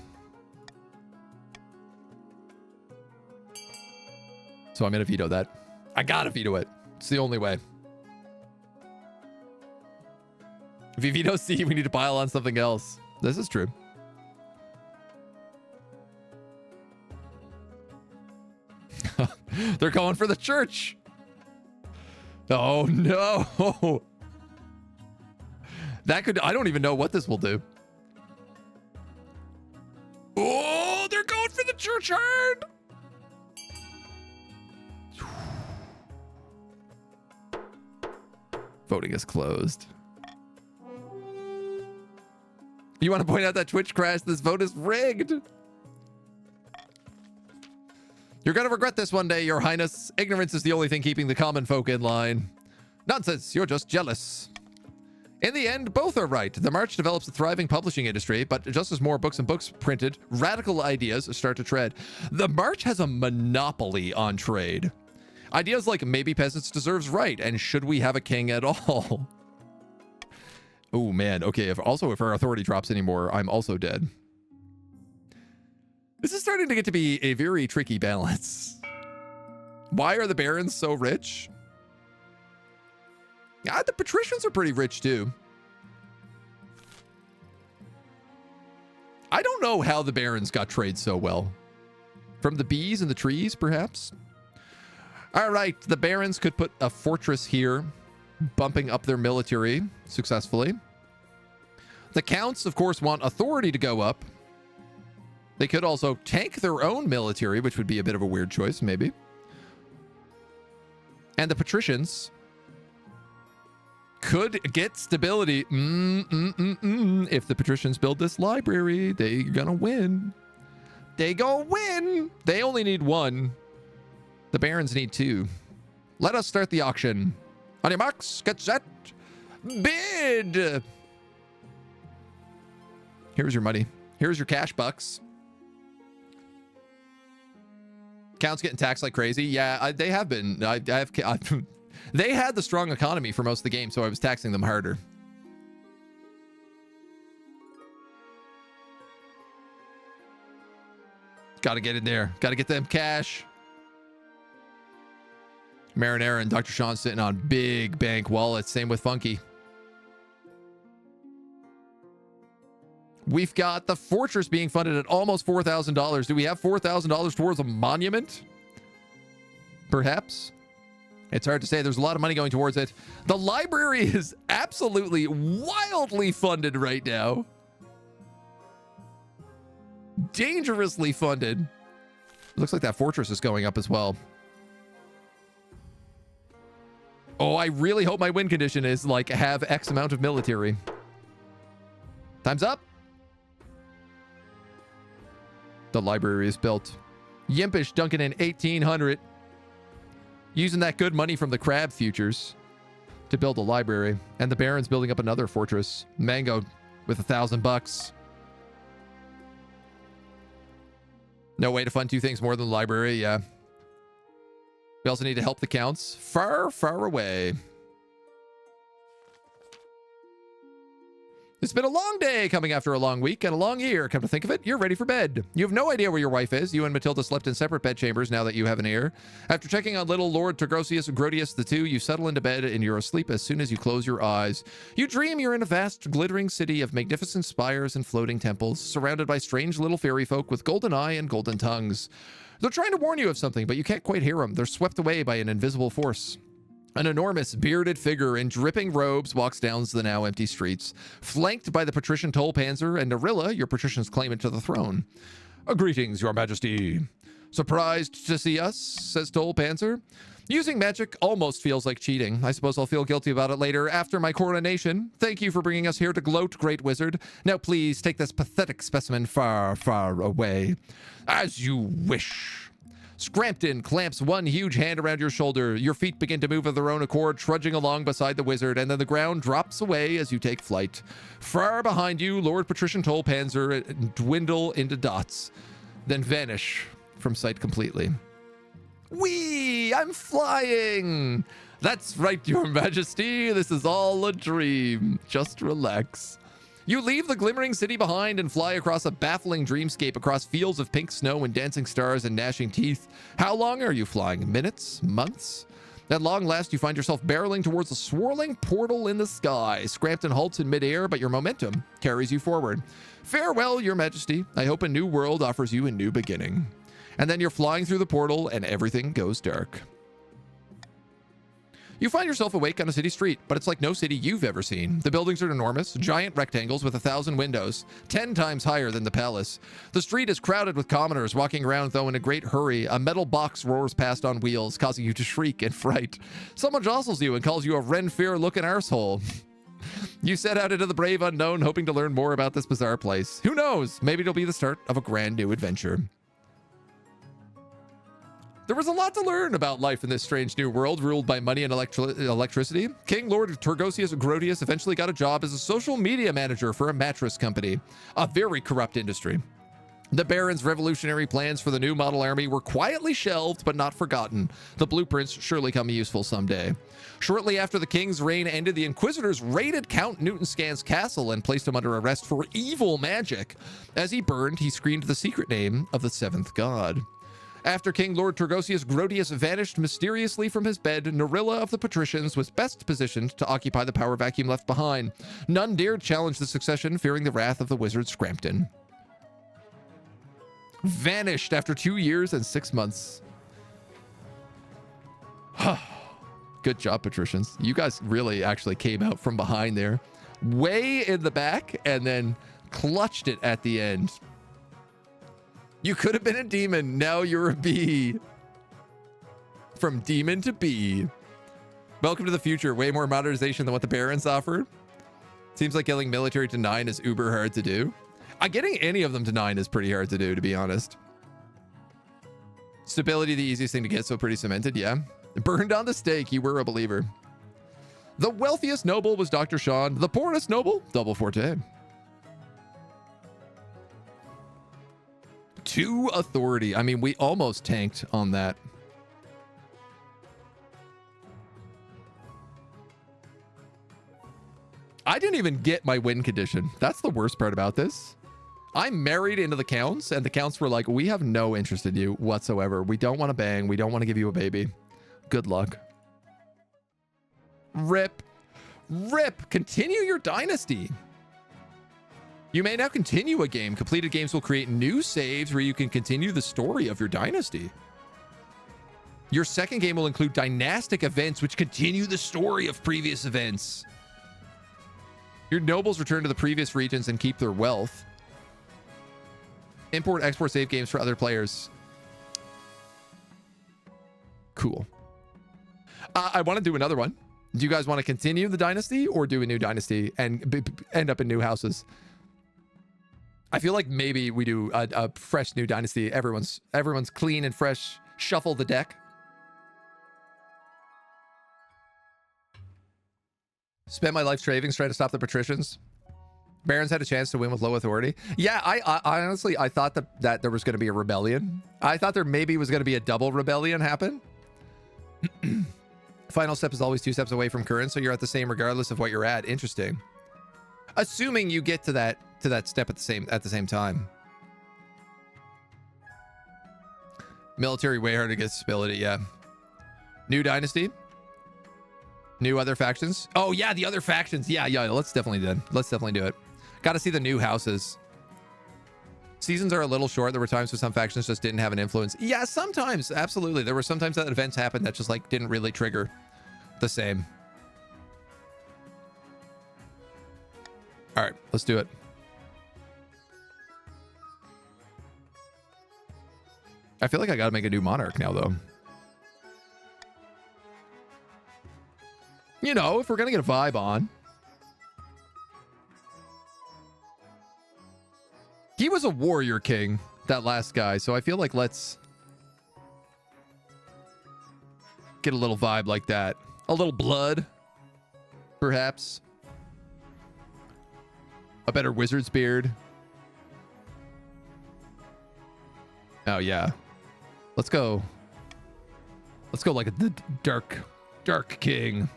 So I'm gonna veto that. I gotta veto it. It's the only way. If you veto C, we need to pile on something else. This is true. They're going for the church. Oh no. That could, I don't even know what this will do. Oh, they're going for the church hard. Voting is closed. You want to point out that Twitch crashed? This vote is rigged. You're going to regret this one day, Your Highness. Ignorance is the only thing keeping the common folk in line. Nonsense. You're just jealous. In the end, both are right. The March develops a thriving publishing industry, but just as more books and books printed, radical ideas start to tread. The March has a monopoly on trade. Ideas like maybe peasants deserves right, and should we have a king at all? Oh man, okay, if our authority drops anymore, I'm also dead. This is starting to get to be a very tricky balance. Why are the barons so rich? Yeah, the patricians are pretty rich too. I don't know how the barons got trade so well. From the bees and the trees, perhaps? All right, the barons could put a fortress here, bumping up their military successfully. The counts, of course, want authority to go up. They could also tank their own military, which would be a bit of a weird choice, maybe. And the patricians could get stability. If the patricians build this library, they're gonna win. They gonna win. They only need one. The barons need two. Let us start the auction. On your marks, get set, bid. Here's your money. Here's your cash bucks. Count's getting taxed like crazy. Yeah, they have been. They had the strong economy for most of the game, so I was taxing them harder. Got to get in there. Got to get them cash. Marinara and Dr. Sean sitting on big bank wallets. Same with Funky. We've got the fortress being funded at almost $4,000. Do we have $4,000 towards a monument? Perhaps. It's hard to say. There's a lot of money going towards it. The library is absolutely wildly funded right now. Dangerously funded. Looks like that fortress is going up as well. Oh, I really hope my win condition is like have X amount of military. Time's up. The library is built. Yimpish dunking in 1,800. Using that good money from the crab futures to build a library. And the Baron's building up another fortress. Mango with $1,000. No way to fund two things more than the library, yeah. We also need to help the counts far, far away. It's been a long day coming after a long week and a long year. Come to think of it, you're ready for bed. You have no idea where your wife is. You and Matilda slept in separate bedchambers now that you have an heir. After checking on little Lord Tergosius and Grodius the two, you settle into bed and you're asleep as soon as you close your eyes. You dream you're in a vast, glittering city of magnificent spires and floating temples, surrounded by strange little fairy folk with golden eye and golden tongues. They're trying to warn you of something, but you can't quite hear them. They're swept away by an invisible force. An enormous, bearded figure in dripping robes walks down the now empty streets, flanked by the patrician Tollpanzer and Narilla, your patrician's claimant to the throne. Greetings, your majesty. Surprised to see us, says Tollpanzer. Using magic almost feels like cheating. I suppose I'll feel guilty about it later after my coronation. Thank you for bringing us here to gloat, great wizard. Now please take this pathetic specimen far, far away. As you wish. Scrampton clamps one huge hand around your shoulder. Your feet begin to move of their own accord, trudging along beside the wizard, and then the ground drops away as you take flight. Far behind you, Lord Patrician Tollpanzer dwindle into dots, then vanish from sight completely. Whee! I'm flying! That's right, your majesty. This is all a dream. Just relax. You leave the glimmering city behind and fly across a baffling dreamscape across fields of pink snow and dancing stars and gnashing teeth. How long are you flying? Minutes? Months? At long last, you find yourself barreling towards a swirling portal in the sky. Scrampton halts in midair, but your momentum carries you forward. Farewell, your majesty. I hope a new world offers you a new beginning. And then you're flying through the portal and everything goes dark. You find yourself awake on a city street, but it's like no city you've ever seen. The buildings are enormous, giant rectangles with 1,000 windows, 10 times higher than the palace. The street is crowded with commoners walking around, though in a great hurry. A metal box roars past on wheels, causing you to shriek in fright. Someone jostles you and calls you a Renfair-looking arsehole. You set out into the brave unknown, hoping to learn more about this bizarre place. Who knows? Maybe it'll be the start of a grand new adventure. There was a lot to learn about life in this strange new world ruled by money and electricity. King Lord Tergosius Grodius eventually got a job as a social media manager for a mattress company, a very corrupt industry. The Baron's revolutionary plans for the new model army were quietly shelved but not forgotten. The blueprints surely come useful someday. Shortly after the king's reign ended, the Inquisitors raided Count Newtonscan's castle and placed him under arrest for evil magic. As he burned, he screamed the secret name of the seventh god. After King Lord Tergosius Grodius vanished mysteriously from his bed, Narilla of the Patricians was best positioned to occupy the power vacuum left behind. None dared challenge the succession, fearing the wrath of the wizard Scrampton. Vanished after 2 years and 6 months. Good job, Patricians. You guys really actually came out from behind there. Way in the back and then clutched it at the end. You could have been a demon. Now you're a bee. From demon to bee. Welcome to the future. Way more modernization than what the Barons offered. Seems like getting military to 9 is uber hard to do. Getting any of them to 9 is pretty hard to do, to be honest. Stability, the easiest thing to get, so pretty cemented, yeah. Burned on the stake, you were a believer. The wealthiest noble was Dr. Sean. The poorest noble, Double Forte. 2 authority. I mean, we almost tanked on that. I didn't even get my win condition. That's the worst part about this. I'm married into the counts, and the counts were like, we have no interest in you whatsoever. We don't want to bang. We don't want to give you a baby. Good luck. Rip. Rip. Continue your dynasty. You may now continue a game. Completed games will create new saves where you can continue the story of your dynasty. Your second game will include dynastic events which continue the story of previous events. Your nobles return to the previous regions and keep their wealth. Import, export save games for other players. Cool. I want to do another one. Do you guys want to continue the dynasty or do a new dynasty and end up in new houses? I feel like maybe we do a fresh new dynasty. Everyone's clean and fresh. Shuffle the deck. Spent my life savings trying to stop the patricians. Barons had a chance to win with low authority. Yeah, I honestly, I thought that there was going to be a rebellion. I thought there maybe was going to be a double rebellion happen. Final step is always 2 steps away from current, so you're at the same regardless of what you're at. Interesting. Assuming you get to that step at the same time. Military way harder to get stability, yeah. New dynasty. New other factions. Oh yeah, the other factions. Yeah, let's definitely do it. Got to see the new houses. Seasons are a little short. There were times when some factions just didn't have an influence. Yeah, sometimes, absolutely. There were sometimes that events happened that just like didn't really trigger the same. All right, let's do it. I feel like I got to make a new Monarch now, though. You know, if we're going to get a vibe on. He was a warrior king, that last guy. So I feel like let's get a little vibe like that. A little blood, perhaps. A better wizard's beard. Oh, yeah. Let's go. Let's go like the dark king.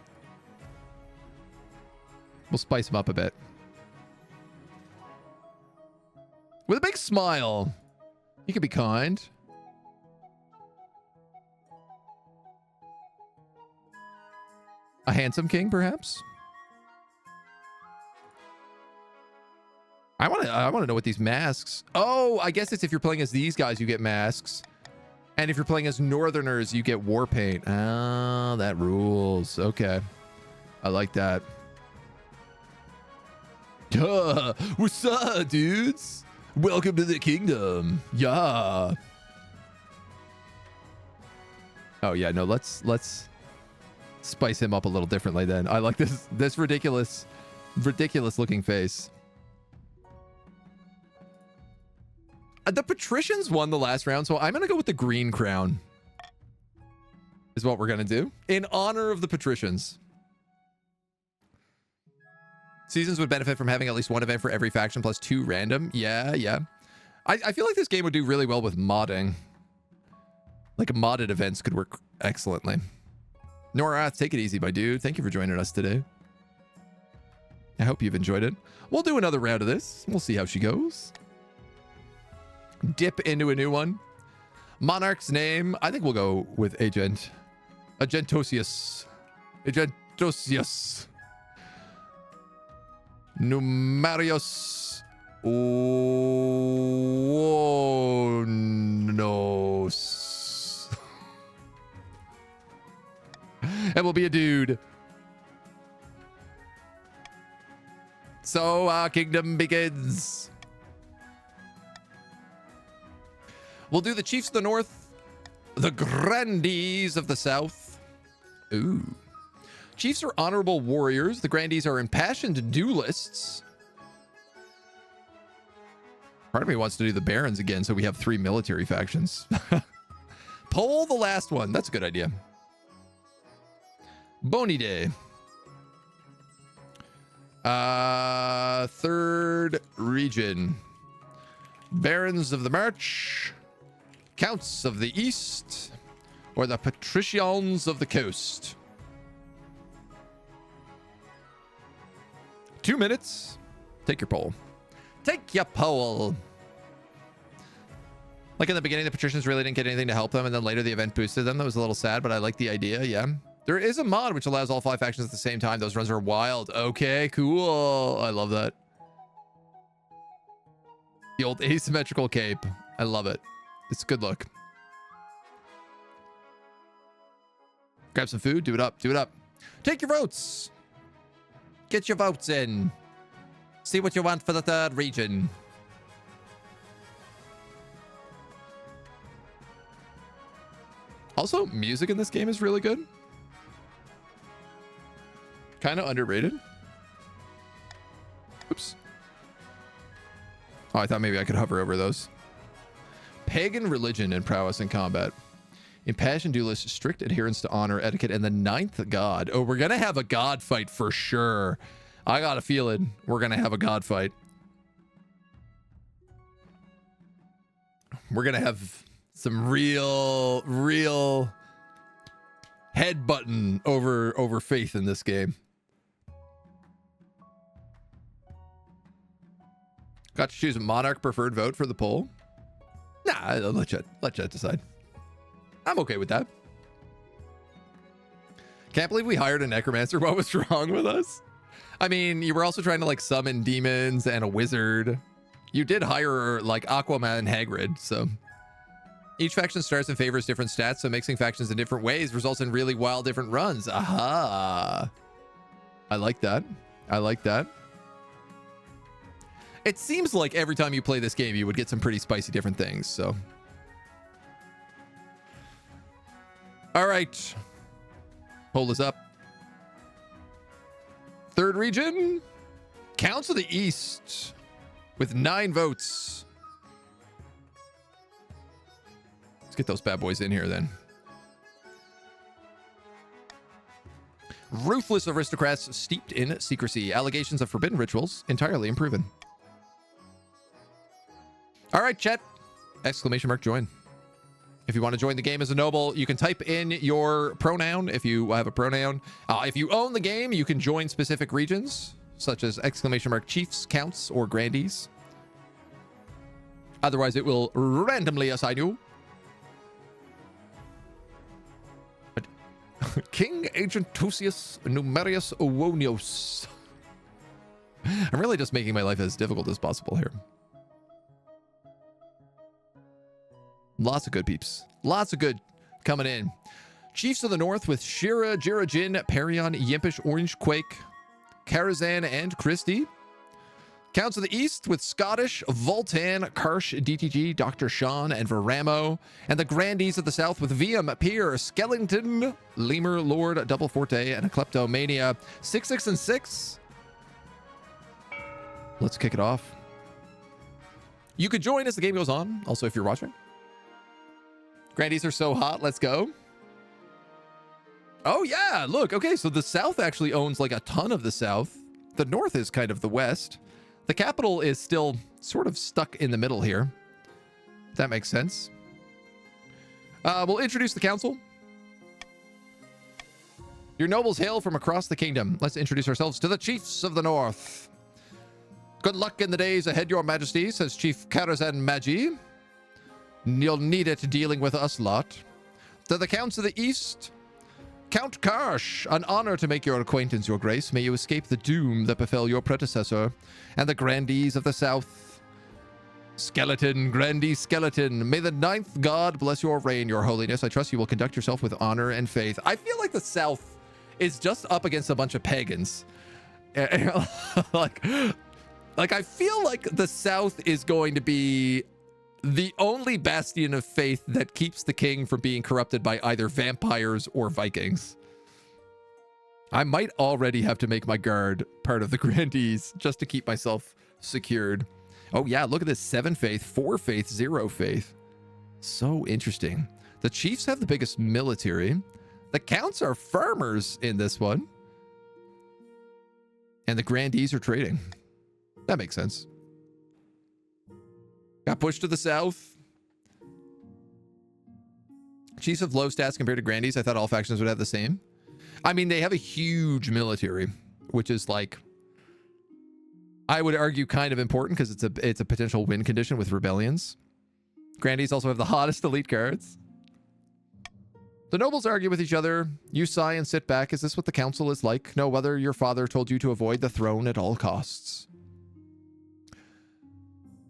We'll spice him up a bit. With a big smile. He could be kind. A handsome king, perhaps? I want to know what these masks. Oh, I guess it's if you're playing as these guys, you get masks. And if you're playing as Northerners, you get war paint. Oh, that rules. Okay. I like that. Duh. What's up, dudes? Welcome to the kingdom. Yeah. Oh, yeah. No, let's spice him up a little differently then. I like this ridiculous looking face. The patricians won the last round, so I'm going to go with the green crown. Is what we're going to do. In honor of the patricians. Seasons would benefit from having at least one event for every faction plus 2 random. Yeah. I feel like this game would do really well with modding. Like modded events could work excellently. Norath, take it easy, my dude. Thank you for joining us today. I hope you've enjoyed it. We'll do another round of this. We'll see how she goes. Dip into a new one. Monarch's name, I think we'll go with Agentosius. Numerius Onos. And we'll be a dude. So our kingdom begins. We'll do the chiefs of the north, the grandees of the south. Ooh. Chiefs are honorable warriors. The grandees are impassioned duelists. Part of me wants to do the barons again, so we have 3 military factions. Poll the last one. That's a good idea. Bony Day. Third region. Barons of the March, Counts of the East, or the Patricians of the Coast. 2 minutes. Take your poll. Take your poll. Like in the beginning, the patricians really didn't get anything to help them, and then later the event boosted them. That was a little sad, but I like the idea. Yeah. There is a mod which allows all 5 factions at the same time. Those runs are wild. Okay, cool. I love that. The old asymmetrical cape. I love it. It's a good look. Grab some food. Do it up. Do it up. Take your votes. Get your votes in. See what you want for the 3rd region. Also, music in this game is really good. Kind of underrated. Oops. Oh, I thought maybe I could hover over those. Pagan religion and prowess in combat. Impassioned duelist, strict adherence to honor, etiquette, and the 9th god. Oh, we're going to have a god fight for sure. I got a feeling we're going to have a god fight. We're going to have some real headbutting over faith in this game. Got to choose a Monarch preferred vote for the poll. Nah, let Jet decide. I'm okay with that. Can't believe we hired a necromancer. What was wrong with us? I mean, you were also trying to like summon demons and a wizard. You did hire like Aquaman and Hagrid, so. Each faction starts and favors different stats, so mixing factions in different ways results in really wild different runs. Aha. I like that. I like that. It seems like every time you play this game, you would get some pretty spicy different things, so. All right. Poll is up. 3rd region. Counts of the East with 9 votes. Let's get those bad boys in here then. Ruthless aristocrats steeped in secrecy. Allegations of forbidden rituals entirely unproven. All right, chat. Exclamation mark join. If you want to join the game as a noble, you can type in your pronoun if you have a pronoun. If you own the game, you can join specific regions, such as exclamation mark chiefs, counts, or grandees. Otherwise, it will randomly assign you. King Agentosius Numerius Owonios. I'm really just making my life as difficult as possible here. Lots of good peeps. Lots of good coming in. Chiefs of the North with Shira, Jirajin, Parion, Yimpish, Orange Quake, Karazhan, and Christie. Counts of the East with Scottish, Voltan, Karsh, DTG, Dr. Sean, and Veramo. And the Grandees of the South with Viam, Pier, Skellington, Lemur, Lord, Double Forte, and a Kleptomania. 6, 6, and 6. Let's kick it off. You could join as the game goes on, also if you're watching. Grandees are so hot, let's go. Oh yeah, look, okay, so the South actually owns like a ton of the South. The North is kind of the West. The capital is still sort of stuck in the middle here. That makes sense. We'll introduce the council. Your nobles hail from across the kingdom. Let's introduce ourselves to the Chiefs of the North. Good luck in the days ahead, your majesty, says Chief Karazhan Magi. You'll need it dealing with us lot. To the Counts of the East, Count Karsh, an honor to make your acquaintance, your grace. May you escape the doom that befell your predecessor. And the Grandees of the South, Skeleton, Grandee Skeleton. May the 9th god bless your reign, your holiness. I trust you will conduct yourself with honor and faith. I feel like the South is just up against a bunch of pagans. like I feel like the South is going to be the only bastion of faith that keeps the king from being corrupted by either vampires or Vikings. I might already have to make my guard part of the grandees just to keep myself secured. Oh yeah, look at this. 7 faith, 4 faith, 0 faith. So interesting. The chiefs have the biggest military. The counts are farmers in this one. And the grandees are trading. That makes sense. Got pushed to the south. Chiefs have low stats compared to grandees. I thought all factions would have the same. I mean, they have a huge military, which is like, I would argue kind of important because it's a potential win condition with rebellions. Grandees also have the hottest elite cards. The nobles argue with each other. You sigh and sit back. Is this what the council is like? No, whether your father told you to avoid the throne at all costs.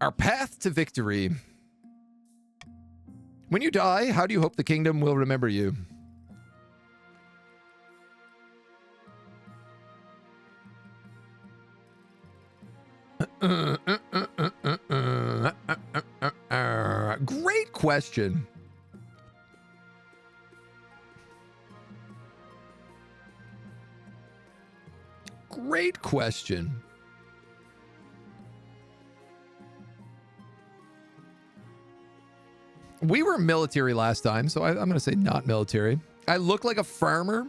Our path to victory. When you die, how do you hope the kingdom will remember you? Great question. Great question. We were military last time, so I'm going to say not military. I look like a farmer.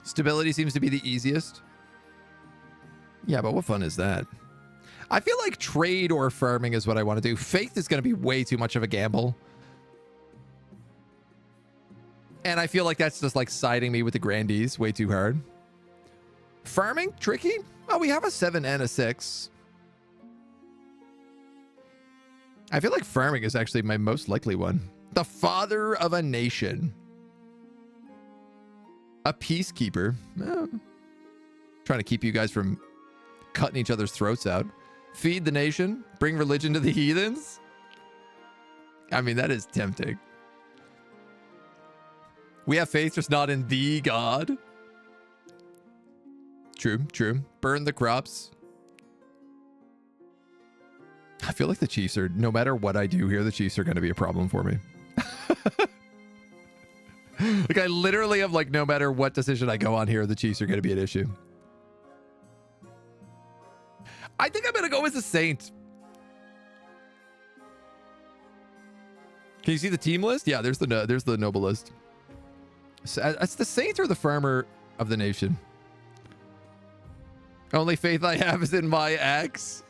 Stability seems to be the easiest. Yeah, but what fun is that? I feel like trade or farming is what I want to do. Faith is going to be way too much of a gamble. And I feel like that's just like siding me with the grandees way too hard. Farming? Tricky? Oh, we have a 7 and a 6. I feel like farming is actually my most likely one. The father of a nation. A peacekeeper. Trying to keep you guys from cutting each other's throats out. Feed the nation. Bring religion to the heathens. I mean, that is tempting. We have faith, just not in the God. True, true. Burn the crops. I feel like the Chiefs are, no matter what I do here, the Chiefs are going to be a problem for me. Like, I literally have, like, no matter what decision I go on here, the Chiefs are going to be an issue. I think I'm going to go as a Saint. Can you see the team list? Yeah, there's the noble list. So, it's the Saint or the farmer of the nation. Only faith I have is in my axe.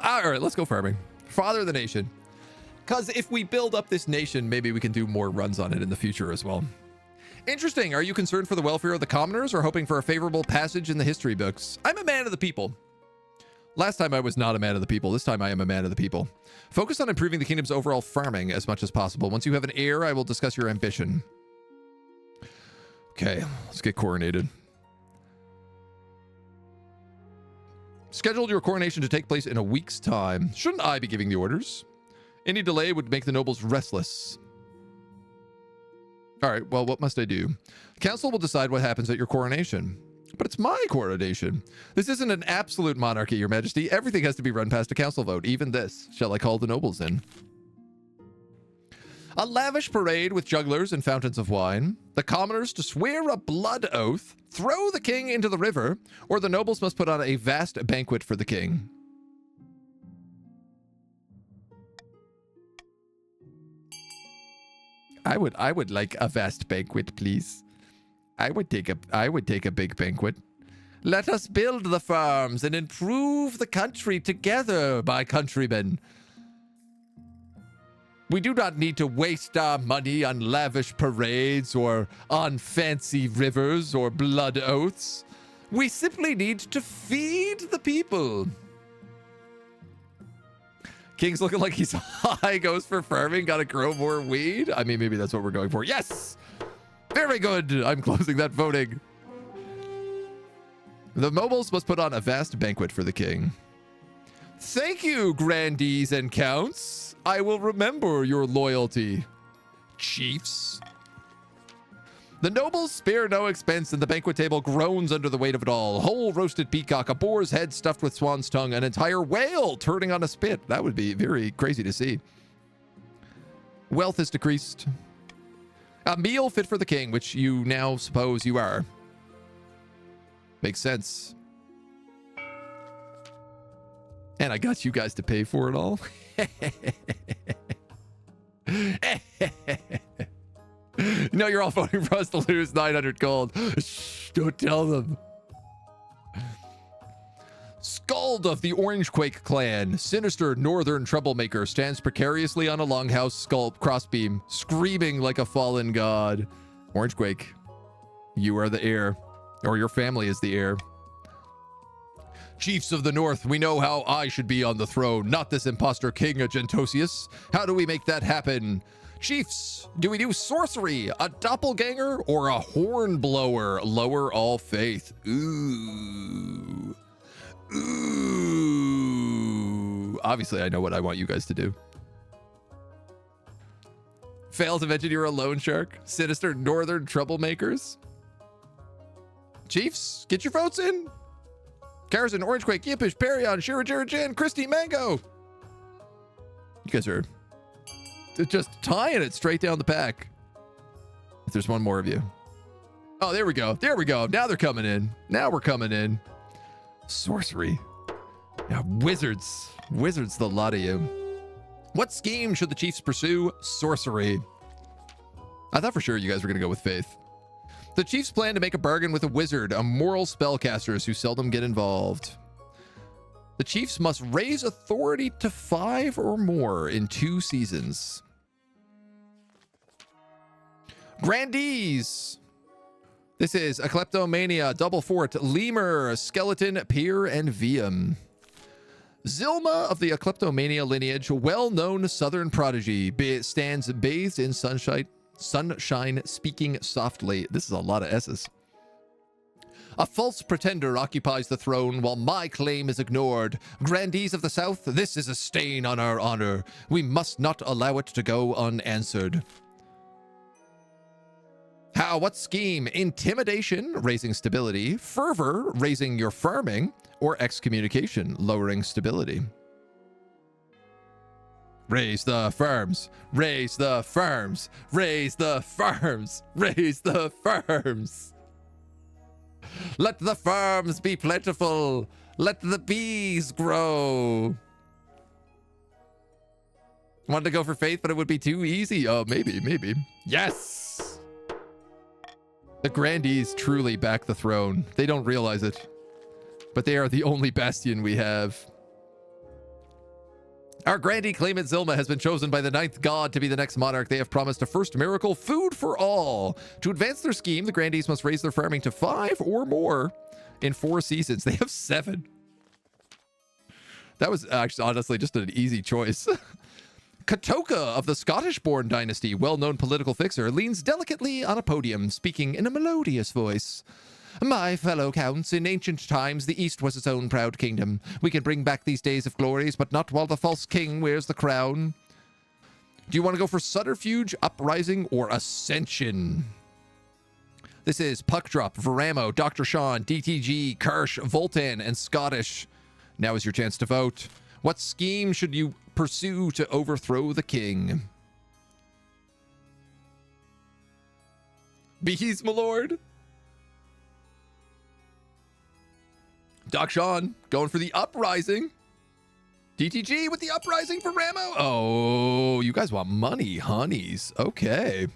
All right, let's go farming. Father of the nation. Because if we build up this nation, maybe we can do more runs on it in the future as well. Interesting. Are you concerned for the welfare of the commoners or hoping for a favorable passage in the history books? I'm a man of the people. Last time I was not a man of the people. This time I am a man of the people. Focus on improving the kingdom's overall farming as much as possible. Once you have an heir, I will discuss your ambition. Okay, let's get coronated. Scheduled your coronation to take place in a week's time. Shouldn't I be giving the orders? Any delay would make the nobles restless. All right, well, what must I do? Council will decide what happens at your coronation. But it's my coronation. This isn't an absolute monarchy, Your Majesty. Everything has to be run past a council vote, even this. Shall I call the nobles in? A lavish parade with jugglers and fountains of wine. The commoners to swear a blood oath, throw the king into the river, or the nobles must put on a vast banquet for the king. I would like a vast banquet, please. I would take a big banquet. Let us build the farms and improve the country together, my countrymen. We do not need to waste our money on lavish parades or on fancy rivers or blood oaths. We simply need to feed the people. King's looking like he's high, goes for farming, gotta grow more weed. I mean, maybe that's what we're going for. Yes! Very good. I'm closing that voting. The nobles must put on a vast banquet for the king. Thank you, grandees and counts. I will remember your loyalty, chiefs. The nobles spare no expense, and the banquet table groans under the weight of it all. Whole roasted peacock, a boar's head stuffed with swan's tongue, an entire whale turning on a spit. That would be very crazy to see. Wealth is decreased. A meal fit for the king, which you now suppose you are. Makes sense. And I got you guys to pay for it all. No, you're all voting for us to lose 900 gold. Shh, don't tell them. Skald of the Orangequake clan, sinister northern troublemaker, stands precariously on a longhouse crossbeam, screaming like a fallen god. Orangequake, you are the heir, or your family is the heir. Chiefs of the North, we know how I should be on the throne, not this imposter king Agentosius. How do we make that happen? Chiefs, do we do sorcery, a doppelganger, or a hornblower? Lower all faith. Ooh. Ooh. Obviously, I know what I want you guys to do. Fail to mention you're a loan shark. Sinister northern troublemakers. Chiefs, get your votes in. Karazin, Orangequake, Yimpish, Perion, Shira Jen, Christy, Mango. You guys are just tying it straight down the pack. If there's one more of you. Oh, there we go. There we go. Now they're coming in. Now we're coming in. Sorcery. Yeah, wizards. Wizards, the lot of you. What scheme should the Chiefs pursue? Sorcery. I thought for sure you guys were going to go with faith. The Chiefs plan to make a bargain with a wizard, a moral spellcasters who seldom get involved. The Chiefs must raise authority to 5 or more in 2 seasons. Grandees. This is a Kleptomania, Double Fort, Lemur, Skeleton, Pier, and Vium. Zilma of the Kleptomania lineage, well-known southern prodigy, stands bathed in sunshine, speaking softly. This is a lot of S's. A false pretender occupies the throne while my claim is ignored. Grandees of the South, this is a stain on our honor. We must not allow it to go unanswered. How? What scheme? Intimidation, raising stability. Fervor, raising your farming. Or excommunication, lowering stability. Raise the farms. Raise the farms. Raise the farms. Raise the farms. Let the farms be plentiful. Let the bees grow. Wanted to go for faith, but it would be too easy. Oh, maybe. Yes! The Grandees truly back the throne. They don't realize it, but they are the only bastion we have. Our Grandee claimant Zilma has been chosen by the 9th god to be the next monarch. They have promised a first miracle, food for all. To advance their scheme, the Grandees must raise their farming to 5 or more in 4 seasons. They have 7. That was actually honestly just an easy choice. Katoka of the Scottish-born dynasty, well-known political fixer, leans delicately on a podium, speaking in a melodious voice. My fellow counts, in ancient times, the East was its own proud kingdom. We can bring back these days of glories, but not while the false king wears the crown. Do you want to go for Subterfuge, Uprising, or Ascension? This is Puckdrop, Veramo, Dr. Sean, DTG, Karsh, Voltan, and Scottish. Now is your chance to vote. What scheme should you pursue to overthrow the king? Bees, my lord. Doc Sean going for the Uprising. DTG with the Uprising for Ramo. Oh, you guys want money, honeys. Okay.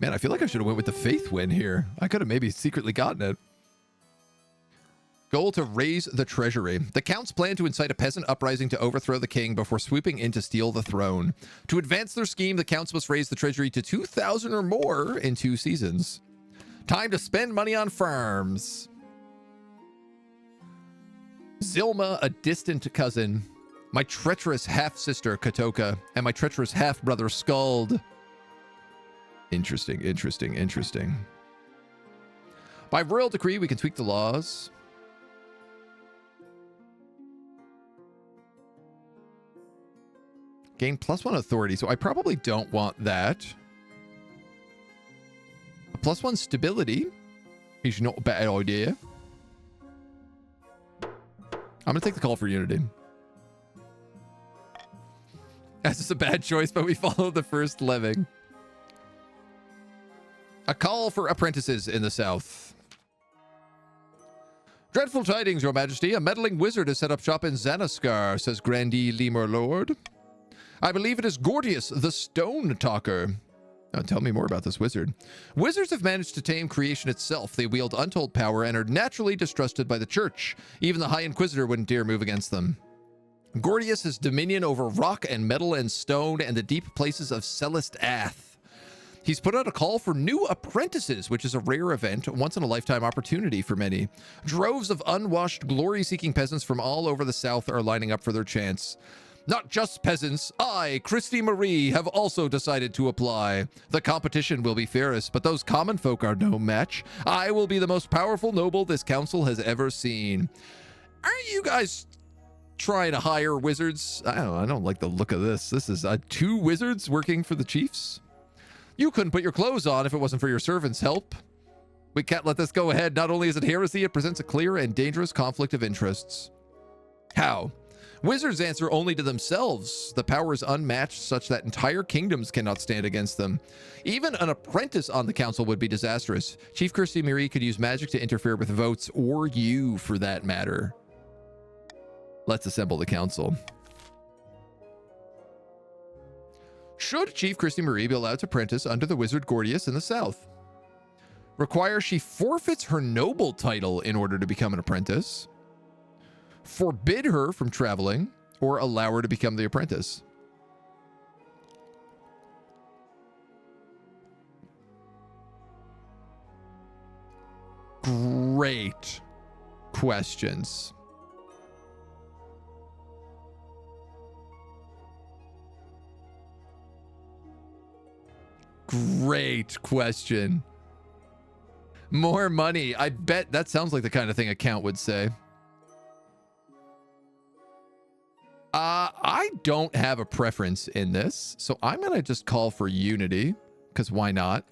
Man, I feel like I should have went with the Faith win here. I could have maybe secretly gotten it. Goal to raise the treasury. The counts plan to incite a peasant uprising to overthrow the king before swooping in to steal the throne. To advance their scheme, the counts must raise the treasury to 2,000 or more in 2 seasons. Time to spend money on farms. Zilma, a distant cousin. My treacherous half-sister, Katoka. And my treacherous half-brother, Skald. Interesting. By royal decree, we can tweak the laws. Gain +1 authority, so I probably don't want that. A +1 stability is not a bad idea. I'm going to take the call for unity. That's just a bad choice, but we follow the first lemming. A call for apprentices in the south. Dreadful tidings, your majesty. A meddling wizard has set up shop in Xanaskar, says Grandee Lemur Lord. I believe it is Gordius, the Stone Talker. Now, tell me more about this wizard. Wizards have managed to tame creation itself. They wield untold power and are naturally distrusted by the church. Even the High Inquisitor wouldn't dare move against them. Gordius has dominion over rock and metal and stone and the deep places of Celest Ath. He's put out a call for new apprentices, which is a rare event, once-in-a-lifetime opportunity for many. Droves of unwashed, glory-seeking peasants from all over the south are lining up for their chance. Not just peasants, I, Christy Marie, have also decided to apply. The competition will be fierce, but those common folk are no match. I will be the most powerful noble this council has ever seen. Aren't you guys trying to hire wizards? I don't like the look of this. This is 2 wizards working for the chiefs? You couldn't put your clothes on if it wasn't for your servants' help. We can't let this go ahead. Not only is it heresy, it presents a clear and dangerous conflict of interests. How? Wizards answer only to themselves. The power is unmatched such that entire kingdoms cannot stand against them. Even an apprentice on the council would be disastrous. Chief Kirsty Marie could use magic to interfere with votes, or you for that matter. Let's assemble the council. Should Chief Kirsty Marie be allowed to apprentice under the wizard Gordius in the south? Require she forfeits her noble title in order to become an apprentice. Forbid her from traveling, or allow her to become the apprentice. Great questions. Great question. More money. I bet that sounds like the kind of thing a count would say. I don't have a preference in this, so I'm going to just call for unity, because why not?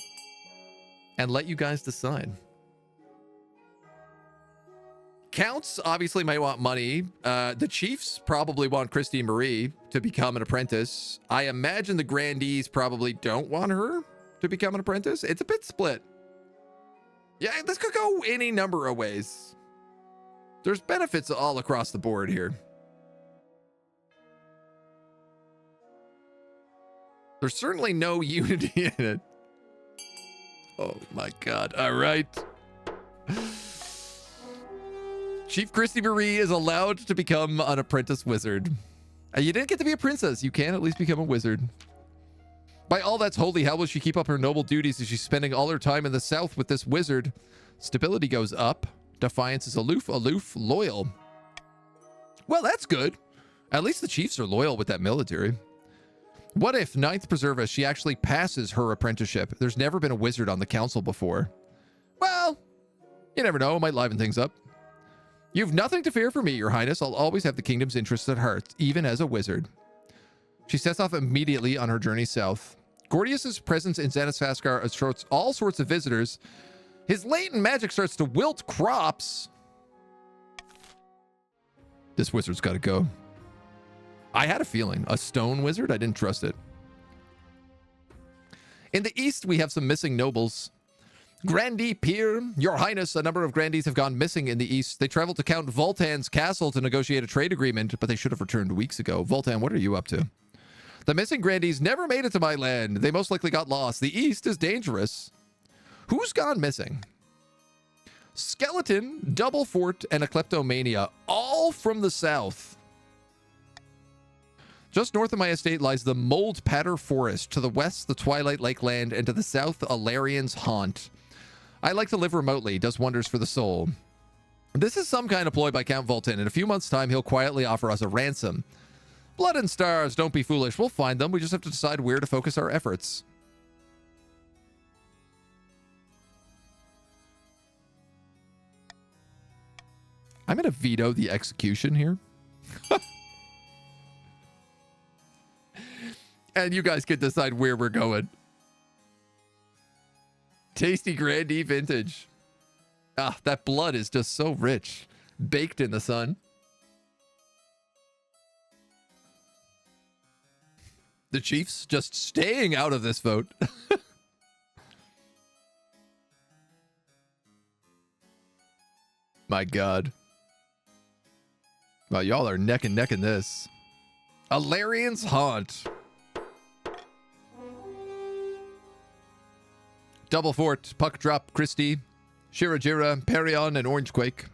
And let you guys decide. Counts obviously might want money. The chiefs probably want Christy Marie to become an apprentice. I imagine the grandees probably don't want her to become an apprentice. It's a bit split. Yeah, this could go any number of ways. There's benefits all across the board here. There's certainly no unity in it. Oh my God. All right. Chief Christy Marie is allowed to become an apprentice wizard. You didn't get to be a princess. You can at least become a wizard. By all that's holy, how will she keep up her noble duties if she's spending all her time in the south with this wizard? Stability goes up. Defiance is aloof, loyal. Well, that's good. At least the chiefs are loyal with that military. What if, Ninth Preservist, she actually passes her apprenticeship? There's never been a wizard on the council before. Well, you never know. It might liven things up. You've nothing to fear from me, Your Highness. I'll always have the kingdom's interests at heart, even as a wizard. She sets off immediately on her journey south. Gordius's presence in Xanaskar attracts all sorts of visitors. His latent magic starts to wilt crops. This wizard's got to go. I had a feeling. A stone wizard? I didn't trust it. In the east, we have some missing nobles. Grandee Peer, Your Highness, a number of grandees have gone missing in the east. They traveled to Count Voltan's castle to negotiate a trade agreement, but they should have returned weeks ago. Voltan, what are you up to? The missing grandees never made it to my land. They most likely got lost. The east is dangerous. Who's gone missing? Skeleton, Double Fort, and a kleptomania, all from the south. Just north of my estate lies the Mold Patter Forest. To the west, the Twilight Lakeland, and to the south, Alarian's Haunt. I like to live remotely. Does wonders for the soul. This is some kind of ploy by Count Voltan. In a few months' time, he'll quietly offer us a ransom. Blood and stars, don't be foolish. We'll find them. We just have to decide where to focus our efforts. I'm going to veto the execution here. And you guys can decide where we're going. Tasty Grandee vintage. Ah, that blood is just so rich. Baked in the sun. The chiefs just staying out of this vote. My God. Well, y'all are neck and neck in this. Alarian's Haunt. Double Fort, Puck Drop, Christie, Shirajira, Perion, and Orangequake.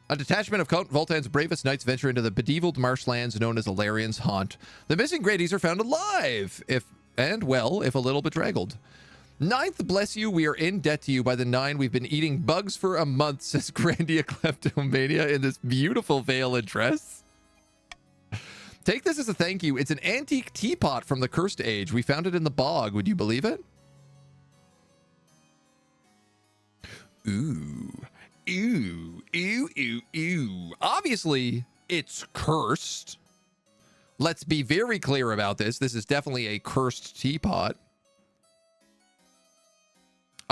A detachment of Count Voltan's bravest knights venture into the bedeviled marshlands known as Alarian's Haunt. The missing Gradies are found alive, if a little bedraggled. Ninth, bless you, we are in debt to you. By the 9, we've been eating bugs for a month, says Grandia Kleptomania in this beautiful veil and dress. Take this as a thank you. It's an antique teapot from the Cursed Age. We found it in the bog. Would you believe it? Ooh. Ew. Ew, ew, ew. Obviously, it's cursed. Let's be very clear about this. This is definitely a cursed teapot.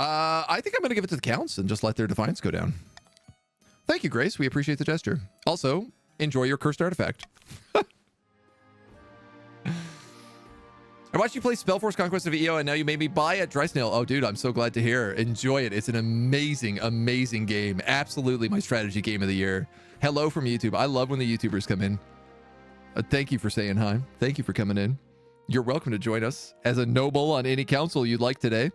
I think I'm going to give it to the counts and just let their defiance go down. Thank you, Grace. We appreciate the gesture. Also, enjoy your cursed artifact. I watched you play Spellforce Conquest of EO, and now you made me buy it. Dry Snail. Oh, dude, I'm so glad to hear. Enjoy it. It's an amazing, amazing game. Absolutely my strategy game of the year. Hello from YouTube. I love when the YouTubers come in. Thank you for saying hi. Thank you for coming in. You're welcome to join us as a noble on any council you'd like today.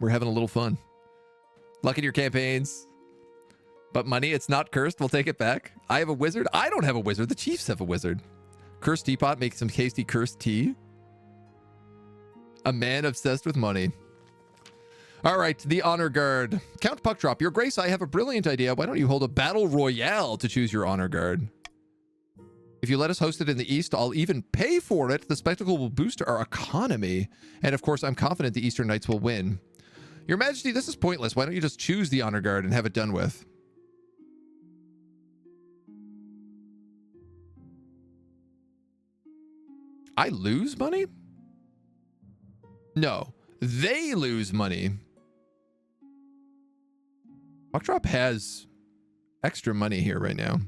We're having a little fun. Luck in your campaigns. But money, it's not cursed. We'll take it back. I have a wizard. I don't have a wizard. The Chiefs have a wizard. Cursed teapot makes some tasty cursed tea. A man obsessed with money. All right, the honor guard. Count Puckdrop, Your Grace, I have a brilliant idea. Why don't you hold a battle royale to choose your honor guard? If you let us host it in the East, I'll even pay for it. The spectacle will boost our economy. And of course, I'm confident the Eastern Knights will win. Your Majesty, this is pointless. Why don't you just choose the honor guard and have it done with? I lose money? No, they lose money. Puckdrop has extra money here right now.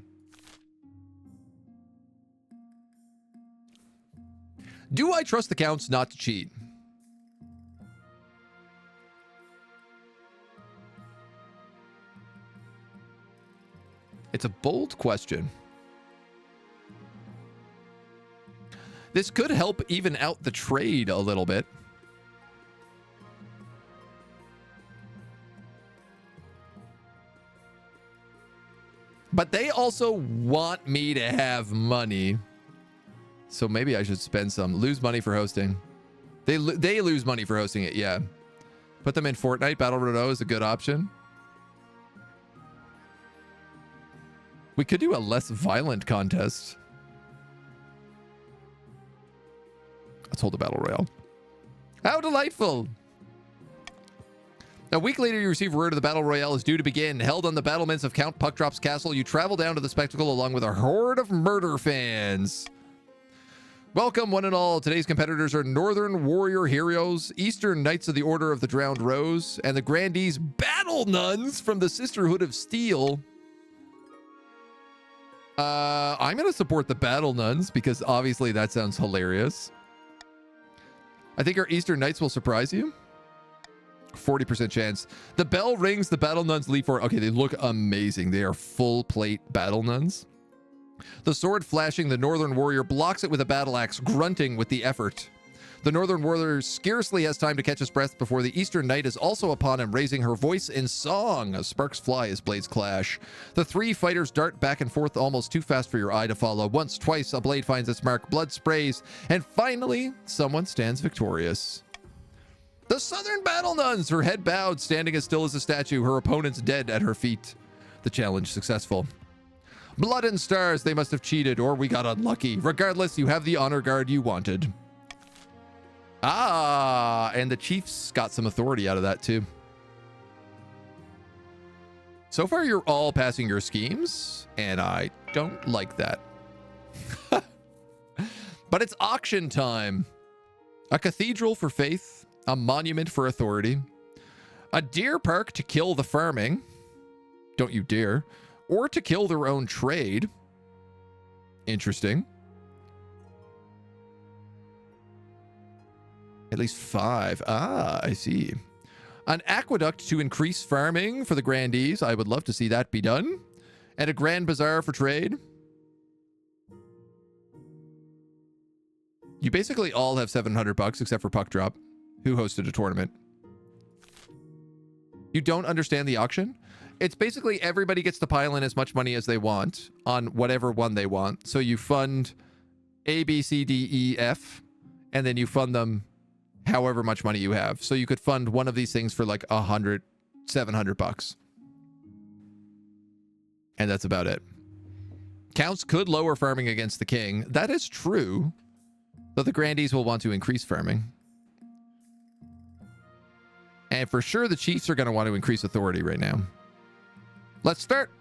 Do I trust the counts not to cheat? It's a bold question. This could help even out the trade a little bit. But they also want me to have money. So maybe I should spend some. Lose money for hosting. They lose money for hosting it, yeah. Put them in Fortnite. Battle Royale is a good option. We could do a less violent contest. Let's hold the Battle Royale. How delightful! A week later, you receive word of the Battle Royale is due to begin. Held on the battlements of Count Puckdrop's castle, you travel down to the spectacle along with a horde of murder fans. Welcome, one and all. Today's competitors are Northern Warrior Heroes, Eastern Knights of the Order of the Drowned Rose, and the Grandees Battle Nuns from the Sisterhood of Steel. I'm going to support the Battle Nuns because obviously that sounds hilarious. I think our Eastern Knights will surprise you. 40% chance. The bell rings, the Battle Nuns leap for... Okay, they look amazing. They are full plate Battle Nuns. The sword flashing, the Northern Warrior blocks it with a battle axe, grunting with the effort. The Northern Warrior scarcely has time to catch his breath before the Eastern Knight is also upon him, raising her voice in song. Sparks fly as blades clash. The three fighters dart back and forth almost too fast for your eye to follow. Once, twice, a blade finds its mark, blood sprays, and finally, someone stands victorious. The Southern Battle Nuns, her head bowed, standing as still as a statue, her opponents dead at her feet. The challenge successful. Blood and stars, they must have cheated, or we got unlucky. Regardless, you have the honor guard you wanted. Ah, and the Chiefs got some authority out of that too. So far, you're all passing your schemes, and I don't like that. But it's auction time. A cathedral for faith, a monument for authority, a deer park to kill the farming. Don't you dare. Or to kill their own trade. Interesting. At least 5. Ah, I see. An aqueduct to increase farming for the grandees. I would love to see that be done. And a grand bazaar for trade. You basically all have $700 except for Puck Drop, who hosted a tournament. You don't understand the auction? It's basically everybody gets to pile in as much money as they want on whatever one they want. So you fund A, B, C, D, E, F, and then you fund them however much money you have. So you could fund one of these things for like $700. And that's about it. Counts could lower farming against the king. That is true. Though the grandees will want to increase farming. And for sure, the chiefs are going to want to increase authority right now. Let's start.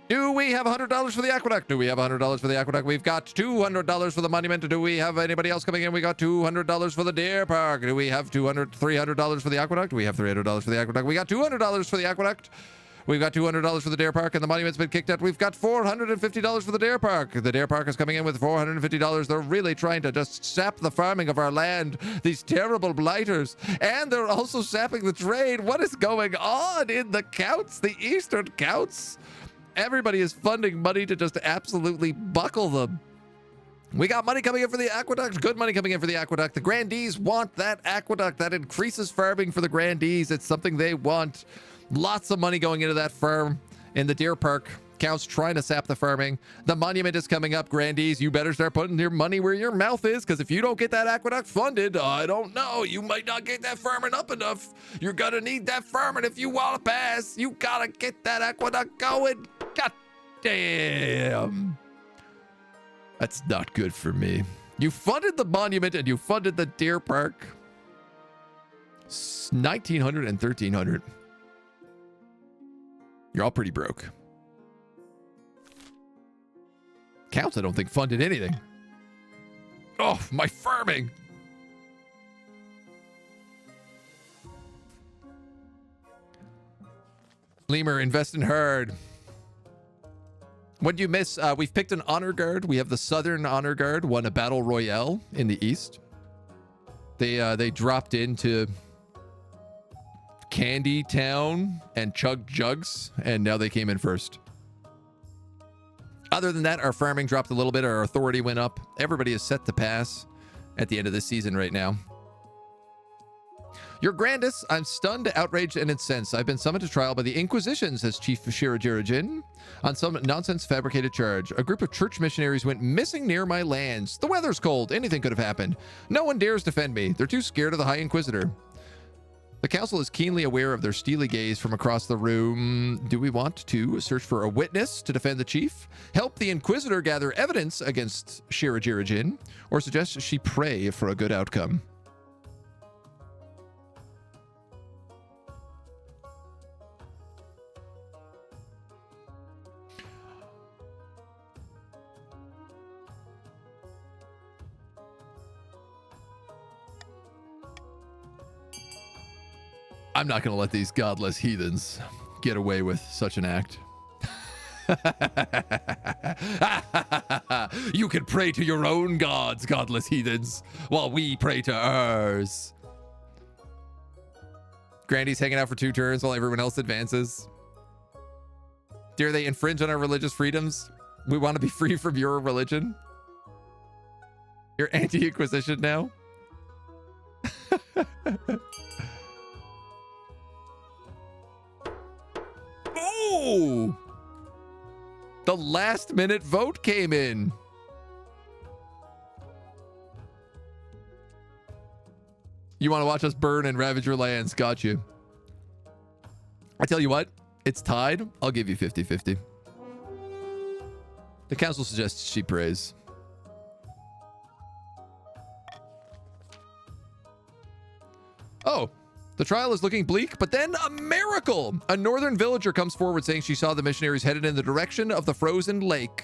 Do we have $100 for the aqueduct? Do we have $100 for the aqueduct? We've got $200 for the monument. Do we have anybody else coming in? We got $200 for the deer park. Do we have $300 for the aqueduct? We have $300 for the aqueduct. We got $200 for the aqueduct. We've got $200 for the deer park, and the monument's been kicked out. We've got $450 for the deer park. The deer park is coming in with $450. They're really trying to just sap the farming of our land. These terrible blighters. And they're also sapping the trade. What is going on in the counts? The eastern counts? Everybody is funding money to just absolutely buckle them. We got money coming in for the aqueduct. Good money coming in for the aqueduct. The grandees want that aqueduct. That increases farming for the grandees. It's something they want. Lots of money going into that farm in the deer park. Counts trying to sap the farming. The monument is coming up, grandees. You better start putting your money where your mouth is, because if you don't get that aqueduct funded, I don't know, you might not get that farming up enough. You're gonna need that farming if you want to pass. You gotta get that aqueduct going. God damn. That's not good for me. You funded the monument and you funded the deer park. 1900 and 1300. You're all pretty broke. Counts, I don't think, funded anything. Oh, my farming. Lemur, invest in herd. What do you miss? We've picked an honor guard. We have the Southern Honor Guard, won a battle royale in the East. They dropped into Candy Town and Chug Jugs, and now they came in first. Other than that, our farming dropped a little bit. Our authority went up. Everybody is set to pass at the end of this season right now. Your Grandis, I'm stunned, outraged, and incensed. I've been summoned to trial by the Inquisition, says Chief Shirajirajin, on some nonsense fabricated charge. A group of church missionaries went missing near my lands. The weather's cold. Anything could have happened. No one dares defend me. They're too scared of the High Inquisitor. The council is keenly aware of their steely gaze from across the room. Do we want to search for a witness to defend the chief? Help the Inquisitor gather evidence against Shirajirajin? Or suggest she pray for a good outcome? I'm not going to let these godless heathens get away with such an act. You can pray to your own gods, godless heathens, while we pray to ours. Grandy's hanging out for 2 turns while everyone else advances. Dare they infringe on our religious freedoms? We want to be free from your religion. You're anti-Inquisition now? Oh! The last minute vote came in. You want to watch us burn and ravage your lands? Got you. I tell you what, it's tied. I'll give you 50-50. The council suggests she prays. Oh. The trial is looking bleak, but then a miracle! A northern villager comes forward saying she saw the missionaries headed in the direction of the frozen lake.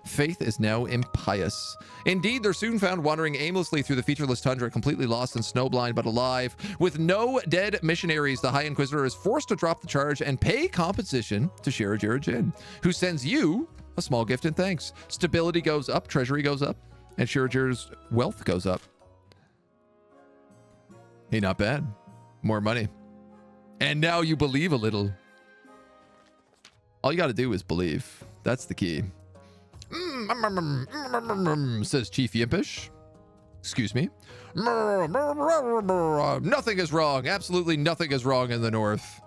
Faith is now impious. Indeed, they're soon found wandering aimlessly through the featureless tundra, completely lost and snowblind but alive. With no dead missionaries, the High Inquisitor is forced to drop the charge and pay compensation to Shirajirajin, who sends you a small gift in thanks. Stability goes up, treasury goes up, and Shirajir's wealth goes up. Hey, not bad. More money. And now you believe a little. All you got to do is believe. That's the key. Says Chief Yimpish. Excuse me. Nothing is wrong. Absolutely nothing is wrong in the north.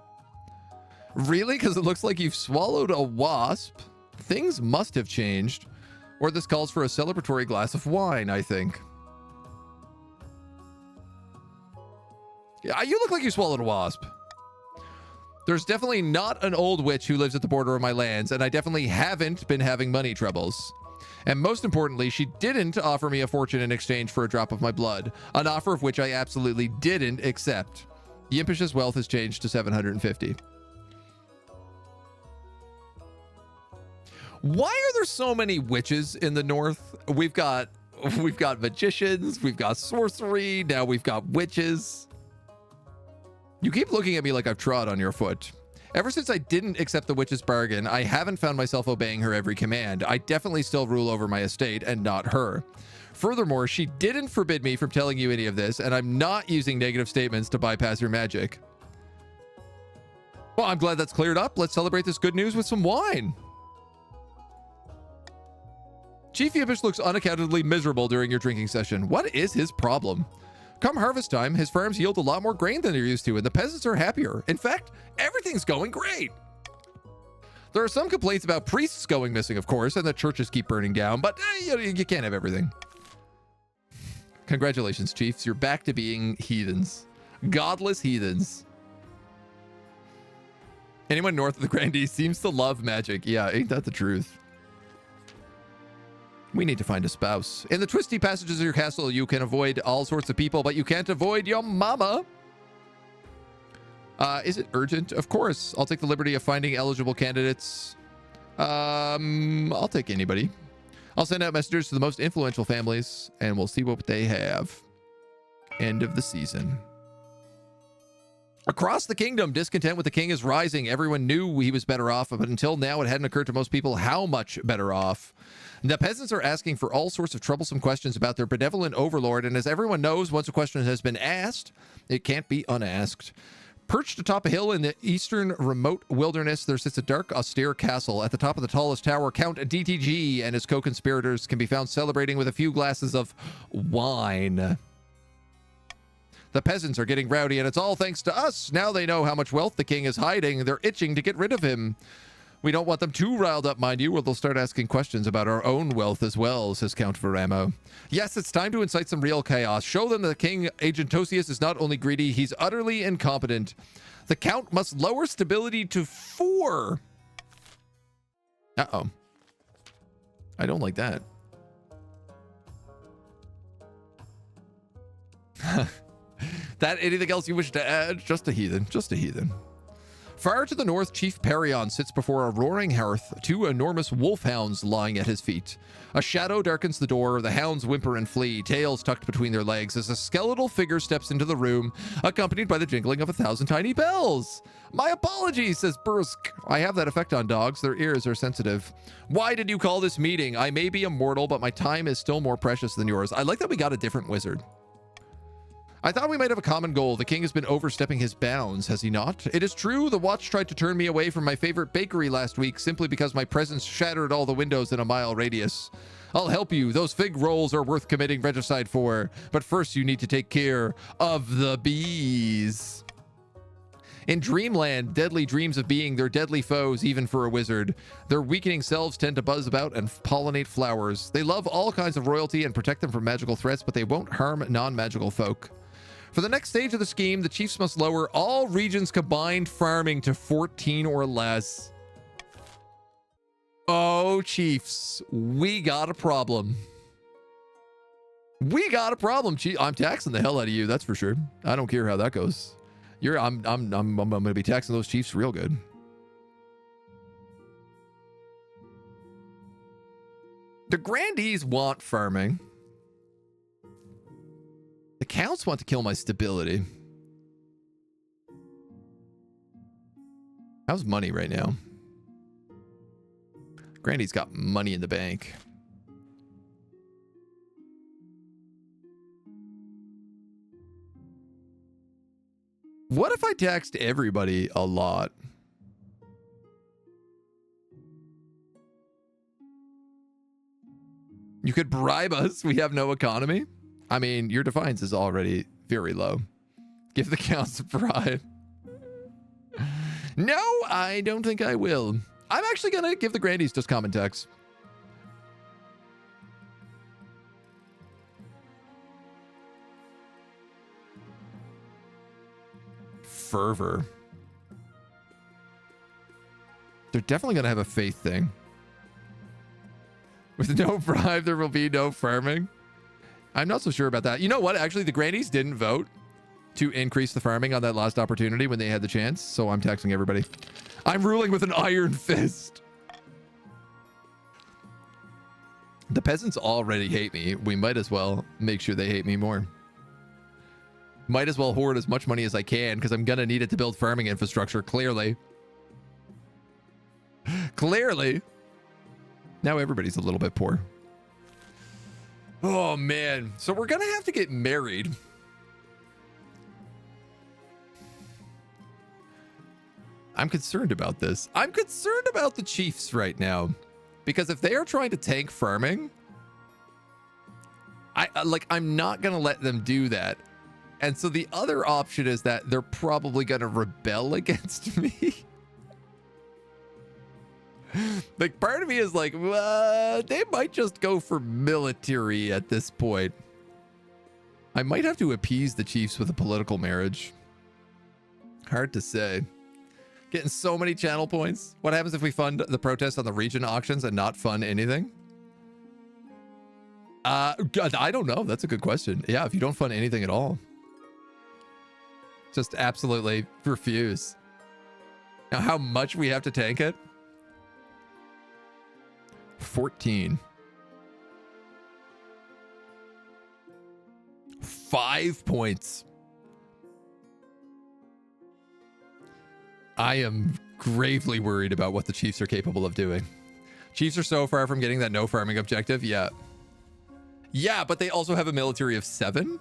Really? Because it looks like you've swallowed a wasp. Things must have changed. Or this calls for a celebratory glass of wine, I think. Yeah, you look like you swallowed a wasp. There's definitely not an old witch who lives at the border of my lands, and I definitely haven't been having money troubles. And most importantly, she didn't offer me a fortune in exchange for a drop of my blood, an offer of which I absolutely didn't accept. Yimpish's wealth has changed to 750. Why are there so many witches in the north? We've got magicians, we've got sorcery, now we've got witches. You keep looking at me like I've trod on your foot. Ever since I didn't accept the witch's bargain, I haven't found myself obeying her every command. I definitely still rule over my estate and not her. Furthermore, she didn't forbid me from telling you any of this, and I'm not using negative statements to bypass your magic. Well, I'm glad that's cleared up. Let's celebrate this good news with some wine. Chief Yimpish looks unaccountably miserable during your drinking session. What is his problem? Come harvest time, his farms yield a lot more grain than they're used to, and the peasants are happier. In fact, everything's going great. There are some complaints about priests going missing, of course, and the churches keep burning down, but you can't have everything. Congratulations, chiefs. You're back to being heathens. Godless heathens. Anyone north of the Grandees seems to love magic. Yeah, ain't that the truth? We need to find a spouse. In the twisty passages of your castle, you can avoid all sorts of people, but you can't avoid your mama. Is it urgent? Of course. I'll take the liberty of finding eligible candidates. I'll take anybody. I'll send out messengers to the most influential families, and we'll see what they have. End of the season. Across the kingdom, discontent with the king is rising. Everyone knew he was better off, but until now, it hadn't occurred to most people how much better off. The peasants are asking for all sorts of troublesome questions about their benevolent overlord, and as everyone knows, once a question has been asked, it can't be unasked. Perched atop a hill in the eastern remote wilderness, there sits a dark, austere castle. At the top of the tallest tower, Count DTG and his co-conspirators can be found celebrating with a few glasses of wine. The peasants are getting rowdy, and it's all thanks to us. Now they know how much wealth the king is hiding. They're itching to get rid of him. We don't want them too riled up, mind you, or they'll start asking questions about our own wealth as well, says Count Veramo. Yes, it's time to incite some real chaos. Show them that King Agentosius is not only greedy, he's utterly incompetent. The Count must lower stability to 4. Uh-oh. I don't like that. That, anything else you wish to add? Just a heathen. Just a heathen. Far to the north, Chief Perion sits before a roaring hearth, 2 enormous wolfhounds lying at his feet. A shadow darkens the door, the hounds whimper and flee, tails tucked between their legs, as a skeletal figure steps into the room, accompanied by the jingling of 1,000 tiny bells. My apologies, says Bursk. I have that effect on dogs. Their ears are sensitive. Why did you call this meeting? I may be immortal, but my time is still more precious than yours. I like that we got a different wizard. I thought we might have a common goal. The king has been overstepping his bounds, has he not? It is true, the watch tried to turn me away from my favorite bakery last week simply because my presence shattered all the windows in a mile radius. I'll help you. Those fig rolls are worth committing regicide for. But first you need to take care of the bees. In dreamland, deadly dreams of being their deadly foes, even for a wizard. Their weakening selves tend to buzz about and pollinate flowers. They love all kinds of royalty and protect them from magical threats, but they won't harm non-magical folk. For the next stage of the scheme, the chiefs must lower all regions' combined farming to 14 or less. Oh, chiefs, we got a problem. We got a problem, chief. I'm taxing the hell out of you, that's for sure. I don't care how that goes. I'm going to be taxing those chiefs real good. The grandees want farming. The counts want to kill my stability. How's money right now? Grandy's got money in the bank. What if I taxed everybody a lot? You could bribe us. We have no economy. I mean, your defiance is already very low. Give the counts a bribe. No, I don't think I will. I'm actually going to give the grandees just common tax. Fervor. They're definitely going to have a faith thing. With no bribe, there will be no farming. I'm not so sure about that. You know what? Actually, the grannies didn't vote to increase the farming on that last opportunity when they had the chance. So I'm taxing everybody. I'm ruling with an iron fist. The peasants already hate me. We might as well make sure they hate me more. Might as well hoard as much money as I can because I'm going to need it to build farming infrastructure, clearly. Clearly. Now everybody's a little bit poor. Oh, man. So we're going to have to get married. I'm concerned about this. I'm concerned about the chiefs right now. Because if they are trying to tank farming, I'm not going to let them do that. And so the other option is that they're probably going to rebel against me. Like, part of me is like, they might just go for military at this point. I might have to appease the chiefs with a political marriage. Hard to say. Getting so many channel points. What happens if we fund the protest on the region auctions and not fund anything? God, I don't know. That's a good question. Yeah, if you don't fund anything at all. Just absolutely refuse. Now, how much we have to tank it? 14. 5 points. I am gravely worried about what the Chiefs are capable of doing. Chiefs are so far from getting that no farming objective. Yeah. Yeah, but they also have a military of 7.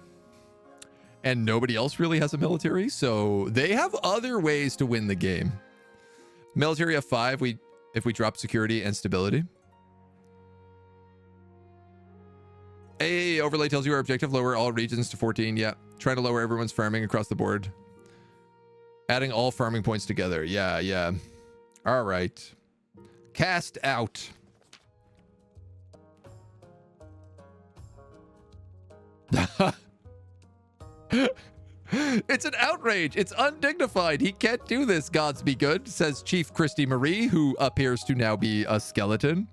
And nobody else really has a military. So they have other ways to win the game. Military of 5, if we drop security and stability. Hey, overlay tells you our objective, lower all regions to 14. Yeah, trying to lower everyone's farming across the board. Adding all farming points together. Yeah, yeah. All right. Cast out. It's an outrage. It's undignified. He can't do this, gods be good, says Chief Christy Marie, who appears to now be a skeleton.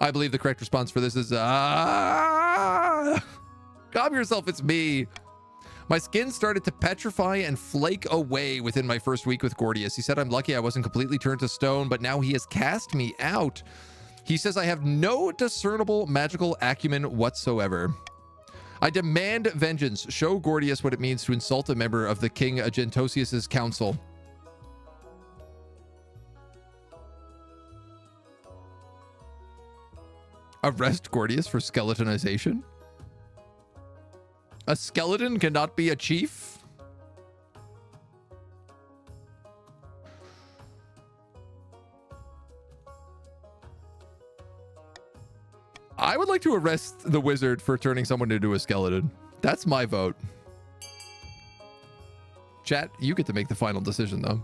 I believe the correct response for this is, calm yourself, it's me. My skin started to petrify and flake away within my first week with Gordius. He said I'm lucky I wasn't completely turned to stone, but now he has cast me out. He says I have no discernible magical acumen whatsoever. I demand vengeance. Show Gordius what it means to insult a member of the King Agentosius's council. Arrest Gordius for skeletonization? A skeleton cannot be a chief? I would like to arrest the wizard for turning someone into a skeleton. That's my vote. Chat, you get to make the final decision, though.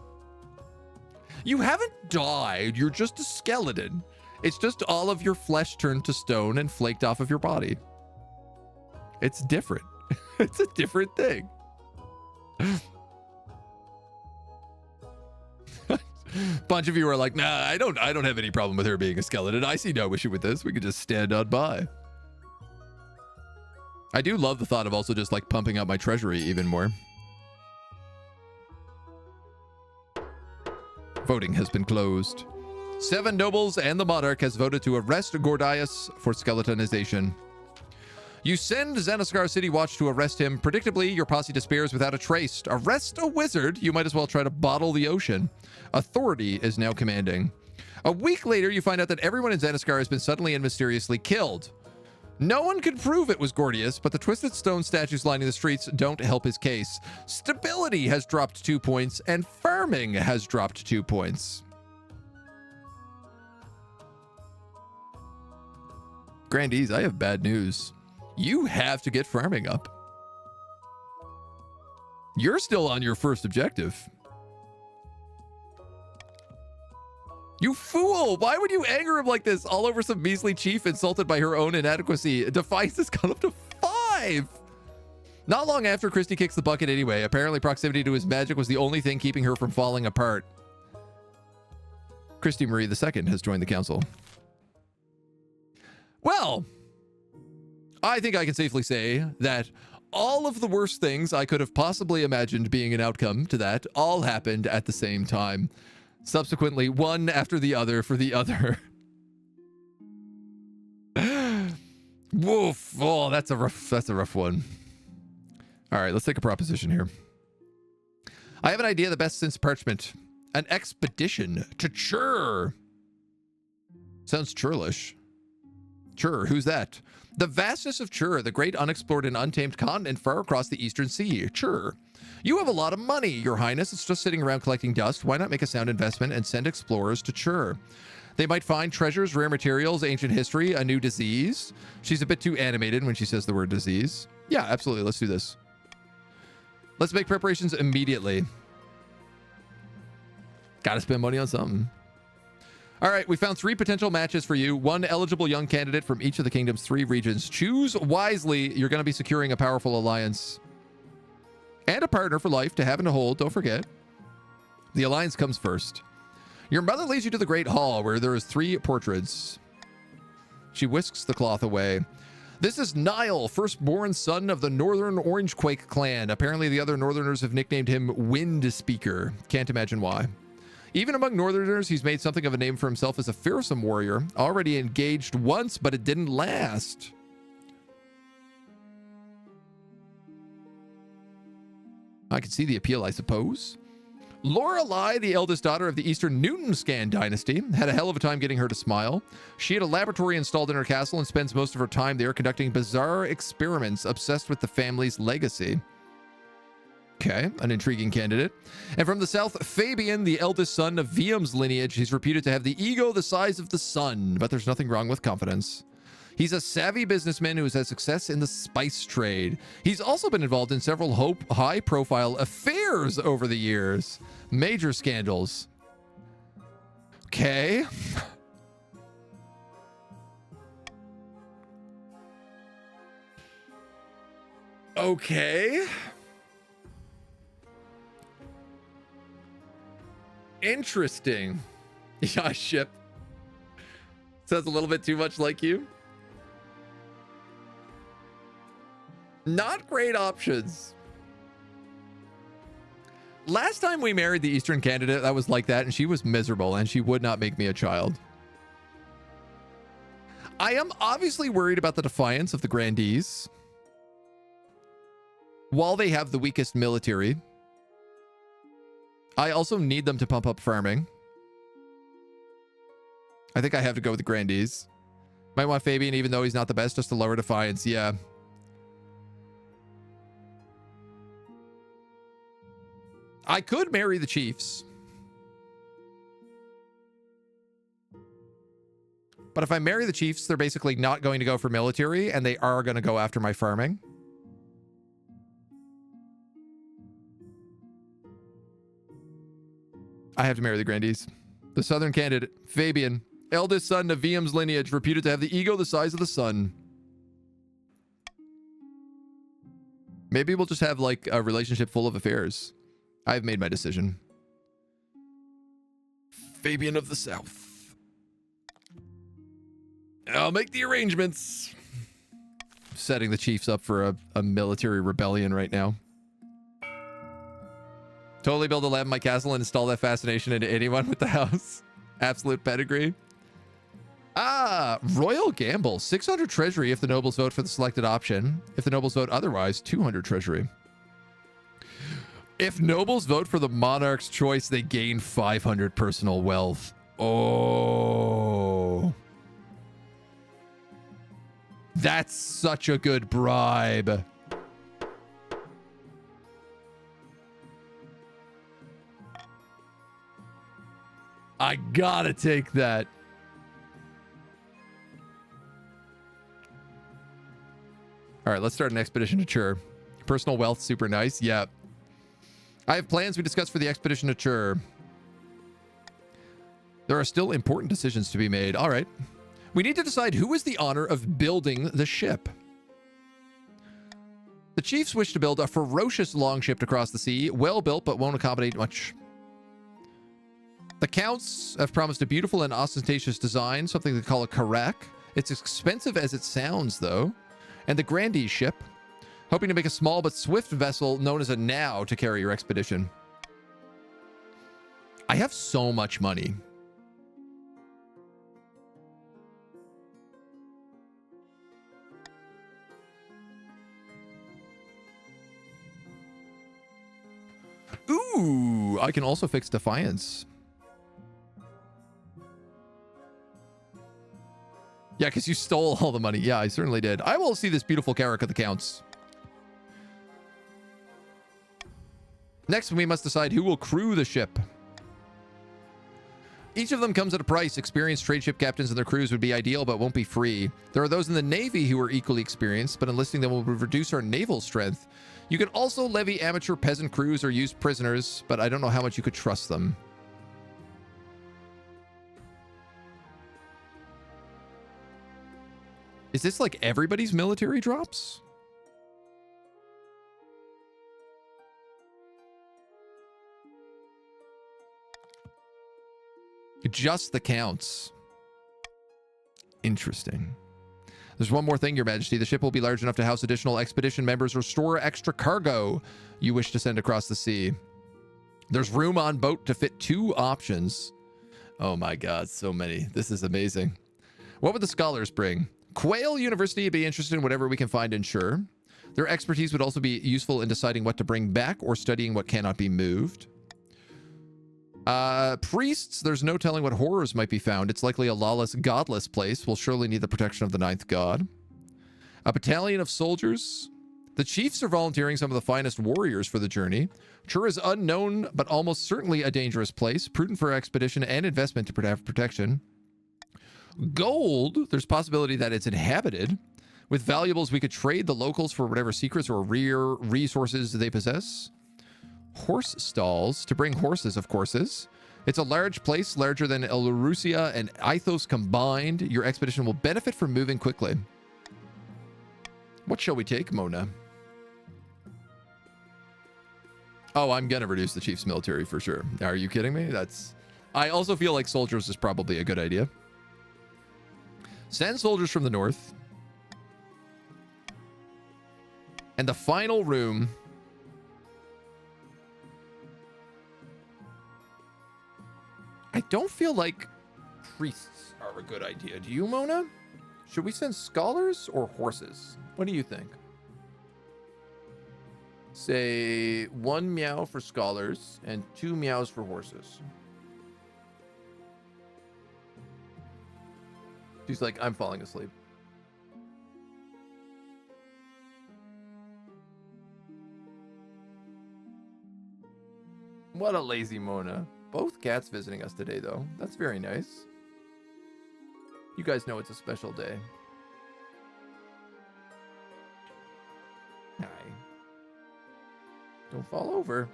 You haven't died. You're just a skeleton. It's just all of your flesh turned to stone and flaked off of your body. It's different. It's a different thing. Bunch of you are like, nah, I don't have any problem with her being a skeleton. I see no issue with this. We could just stand on by. I do love the thought of also just like pumping up my treasury even more. Voting has been closed. 7 nobles and the Monarch has voted to arrest Gordius for skeletonization. You send Xanaskar City Watch to arrest him. Predictably, your posse despairs without a trace. Arrest a wizard? You might as well try to bottle the ocean. Authority is now commanding. A week later, you find out that everyone in Xanaskar has been suddenly and mysteriously killed. No one could prove it was Gordius, but the twisted stone statues lining the streets don't help his case. Stability has dropped 2 points, and farming has dropped 2 points. Grandees, I have bad news. You have to get farming up. You're still on your first objective. You fool! Why would you anger him like this? All over some measly chief insulted by her own inadequacy. Defiance has gone up to 5! Not long after, Christy kicks the bucket anyway. Apparently proximity to his magic was the only thing keeping her from falling apart. Christy Marie II has joined the council. Well, I think I can safely say that all of the worst things I could have possibly imagined being an outcome to that all happened at the same time. Subsequently, one after the other for the other. Woof. Oh, that's a rough one. All right, let's take a proposition here. I have an idea the best since parchment. An expedition to Chur. Sounds churlish. Chur, who's that? The vastness of Chur, the great unexplored and untamed continent far across the eastern sea. Chur. You have a lot of money, Your Highness. It's just sitting around collecting dust. Why not make a sound investment and send explorers to Chur? They might find treasures, rare materials, ancient history, a new disease. She's a bit too animated when she says the word disease. Yeah, absolutely. Let's do this. Let's make preparations immediately. Gotta spend money on something. All right, we found 3 potential matches for you. 1 eligible young candidate from each of the kingdom's 3 regions. Choose wisely. You're going to be securing a powerful alliance. And a partner for life to have and to hold, don't forget. The alliance comes first. Your mother leads you to the Great Hall, where there is 3 portraits. She whisks the cloth away. This is Niall, firstborn son of the Northern Orangequake clan. Apparently the other Northerners have nicknamed him Wind Speaker. Can't imagine why. Even among Northerners, he's made something of a name for himself as a fearsome warrior. Already engaged once, but it didn't last. I can see the appeal, I suppose. Lorelei, the eldest daughter of the Eastern Newtonscan dynasty, had a hell of a time getting her to smile. She had a laboratory installed in her castle and spends most of her time there conducting bizarre experiments obsessed with the family's legacy. Okay, an intriguing candidate. And from the south, Fabian, the eldest son of Vium's lineage. He's reputed to have the ego the size of the sun, but there's nothing wrong with confidence. He's a savvy businessman who has had success in the spice trade. He's also been involved in several high-profile affairs over the years. Major scandals. Okay. Okay. Interesting. Yeah, ship. Sounds a little bit too much like you. Not great options. Last time we married the Eastern candidate, that was like that, and she was miserable, and she would not make me a child. I am obviously worried about the defiance of the Grandees. While they have the weakest military, I also need them to pump up farming. I think I have to go with the Grandees. Might want Fabian, even though he's not the best, just to lower defiance. Yeah. I could marry the chiefs. But if I marry the chiefs, they're basically not going to go for military, and they are going to go after my farming. I have to marry the Grandees. The southern candidate, Fabian, eldest son of Vium's lineage, reputed to have the ego the size of the sun. Maybe we'll just have like a relationship full of affairs. I've made my decision. Fabian of the South. I'll make the arrangements. Setting the chiefs up for a military rebellion right now. Totally build a lab in my castle and install that fascination into anyone with the house. Absolute pedigree. Ah, Royal Gamble. 600 treasury if the nobles vote for the selected option. If the nobles vote otherwise, 200 treasury. If nobles vote for the monarch's choice, they gain 500 personal wealth. Oh. That's such a good bribe. I gotta take that. All right, let's start an expedition to Chur. Personal wealth, super nice. Yeah. I have plans we discussed for the expedition to Chur. There are still important decisions to be made. All right. We need to decide who is the honor of building the ship. The chiefs wish to build a ferocious longship to cross the sea, well built but won't accommodate much. The counts have promised a beautiful and ostentatious design, something they call a carrack. It's expensive as it sounds, though. And the Grandee ship, hoping to make a small but swift vessel known as a now to carry your expedition. I have so much money. Ooh, I can also fix Defiance. Yeah, because you stole all the money. Yeah, I certainly did. I will see this beautiful carrack of the Counts. Next, we must decide who will crew the ship. Each of them comes at a price. Experienced trade ship captains and their crews would be ideal, but won't be free. There are those in the Navy who are equally experienced, but enlisting them will reduce our naval strength. You can also levy amateur peasant crews or use prisoners, but I don't know how much you could trust them. Is this like everybody's military drops? Just the Counts. Interesting. There's one more thing, Your Majesty. The ship will be large enough to house additional expedition members or store extra cargo you wish to send across the sea. There's room on boat to fit 2 options. Oh my god, so many. This is amazing. What would the scholars bring? Quail University would be interested in whatever we can find and sure. Their expertise would also be useful in deciding what to bring back or studying what cannot be moved. Priests, there's no telling what horrors might be found. It's likely a lawless, godless place. Will surely need the protection of the 9th god. A battalion of soldiers. The chiefs are volunteering some of the finest warriors for the journey. Chur is unknown, but almost certainly a dangerous place. Prudent for expedition and investment to have protection. Gold, there's possibility that it's inhabited. With valuables, we could trade the locals for whatever secrets or rare resources they possess. Horse stalls, to bring horses, of course. It's a large place, larger than Eleurusia and Ithos combined. Your expedition will benefit from moving quickly. What shall we take, Mona? Oh, I'm gonna reduce the chief's military for sure. Are you kidding me? I also feel like soldiers is probably a good idea. Send soldiers from the north. And the final room... I don't feel like priests are a good idea. Do you, Mona? Should we send scholars or horses? What do you think? Say 1 meow for scholars and 2 meows for horses. She's like, I'm falling asleep. What a lazy Mona. Both cats visiting us today, though. That's very nice. You guys know it's a special day. Hi. Don't fall over.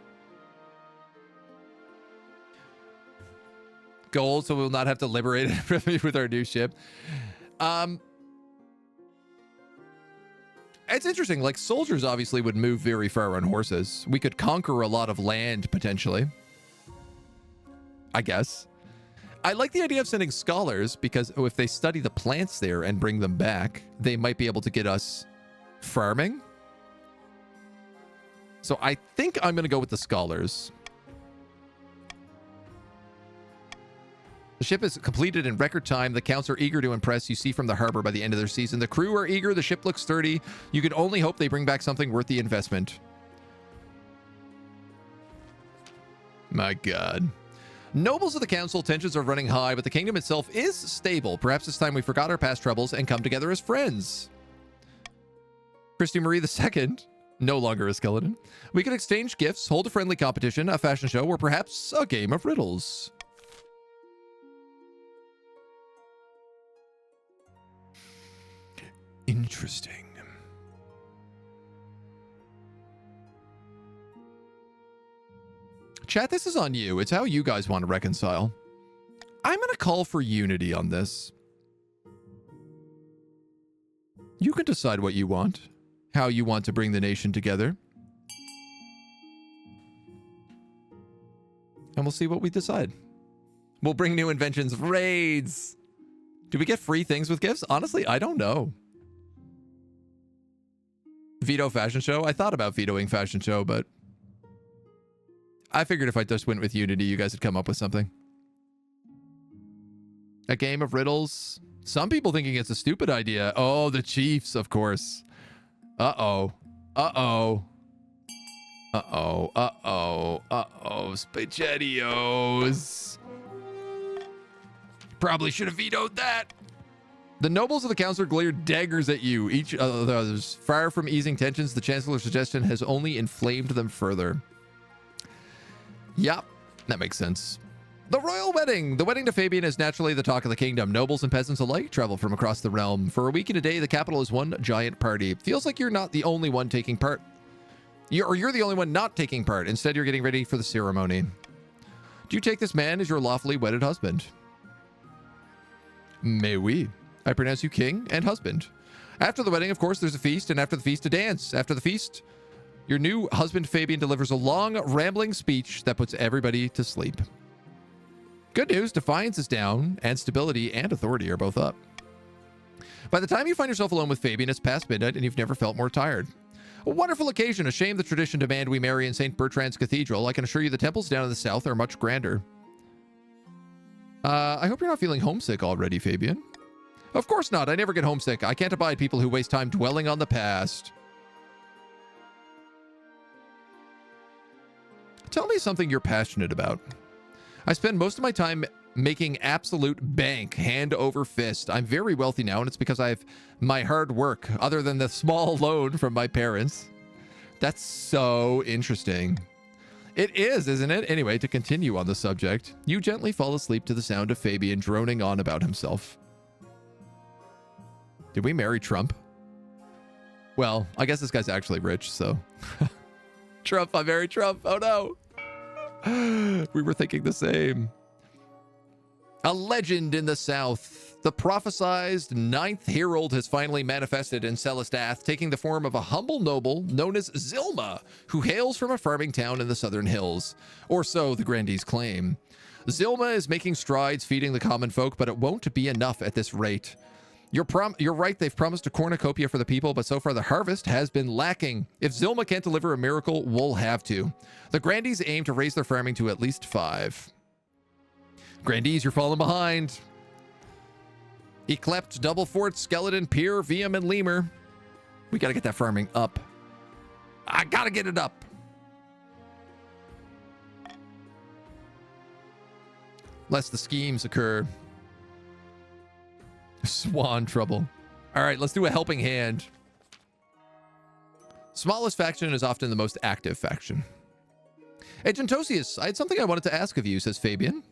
Gold, so we'll not have to liberate it with our new ship. It's interesting. Like, soldiers obviously would move very far on horses. We could conquer a lot of land, potentially. I guess. I like the idea of sending scholars because if they study the plants there and bring them back, they might be able to get us farming. So I think I'm going to go with the scholars. The ship is completed in record time. The counts are eager to impress. You see from the harbor by the end of their season. The crew are eager. The ship looks sturdy. You can only hope they bring back something worth the investment. My God. Nobles of the council, tensions are running high, but the kingdom itself is stable. Perhaps it's time we forgot our past troubles and come together as friends. Christy Marie II, no longer a skeleton. We could exchange gifts, hold a friendly competition, a fashion show, or perhaps a game of riddles. Interesting. Chat, this is on you. It's how you guys want to reconcile. I'm going to call for unity on this. You can decide what you want, how you want to bring the nation together. And we'll see what we decide. We'll bring new inventions, raids. Do we get free things with gifts? Honestly, I don't know. Veto fashion show? I thought about vetoing fashion show, but I figured if I just went with unity, you guys would come up with something. A game of riddles. Some people thinking it's a stupid idea. Oh, the Chiefs, of course. Uh-oh. Uh-oh. Uh-oh. Uh-oh. Uh-oh. Spaghettios. Probably should have vetoed that. The nobles of the council glare daggers at you. Each others. Far from easing tensions, the chancellor's suggestion has only inflamed them further. Yup, that makes sense. The royal wedding. The wedding to Fabian is naturally the talk of the kingdom. Nobles and peasants alike travel from across the realm. For a week and a day, the capital is one giant party. Feels like you're not the only one taking part. You're the only one not taking part. Instead, you're getting ready for the ceremony. Do you take this man as your lawfully wedded husband? Mais oui. I pronounce you king and husband. After the wedding, of course, there's a feast, and after the feast, a dance. After the feast, your new husband, Fabian, delivers a long, rambling speech that puts everybody to sleep. Good news, defiance is down, and stability and authority are both up. By the time you find yourself alone with Fabian, it's past midnight, and you've never felt more tired. A wonderful occasion, a shame the tradition demand we marry in St. Bertrand's Cathedral. I can assure you the temples down in the south are much grander. I hope you're not feeling homesick already, Fabian. Of course not. I never get homesick. I can't abide people who waste time dwelling on the past. Tell me something you're passionate about. I spend most of my time making absolute bank, hand over fist. I'm very wealthy now, and it's because I have my hard work, other than the small loan from my parents. That's so interesting. It is, isn't it? Anyway, to continue on the subject, you gently fall asleep to the sound of Fabian droning on about himself. Did we marry Trump? Well, I guess this guy's actually rich, so... Trump, I married Trump. Oh, no. We were thinking the same. A legend in the south. The prophesized ninth herald has finally manifested in Celistath, taking the form of a humble noble known as Zilma, who hails from a farming town in the southern hills. Or so the grandees claim. Zilma is making strides feeding the common folk, but it won't be enough at this rate. You're right, they've promised a cornucopia for the people, but so far the harvest has been lacking. If Zilma can't deliver a miracle, we'll have to. The grandees aim to raise their farming to at least 5. Grandees, you're falling behind. Eclept, Double Fort, Skeleton, Pier, Viam, and Lemur. We gotta get that farming up. I gotta get it up. Lest the schemes occur. Swan trouble. All right, let's do a helping hand. Smallest faction is often the most active faction. Agentosius, I had something I wanted to ask of you, says Fabian.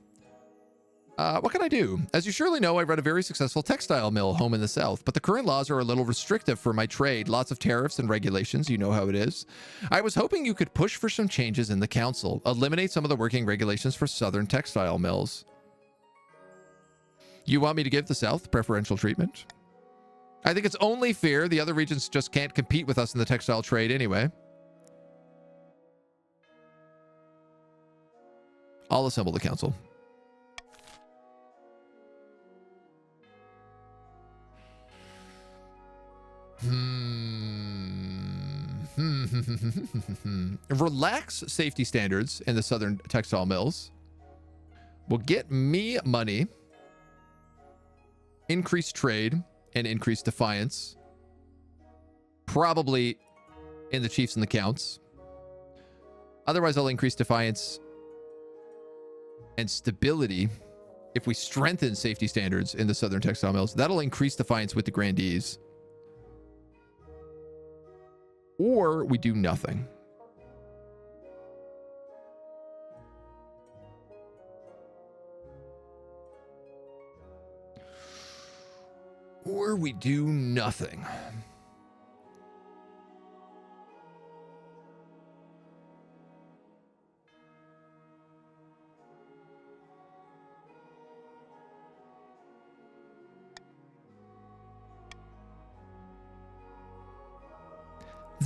What can I do? As you surely know, I run a very successful textile mill home in the south, but the current laws are a little restrictive for my trade. Lots of tariffs and regulations, you know how it is. I was hoping you could push for some changes in the council, eliminate some of the working regulations for southern textile mills. You want me to give the south preferential treatment? I think it's only fair. The other regions just can't compete with us in the textile trade anyway. I'll assemble the council. Relax safety standards in the southern textile mills will get me money, increase trade, and increase defiance. Probably in the chiefs and the counts. Otherwise, I'll increase defiance and stability. If we strengthen safety standards in the southern textile mills, that'll increase defiance with the grandees. or we do nothing. Or we do nothing.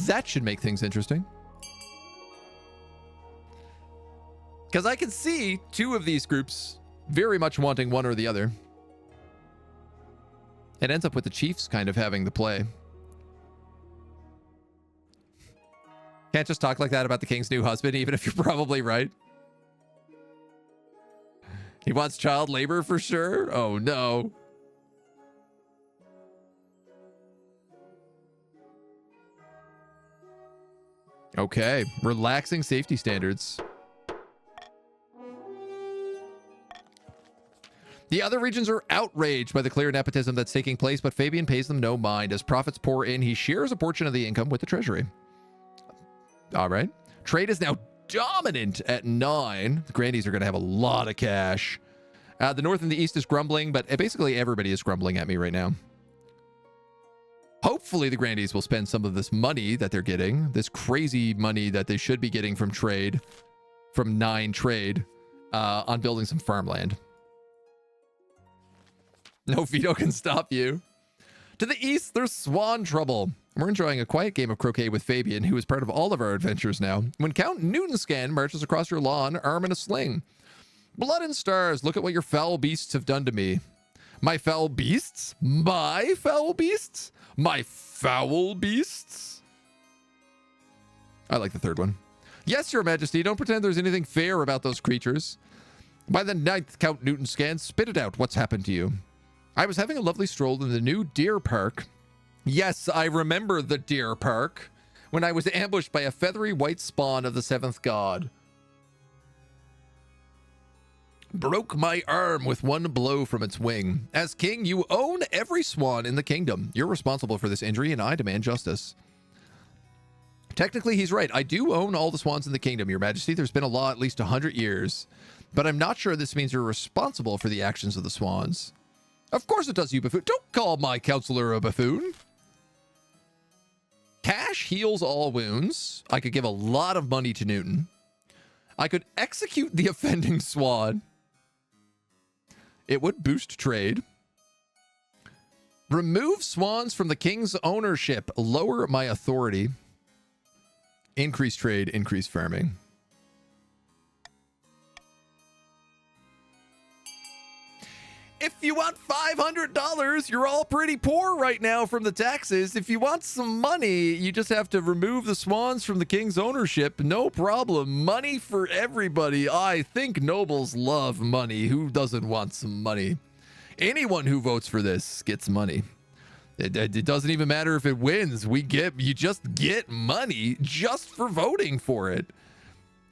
That should make things interesting. Because I can see two of these groups very much wanting one or the other. It ends up with the Chiefs kind of having the play. Can't just talk like that about the king's new husband, even if you're probably right. He wants child labor for sure? Oh, no. Okay, relaxing safety standards. The other regions are outraged by the clear nepotism that's taking place, but Fabian pays them no mind. As profits pour in, he shares a portion of the income with the treasury. All right. Trade is now dominant at 9. The Grandies are going to have a lot of cash. The North and the East is grumbling, but basically everybody is grumbling at me right now. Hopefully the Grandies will spend some of this money that they're getting, this crazy money that they should be getting from trade, from 9 trade, on building some farmland. No veto can stop you. To the east, there's swan trouble. We're enjoying a quiet game of croquet with Fabian, who is part of all of our adventures now. When Count Newtonscan marches across your lawn, arm in a sling. Blood and stars, look at what your foul beasts have done to me. My foul beasts? My foul beasts? My foul beasts? I like the third one. Yes, your majesty, don't pretend there's anything fair about those creatures. By the 9th, Count Newtonscan, spit it out. What's happened to you? I was having a lovely stroll in the new deer park. Yes, I remember the deer park, when I was ambushed by a feathery white spawn of the 7th god. Broke my arm with one blow from its wing. As king, you own every swan in the kingdom. You're responsible for this injury, and I demand justice. Technically, he's right. I do own all the swans in the kingdom, your majesty. There's been a law at least 100 years. But I'm not sure this means you're responsible for the actions of the swans. Of course it does, you buffoon. Don't call my counselor a buffoon. Cash heals all wounds. I could give a lot of money to Newton. I could execute the offending swan. It would boost trade. Remove swans from the king's ownership. Lower my authority. Increase trade, increase farming. If you want $500, you're all pretty poor right now from the taxes. If you want some money, you just have to remove the swans from the king's ownership. No problem. Money for everybody. I think nobles love money. Who doesn't want some money? Anyone who votes for this gets money. It doesn't even matter if it wins. You just get money just for voting for it.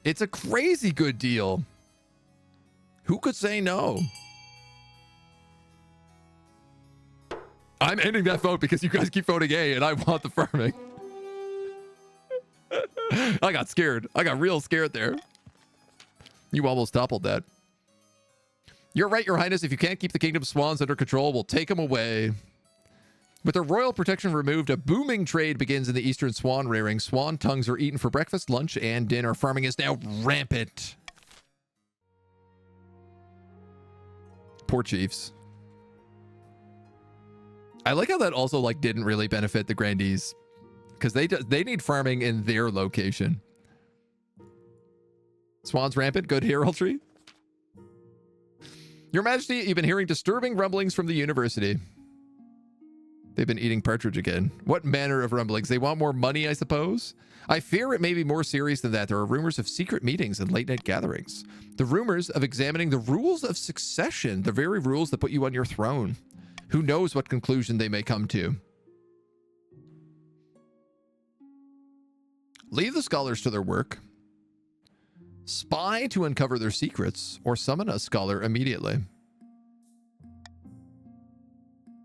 It's a crazy good deal. Who could say no? I'm ending that vote because you guys keep voting A and I want the farming. I got scared. I got real scared there. You almost toppled that. You're right, your highness. If you can't keep the kingdom's swans under control, we'll take them away. With their royal protection removed, a booming trade begins in the eastern swan rearing. Swan tongues are eaten for breakfast, lunch, and dinner. Farming is now rampant. Poor chiefs. I like how that also didn't really benefit the Grandees, because they need farming in their location. Swans rampant, good heraldry. Your Majesty, you've been hearing disturbing rumblings from the university. They've been eating partridge again. What manner of rumblings? They want more money, I suppose? I fear it may be more serious than that. There are rumors of secret meetings and late-night gatherings. The rumors of examining the rules of succession, the very rules that put you on your throne. Who knows what conclusion they may come to? Leave the scholars to their work. Spy to uncover their secrets, or summon a scholar immediately.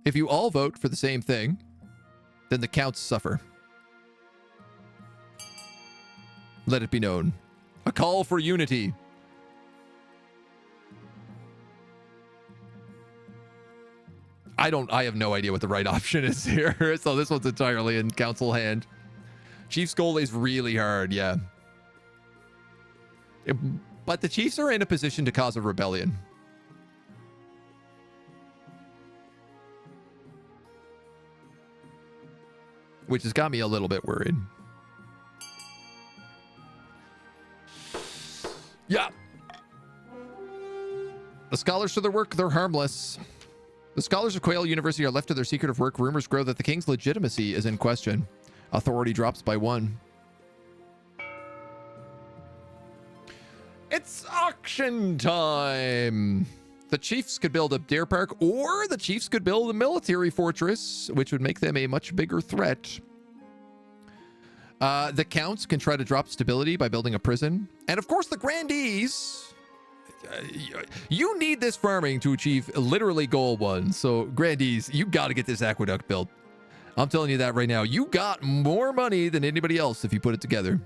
If you all vote for the same thing, then the counts suffer. Let it be known. A call for unity. I have no idea what the right option is here. So this one's entirely in council hand. Chief's goal is really hard, yeah. But the Chiefs are in a position to cause a rebellion. Which has got me a little bit worried. Yeah. The scholars to their work, they're harmless. The scholars of Quail University are left to their secretive work. Rumors grow that the king's legitimacy is in question. Authority drops by 1. It's auction time. The Chiefs could build a deer park, or the Chiefs could build a military fortress, which would make them a much bigger threat. The Counts can try to drop stability by building a prison. And of course, the Grandees. You need this farming to achieve literally goal 1. So, Grandees, you got to get this aqueduct built. I'm telling you that right now. You got more money than anybody else if you put it together.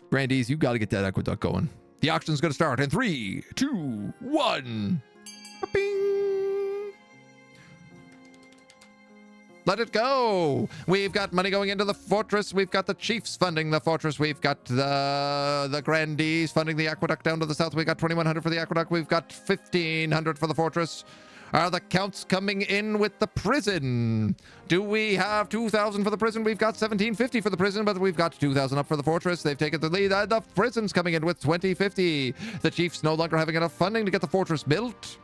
Grandees, you got to get that aqueduct going. The auction's going to start in 3, 2, 1. Bing. Let it go. We've got money going into the fortress. We've got the Chiefs funding the fortress. We've got the Grandees funding the aqueduct down to the south. We got 2,100 for the aqueduct. We've got 1,500 for the fortress. Are the Counts coming in with the prison? Do we have 2,000 for the prison? We've got 1,750 for the prison, but we've got 2,000 up for the fortress. They've taken the lead. The prison's coming in with 2,050. The Chiefs no longer having enough funding to get the fortress built.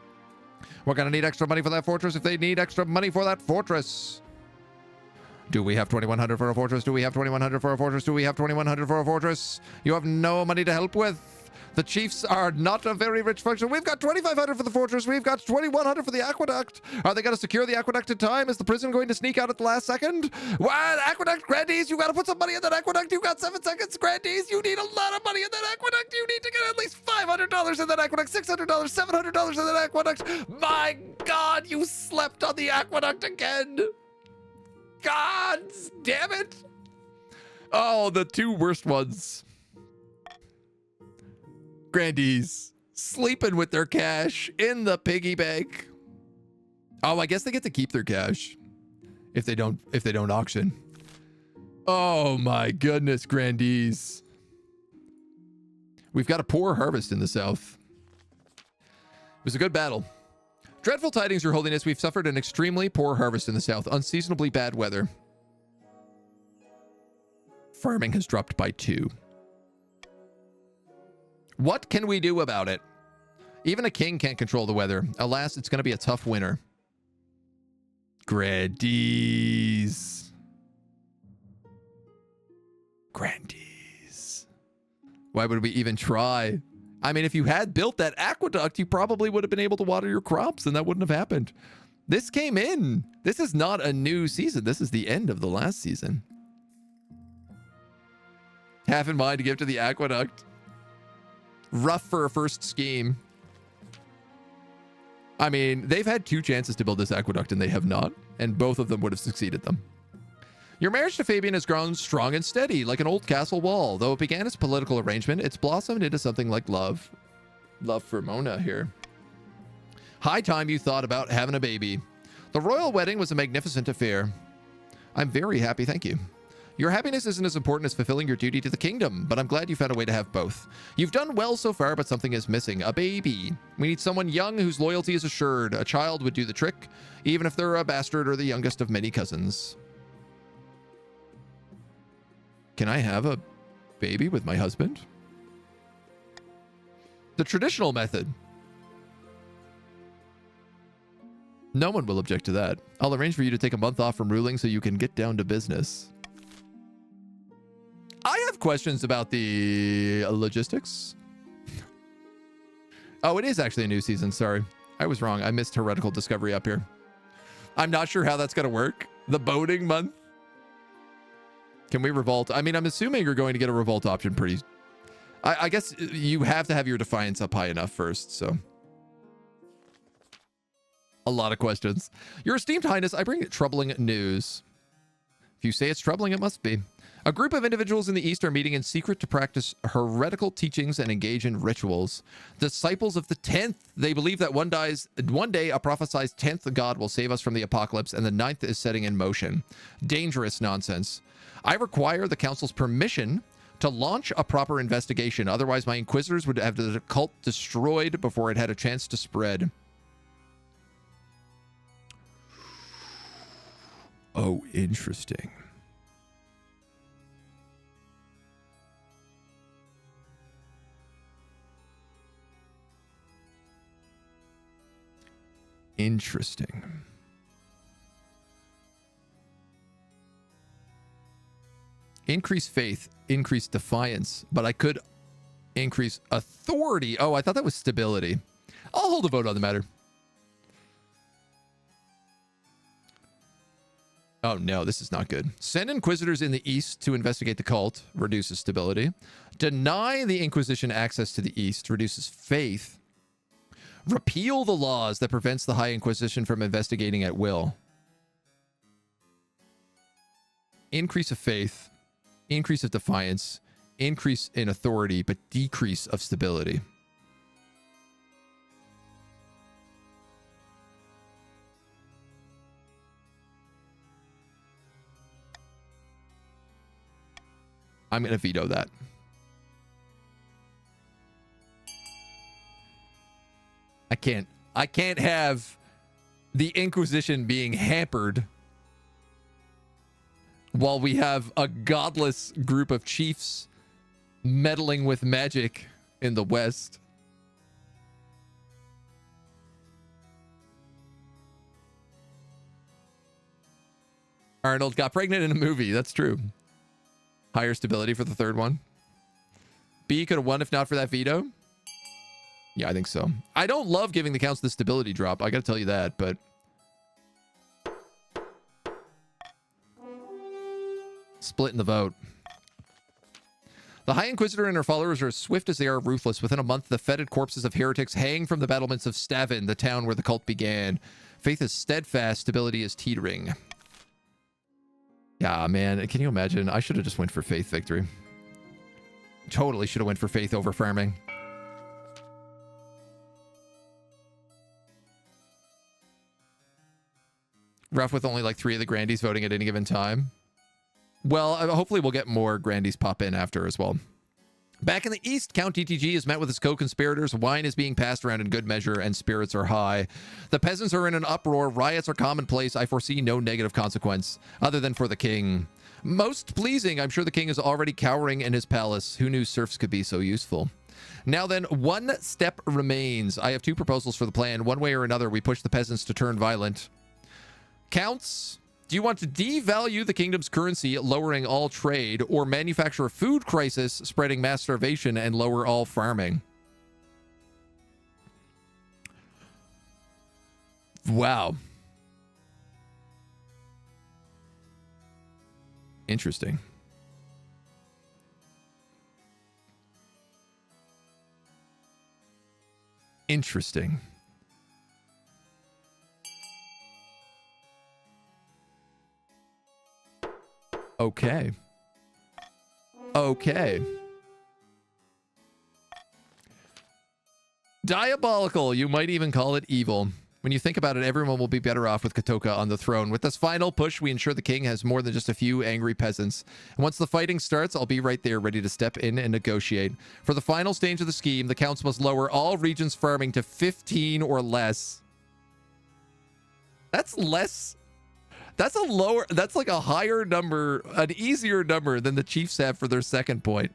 We're going to need extra money for that fortress if they need extra money for that fortress. Do we have 2,100 for a fortress? Do we have 2,100 for a fortress? Do we have 2,100 for a fortress? You have no money to help with. The Chiefs are not a very rich function. We've got 2,500 for the fortress. We've got 2,100 for the aqueduct. Are they going to secure the aqueduct in time? Is the prison going to sneak out at the last second? What? Aqueduct, Grandees, you got to put some money in that aqueduct. You got 7 seconds, Grandees. You need a lot of money in that aqueduct. You need to get at least $500 in that aqueduct, $600, $700 in that aqueduct. My God, you slept on the aqueduct again. God damn it. Oh, the 2 worst ones. Grandees sleeping with their cash in the piggy bank. Oh, I guess they get to keep their cash if they don't auction. Oh my goodness, Grandees. We've got a poor harvest in the south. It was a good battle. Dreadful tidings, Your Holiness. We've suffered an extremely poor harvest in the south. Unseasonably bad weather. Farming has dropped by 2. What can we do about it? Even a king can't control the weather. Alas, it's going to be a tough winter. Grandees. Grandees. Why would we even try? I mean, if you had built that aqueduct, you probably would have been able to water your crops and that wouldn't have happened. This came in. This is not a new season. This is the end of the last season. Half in mind to give to the aqueduct. Rough for a first scheme. I mean, they've had 2 chances to build this aqueduct and they have not, and both of them would have succeeded them. Your marriage to Fabian has grown strong and steady, like an old castle wall. Though it began as political arrangement, it's blossomed into something like love. Love for Mona here. High time you thought about having a baby. The royal wedding was a magnificent affair. I'm very happy, thank you. Your happiness isn't as important as fulfilling your duty to the kingdom, but I'm glad you found a way to have both. You've done well so far, but something is missing. A baby. We need someone young whose loyalty is assured. A child would do the trick, even if they're a bastard or the youngest of many cousins. Can I have a baby with my husband? The traditional method. No one will object to that. I'll arrange for you to take a month off from ruling so you can get down to business. I have questions about the logistics. Oh, it is actually a new season. Sorry. I was wrong. I missed heretical discovery up here. I'm not sure how that's going to work. The boating month. Can we revolt? I mean, I'm assuming you're going to get a revolt option pretty... I guess you have to have your defiance up high enough first, so... A lot of questions. Your esteemed highness, I bring troubling news. If you say it's troubling, it must be. A group of individuals in the East are meeting in secret to practice heretical teachings and engage in rituals. Disciples of the 10th, they believe that one day a prophesied 10th god will save us from the apocalypse, and the 9th is setting in motion. Dangerous nonsense. I require the council's permission to launch a proper investigation. Otherwise, my inquisitors would have the cult destroyed before it had a chance to spread. Oh, interesting. Interesting. Increase faith, increase defiance, but I could increase authority. Oh, I thought that was stability. I'll hold a vote on the matter. Oh no, this is not good. Send inquisitors in the East to investigate the cult, reduces stability. Deny the Inquisition access to the East, reduces faith. Repeal the laws that prevents the High Inquisition from investigating at will. Increase of faith, increase of defiance, increase in authority, but decrease of stability. I'm going to veto that. I can't have the Inquisition being hampered while we have a godless group of chiefs meddling with magic in the West. Arnold got pregnant in a movie. That's true. Higher stability for the third one. B could have won if not for that veto. Yeah, I think so. I don't love giving the counts the stability drop. I gotta tell you that, but... Split in the vote. The High Inquisitor and her followers are as swift as they are ruthless. Within a month, the fetid corpses of heretics hang from the battlements of Stavin, the town where the cult began. Faith is steadfast, stability is teetering. Yeah, man, can you imagine? I should have just went for faith victory. Totally should have went for faith over farming. Rough with only like 3 of the Grandies voting at any given time. Well, hopefully we'll get more Grandies pop in after as well. Back in the East, Count DTG is met with his co-conspirators. Wine is being passed around in good measure, and spirits are high. The peasants are in an uproar. Riots are commonplace. I foresee no negative consequence, other than for the king. Most pleasing, I'm sure the king is already cowering in his palace. Who knew serfs could be so useful? Now then, one step remains. I have 2 proposals for the plan. One way or another, we push the peasants to turn violent. Counts, do you want to devalue the kingdom's currency, lowering all trade, or manufacture a food crisis, spreading mass starvation, and lower all farming? Wow. Interesting. Interesting. Okay. Okay. Diabolical. You might even call it evil. When you think about it, everyone will be better off with Katoka on the throne. With this final push, we ensure the king has more than just a few angry peasants. And once the fighting starts, I'll be right there ready to step in and negotiate. For the final stage of the scheme, the counts must lower all regions farming to 15 or less. That's less... That's a lower, that's like a higher number, an easier number than the Chiefs have for their second point.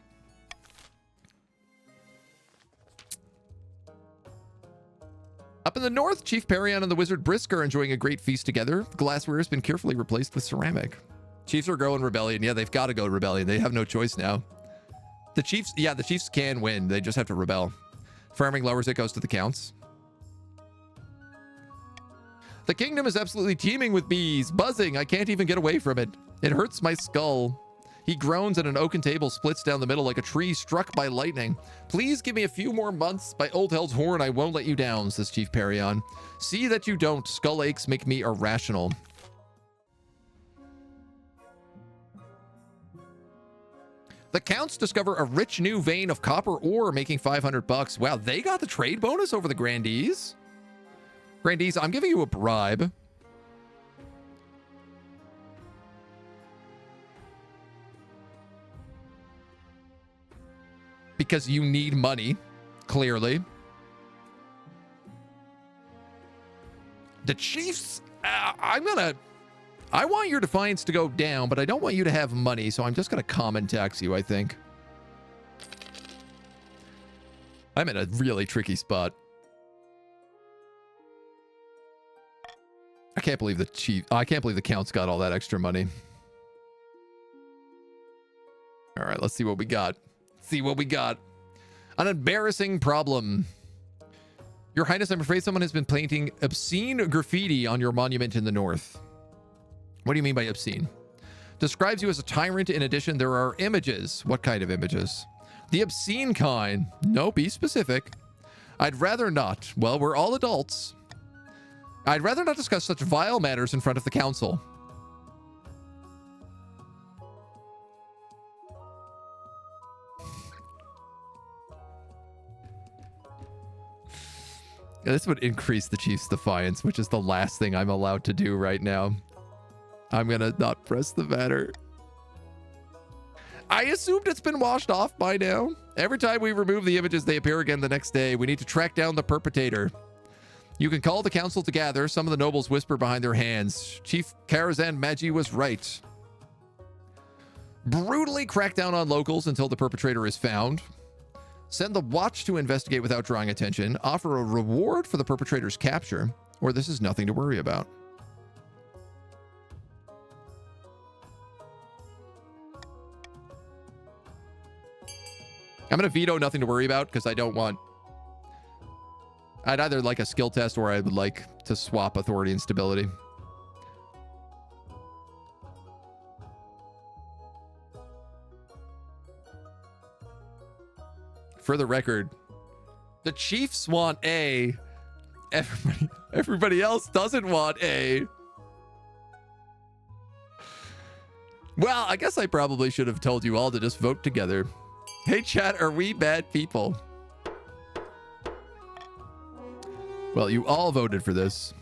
Up in the north, Chief Perion and the Wizard Brisk are enjoying a great feast together. Glassware has been carefully replaced with ceramic. Chiefs are going rebellion. Yeah, they've got to go rebellion. They have no choice now. The Chiefs, yeah, the Chiefs can win. They just have to rebel. Farming lowers it, goes to the counts. The kingdom is absolutely teeming with bees, buzzing. I can't even get away from it. It hurts my skull. He groans and an oaken table splits down the middle like a tree struck by lightning. Please give me a few more months. By Old Hell's Horn, I won't let you down, says Chief Perion. See that you don't. Skull aches make me irrational. The Counts discover a rich new vein of copper ore, making 500 bucks. Wow, they got the trade bonus over the Grandees. Grandees, I'm giving you a bribe. Because you need money, clearly. The Chiefs, I want your defiance to go down, but I don't want you to have money, so I'm just going to common tax you, I think. I'm in a really tricky spot. I can't believe the Counts got all that extra money. All right, let's see what we got. See what we got. An embarrassing problem. Your Highness, I'm afraid someone has been painting obscene graffiti on your monument in the north. What do you mean by obscene? Describes you as a tyrant. In addition, there are images. What kind of images? The obscene kind. No, be specific. I'd rather not. Well, we're all adults. I'd rather not discuss such vile matters in front of the council. Yeah, this would increase the Chief's defiance, which is the last thing I'm allowed to do right now. I'm gonna not press the matter. I assumed it's been washed off by now. Every time we remove the images, they appear again the next day. We need to track down the perpetrator. You can call the council to gather. Some of the nobles whisper behind their hands. Chief Karazhan Magi was right. Brutally crack down on locals until the perpetrator is found. Send the watch to investigate without drawing attention. Offer a reward for the perpetrator's capture, or this is nothing to worry about. I'm going to veto nothing to worry about because I don't want... I'd either like a skill test or I would like to swap authority and stability. For the record, the Chiefs want A. Everybody else doesn't want A. Well, I guess I probably should have told you all to just vote together. Hey, chat, are we bad people? Well, you all voted for this.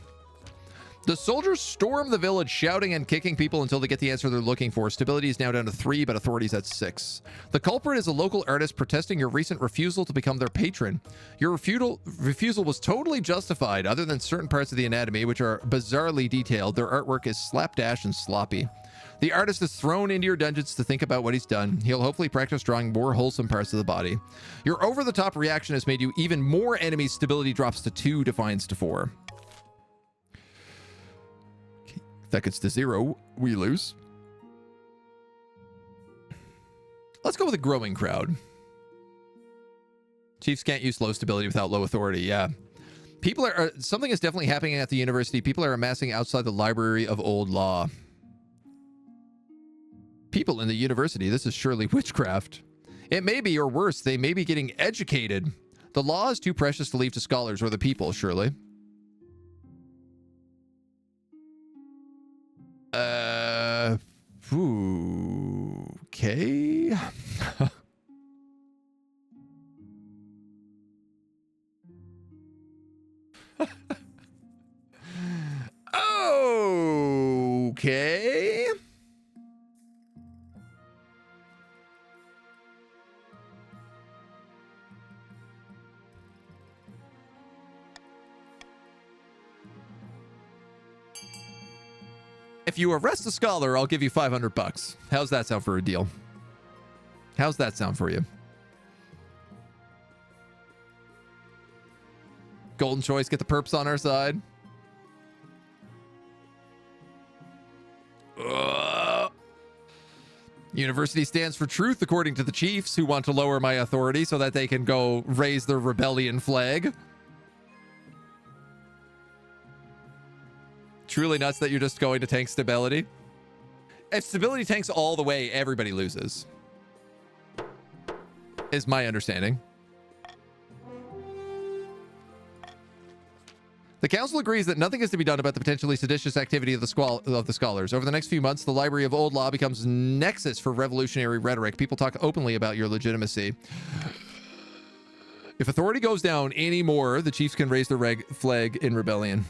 The soldiers storm the village, shouting and kicking people until they get the answer they're looking for. Stability is now down to 3, but authority's at 6. The culprit is a local artist protesting your recent refusal to become their patron. Your refusal was totally justified, other than certain parts of the anatomy, which are bizarrely detailed. Their artwork is slapdash and sloppy. The artist is thrown into your dungeons to think about what he's done. He'll hopefully practice drawing more wholesome parts of the body. Your over-the-top reaction has made you even more enemies. Stability drops to 2, defiance to 4. That gets to 0, we lose. Let's go with a growing crowd. Chiefs can't use low stability without low authority. Yeah. People are something is definitely happening at the university. People are amassing outside the library of old law. People in the university. This is surely witchcraft. It may be, or worse, they may be getting educated. The law is too precious to leave to scholars or the people, surely. Okay. Okay. If you arrest a scholar, I'll give you 500 bucks. How's that sound for a deal? How's that sound for you? Golden choice, get the perps on our side. University stands for truth, according to the chiefs, who want to lower my authority so that they can go raise their rebellion flag. Truly nuts that you're just going to tank stability. If stability tanks all the way, everybody loses. Is my understanding. The council agrees that nothing is to be done about the potentially seditious activity of the scholars. Over the next few months, the Library of Old Law becomes nexus for revolutionary rhetoric. People talk openly about your legitimacy. If authority goes down anymore, the chiefs can raise the flag in rebellion.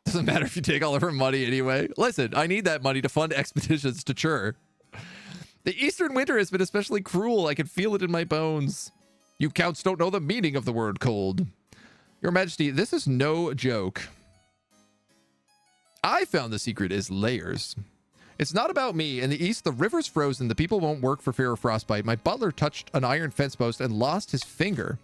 Doesn't matter if you take all of her money anyway. Listen, I need that money to fund expeditions to Chur. The Eastern winter has been especially cruel. I can feel it in my bones. You counts don't know the meaning of the word cold. Your Majesty, this is no joke. I found the secret is layers. It's not about me. In the east, the river's frozen. The people won't work for fear of frostbite. My butler touched an iron fence post and lost his finger.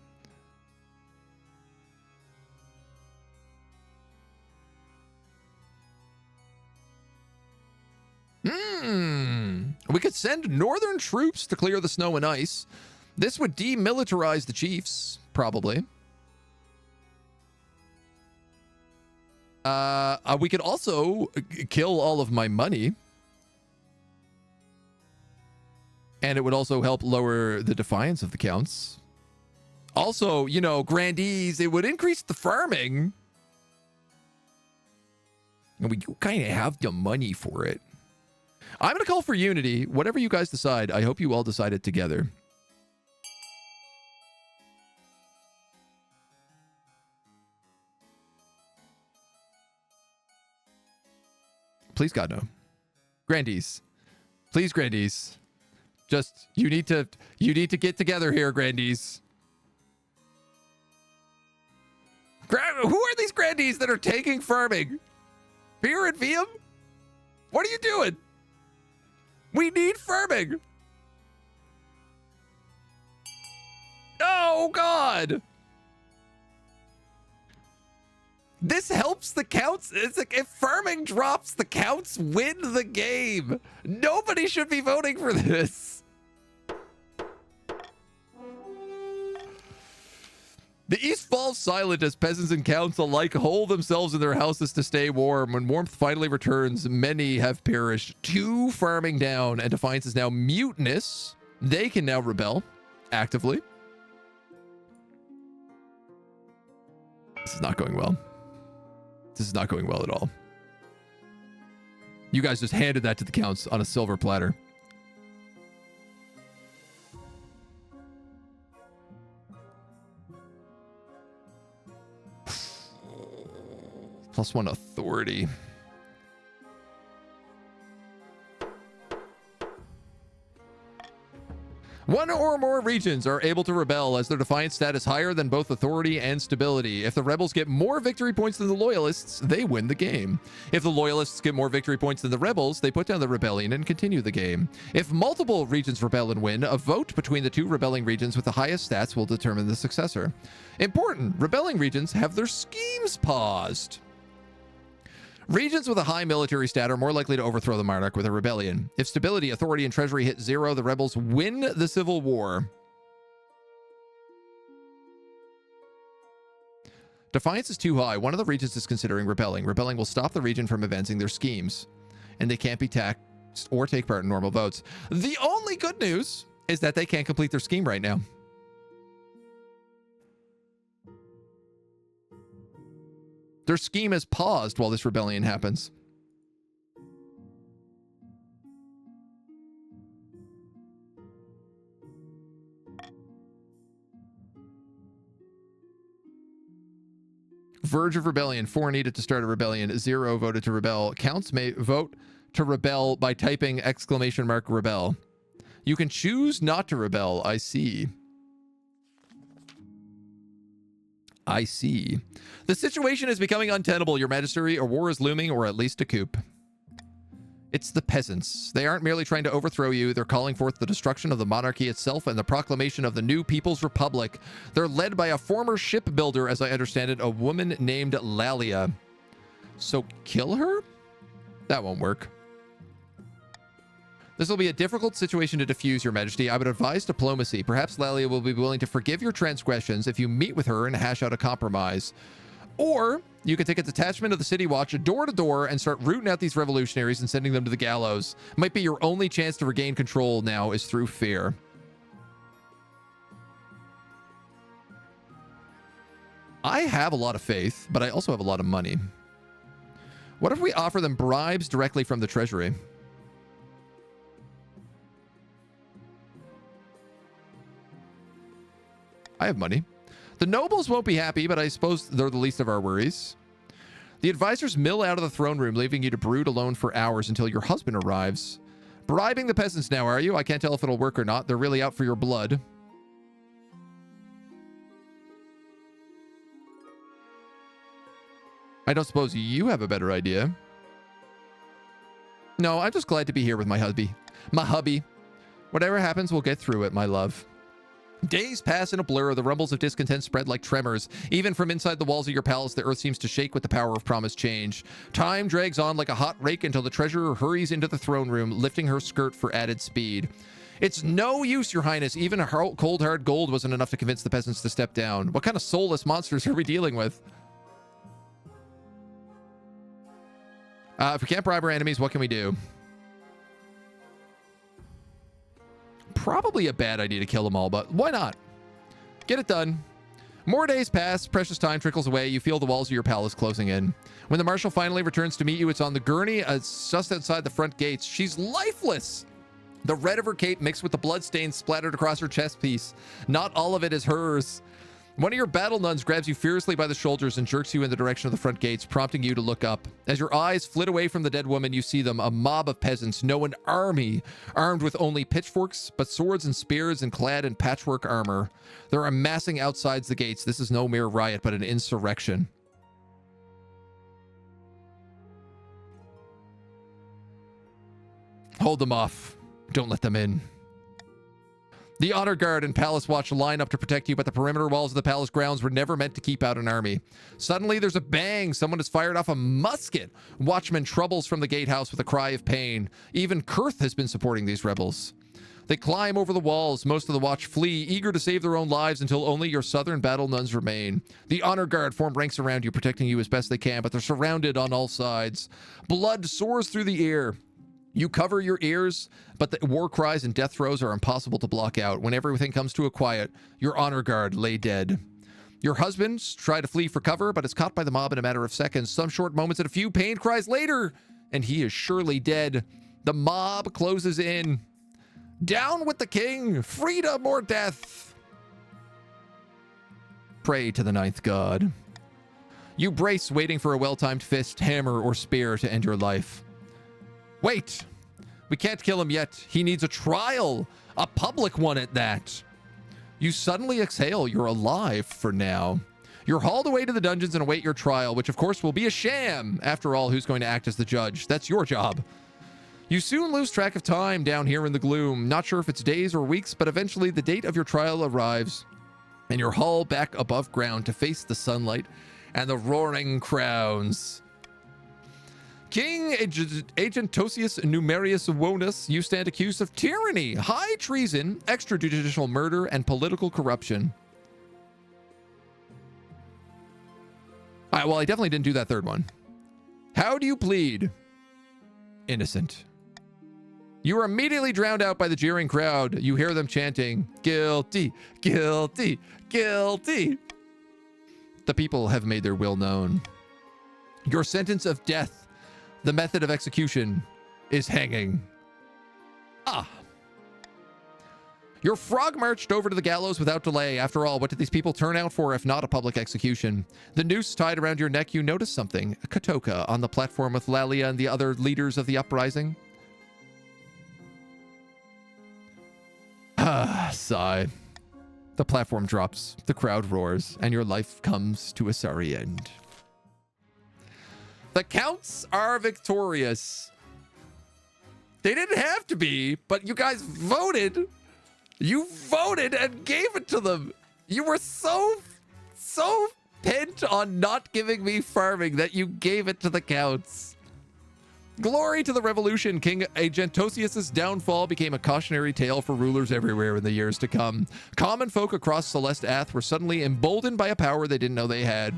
We could send northern troops to clear the snow and ice. This would demilitarize the chiefs, probably. We could also kill all of my money. And it would also help lower the defiance of the counts. Also, you know, grandees, it would increase the farming. And we kind of have the money for it. I'm going to call for unity. Whatever you guys decide, I hope you all decide it together. Please, God, no. Grandees. Please, grandees. Just, you need to get together here, grandees. Who are these grandees that are taking farming? Beer and Viam? What are you doing? We need farming. Oh, God. This helps the counts. It's like if farming drops, the counts win the game. Nobody should be voting for this. The East falls silent as peasants and counts alike hold themselves in their houses to stay warm. When warmth finally returns, many have perished. 2 farming down, and defiance is now mutinous. They can now rebel actively. This is not going well. This is not going well at all. You guys just handed that to the counts on a silver platter. +1 authority. One or more regions are able to rebel as their defiance status higher than both authority and stability. If the rebels get more victory points than the loyalists, they win the game. If the loyalists get more victory points than the rebels, they put down the rebellion and continue the game. If multiple regions rebel and win, a vote between the 2 rebelling regions with the highest stats will determine the successor. Important, rebelling regions have their schemes paused. Regions with a high military stat are more likely to overthrow the monarch with a rebellion. If stability, authority, and treasury hit 0, the rebels win the civil war. Defiance is too high. One of the regions is considering rebelling. Rebelling will stop the region from advancing their schemes, and they can't be taxed or take part in normal votes. The only good news is that they can't complete their scheme right now. Their scheme is paused while this rebellion happens. Verge of rebellion. 4 needed to start a rebellion. 0 voted to rebel. Counts may vote to rebel by typing !rebel. You can choose not to rebel. I see. I see. The situation is becoming untenable, Your Majesty. A war is looming, or at least a coup. It's the peasants. They aren't merely trying to overthrow you. They're calling forth the destruction of the monarchy itself and the proclamation of the new People's Republic. They're led by a former shipbuilder, as I understand it, a woman named Lalia. So kill her? That won't work. This will be a difficult situation to diffuse, Your Majesty. I would advise diplomacy. Perhaps Lalia will be willing to forgive your transgressions if you meet with her and hash out a compromise. Or you could take a detachment of the City Watch door to door and start rooting out these revolutionaries and sending them to the gallows. Might be your only chance to regain control now is through fear. I have a lot of faith, but I also have a lot of money. What if we offer them bribes directly from the treasury? I have money. The nobles won't be happy, but I suppose they're the least of our worries. The advisors mill out of the throne room, leaving you to brood alone for hours until your husband arrives. Bribing the peasants now, are you? I can't tell if it'll work or not. They're really out for your blood. I don't suppose you have a better idea. No, I'm just glad to be here with my hubby. My hubby. Whatever happens, we'll get through it, my love. Days pass in a blur. The rumbles of discontent spread like tremors. Even from inside the walls of your palace, the earth seems to shake with the power of promised change. Time drags on like a hot rake until the treasurer hurries into the throne room, lifting her skirt for added speed. It's no use, your highness. Even a cold hard gold wasn't enough to convince the peasants to step down. What kind of soulless monsters are we dealing with? If we can't bribe our enemies, what can we do? Probably a bad idea to kill them all, but why not? Get it done. More days pass, precious time trickles away. You feel the walls of your palace closing in. When the marshal finally returns to meet you, it's on the gurney. It's just outside the front gates. She's lifeless. The red of her cape mixed with the blood stains splattered across her chest piece. Not all of it is hers. One of your battle nuns grabs you fiercely by the shoulders and jerks you in the direction of the front gates, prompting you to look up. As your eyes flit away from the dead woman, you see them, a mob of peasants, no, an army, armed with only pitchforks, but swords and spears and clad in patchwork armor. They're amassing outside the gates. This is no mere riot, but an insurrection. Hold them off. Don't let them in. The honor guard and palace watch line up to protect you, but the perimeter walls of the palace grounds were never meant to keep out an army. Suddenly, there's a bang. Someone has fired off a musket. Watchman troubles from the gatehouse with a cry of pain. Even Kurth has been supporting these rebels. They climb over the walls. Most of the watch flee, eager to save their own lives until only your southern battle nuns remain. The honor guard form ranks around you, protecting you as best they can, but they're surrounded on all sides. Blood soars through the air. You cover your ears, but the war cries and death throes are impossible to block out. When everything comes to a quiet, your honor guard lay dead. Your husbands try to flee for cover, but is caught by the mob in a matter of seconds. Some short moments and a few pained cries later, and he is surely dead. The mob closes in. Down with the king! Freedom or death! Pray to the ninth god. You brace, waiting for a well-timed fist, hammer, or spear to end your life. Wait, we can't kill him yet. He needs a trial, a public one at that. You suddenly exhale. You're alive for now. You're hauled away to the dungeons and await your trial, which of course will be a sham. After all, who's going to act as the judge? That's your job. You soon lose track of time down here in the gloom. Not sure if it's days or weeks, but eventually the date of your trial arrives, and you're hauled back above ground to face the sunlight and the roaring crowns. King Agentosius Numerius Wonus, you stand accused of tyranny, high treason, extrajudicial murder, and political corruption. All right, well, I definitely didn't do that third one. How do you plead? Innocent. You are immediately drowned out by the jeering crowd. You hear them chanting, guilty, guilty, guilty. The people have made their will known. Your sentence of death, the method of execution, is hanging. Ah. You're frog marched over to the gallows without delay. After all, what did these people turn out for if not a public execution? The noose tied around your neck, you notice something. A Katoka on the platform with Lalia and the other leaders of the uprising. Ah, sigh. The platform drops, the crowd roars, and your life comes to a sorry end. The counts are victorious. They didn't have to be, but you guys voted. You voted and gave it to them. You were so bent on not giving me farming that you gave it to the counts. Glory to the revolution. King Agentosius's downfall became a cautionary tale for rulers everywhere in the years to come. Common folk across Celeste Ath were suddenly emboldened by a power they didn't know they had.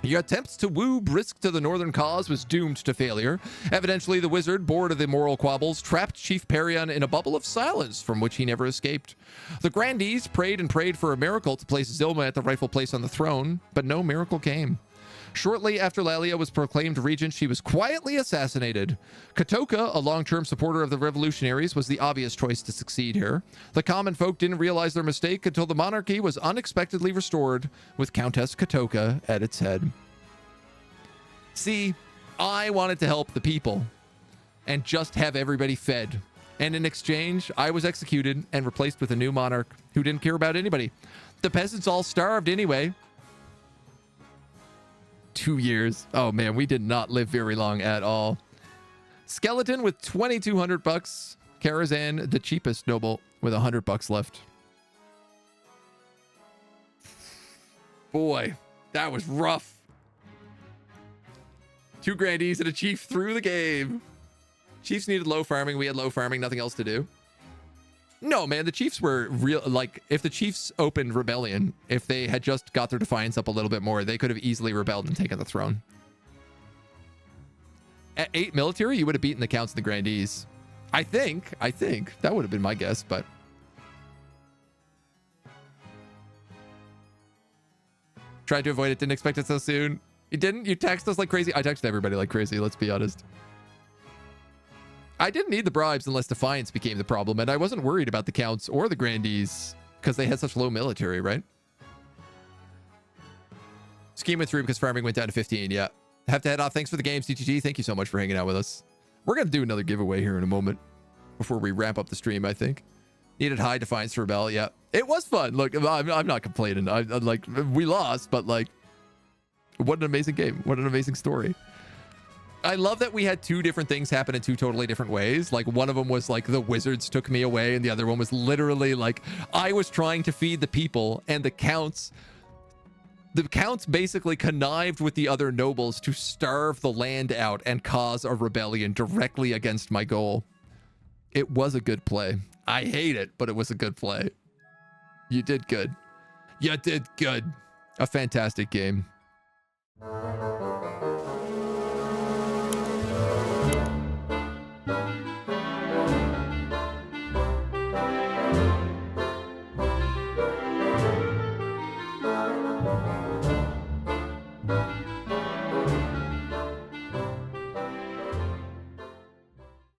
Your attempts to woo Brisk to the northern cause was doomed to failure. Evidently, the wizard, bored of the moral quabbles, trapped Chief Perion in a bubble of silence from which he never escaped. The grandees prayed and prayed for a miracle to place Zilma at the rightful place on the throne, but no miracle came. Shortly after Lalia was proclaimed regent, she was quietly assassinated. Katoka, a long-term supporter of the revolutionaries, was the obvious choice to succeed here. The common folk didn't realize their mistake until the monarchy was unexpectedly restored, with Countess Katoka at its head. See, I wanted to help the people and just have everybody fed. And in exchange, I was executed and replaced with a new monarch who didn't care about anybody. The peasants all starved anyway. 2 years. Oh man, we did not live very long at all. Skeleton with 2,200 bucks. Karazhan, the cheapest noble, with 100 bucks left. Boy, that was rough. 2 grandees and a chief through the game. Chiefs needed low farming. We had low farming, nothing else to do. No, man, the Chiefs were real. Like, if the Chiefs opened rebellion, if they had just got their defiance up a little bit more, they could have easily rebelled and taken the throne. At 8 military, you would have beaten the counts and the grandees. I think that would have been my guess, but tried to avoid it, didn't expect it so soon. You didn't? You text us like crazy? I texted everybody like crazy, let's be honest. I didn't need the bribes unless defiance became the problem, and I wasn't worried about the counts or the grandees because they had such low military, right? Scheme went through because farming went down to 15, yeah. Have to head off. Thanks for the game, CTG. Thank you so much for hanging out with us. We're going to do another giveaway here in a moment before we wrap up the stream, I think. Needed high defiance to rebel, yeah. It was fun. Look, I'm not complaining. I like, we lost, but like, what an amazing game. What an amazing story. I love that we had 2 different things happen in 2 totally different ways. Like, one of them was like the wizards took me away, and the other one was literally like I was trying to feed the people, and the counts basically connived with the other nobles to starve the land out and cause a rebellion directly against my goal. It was a good play. I hate it, but it was a good play. You did good. You did good. A fantastic game.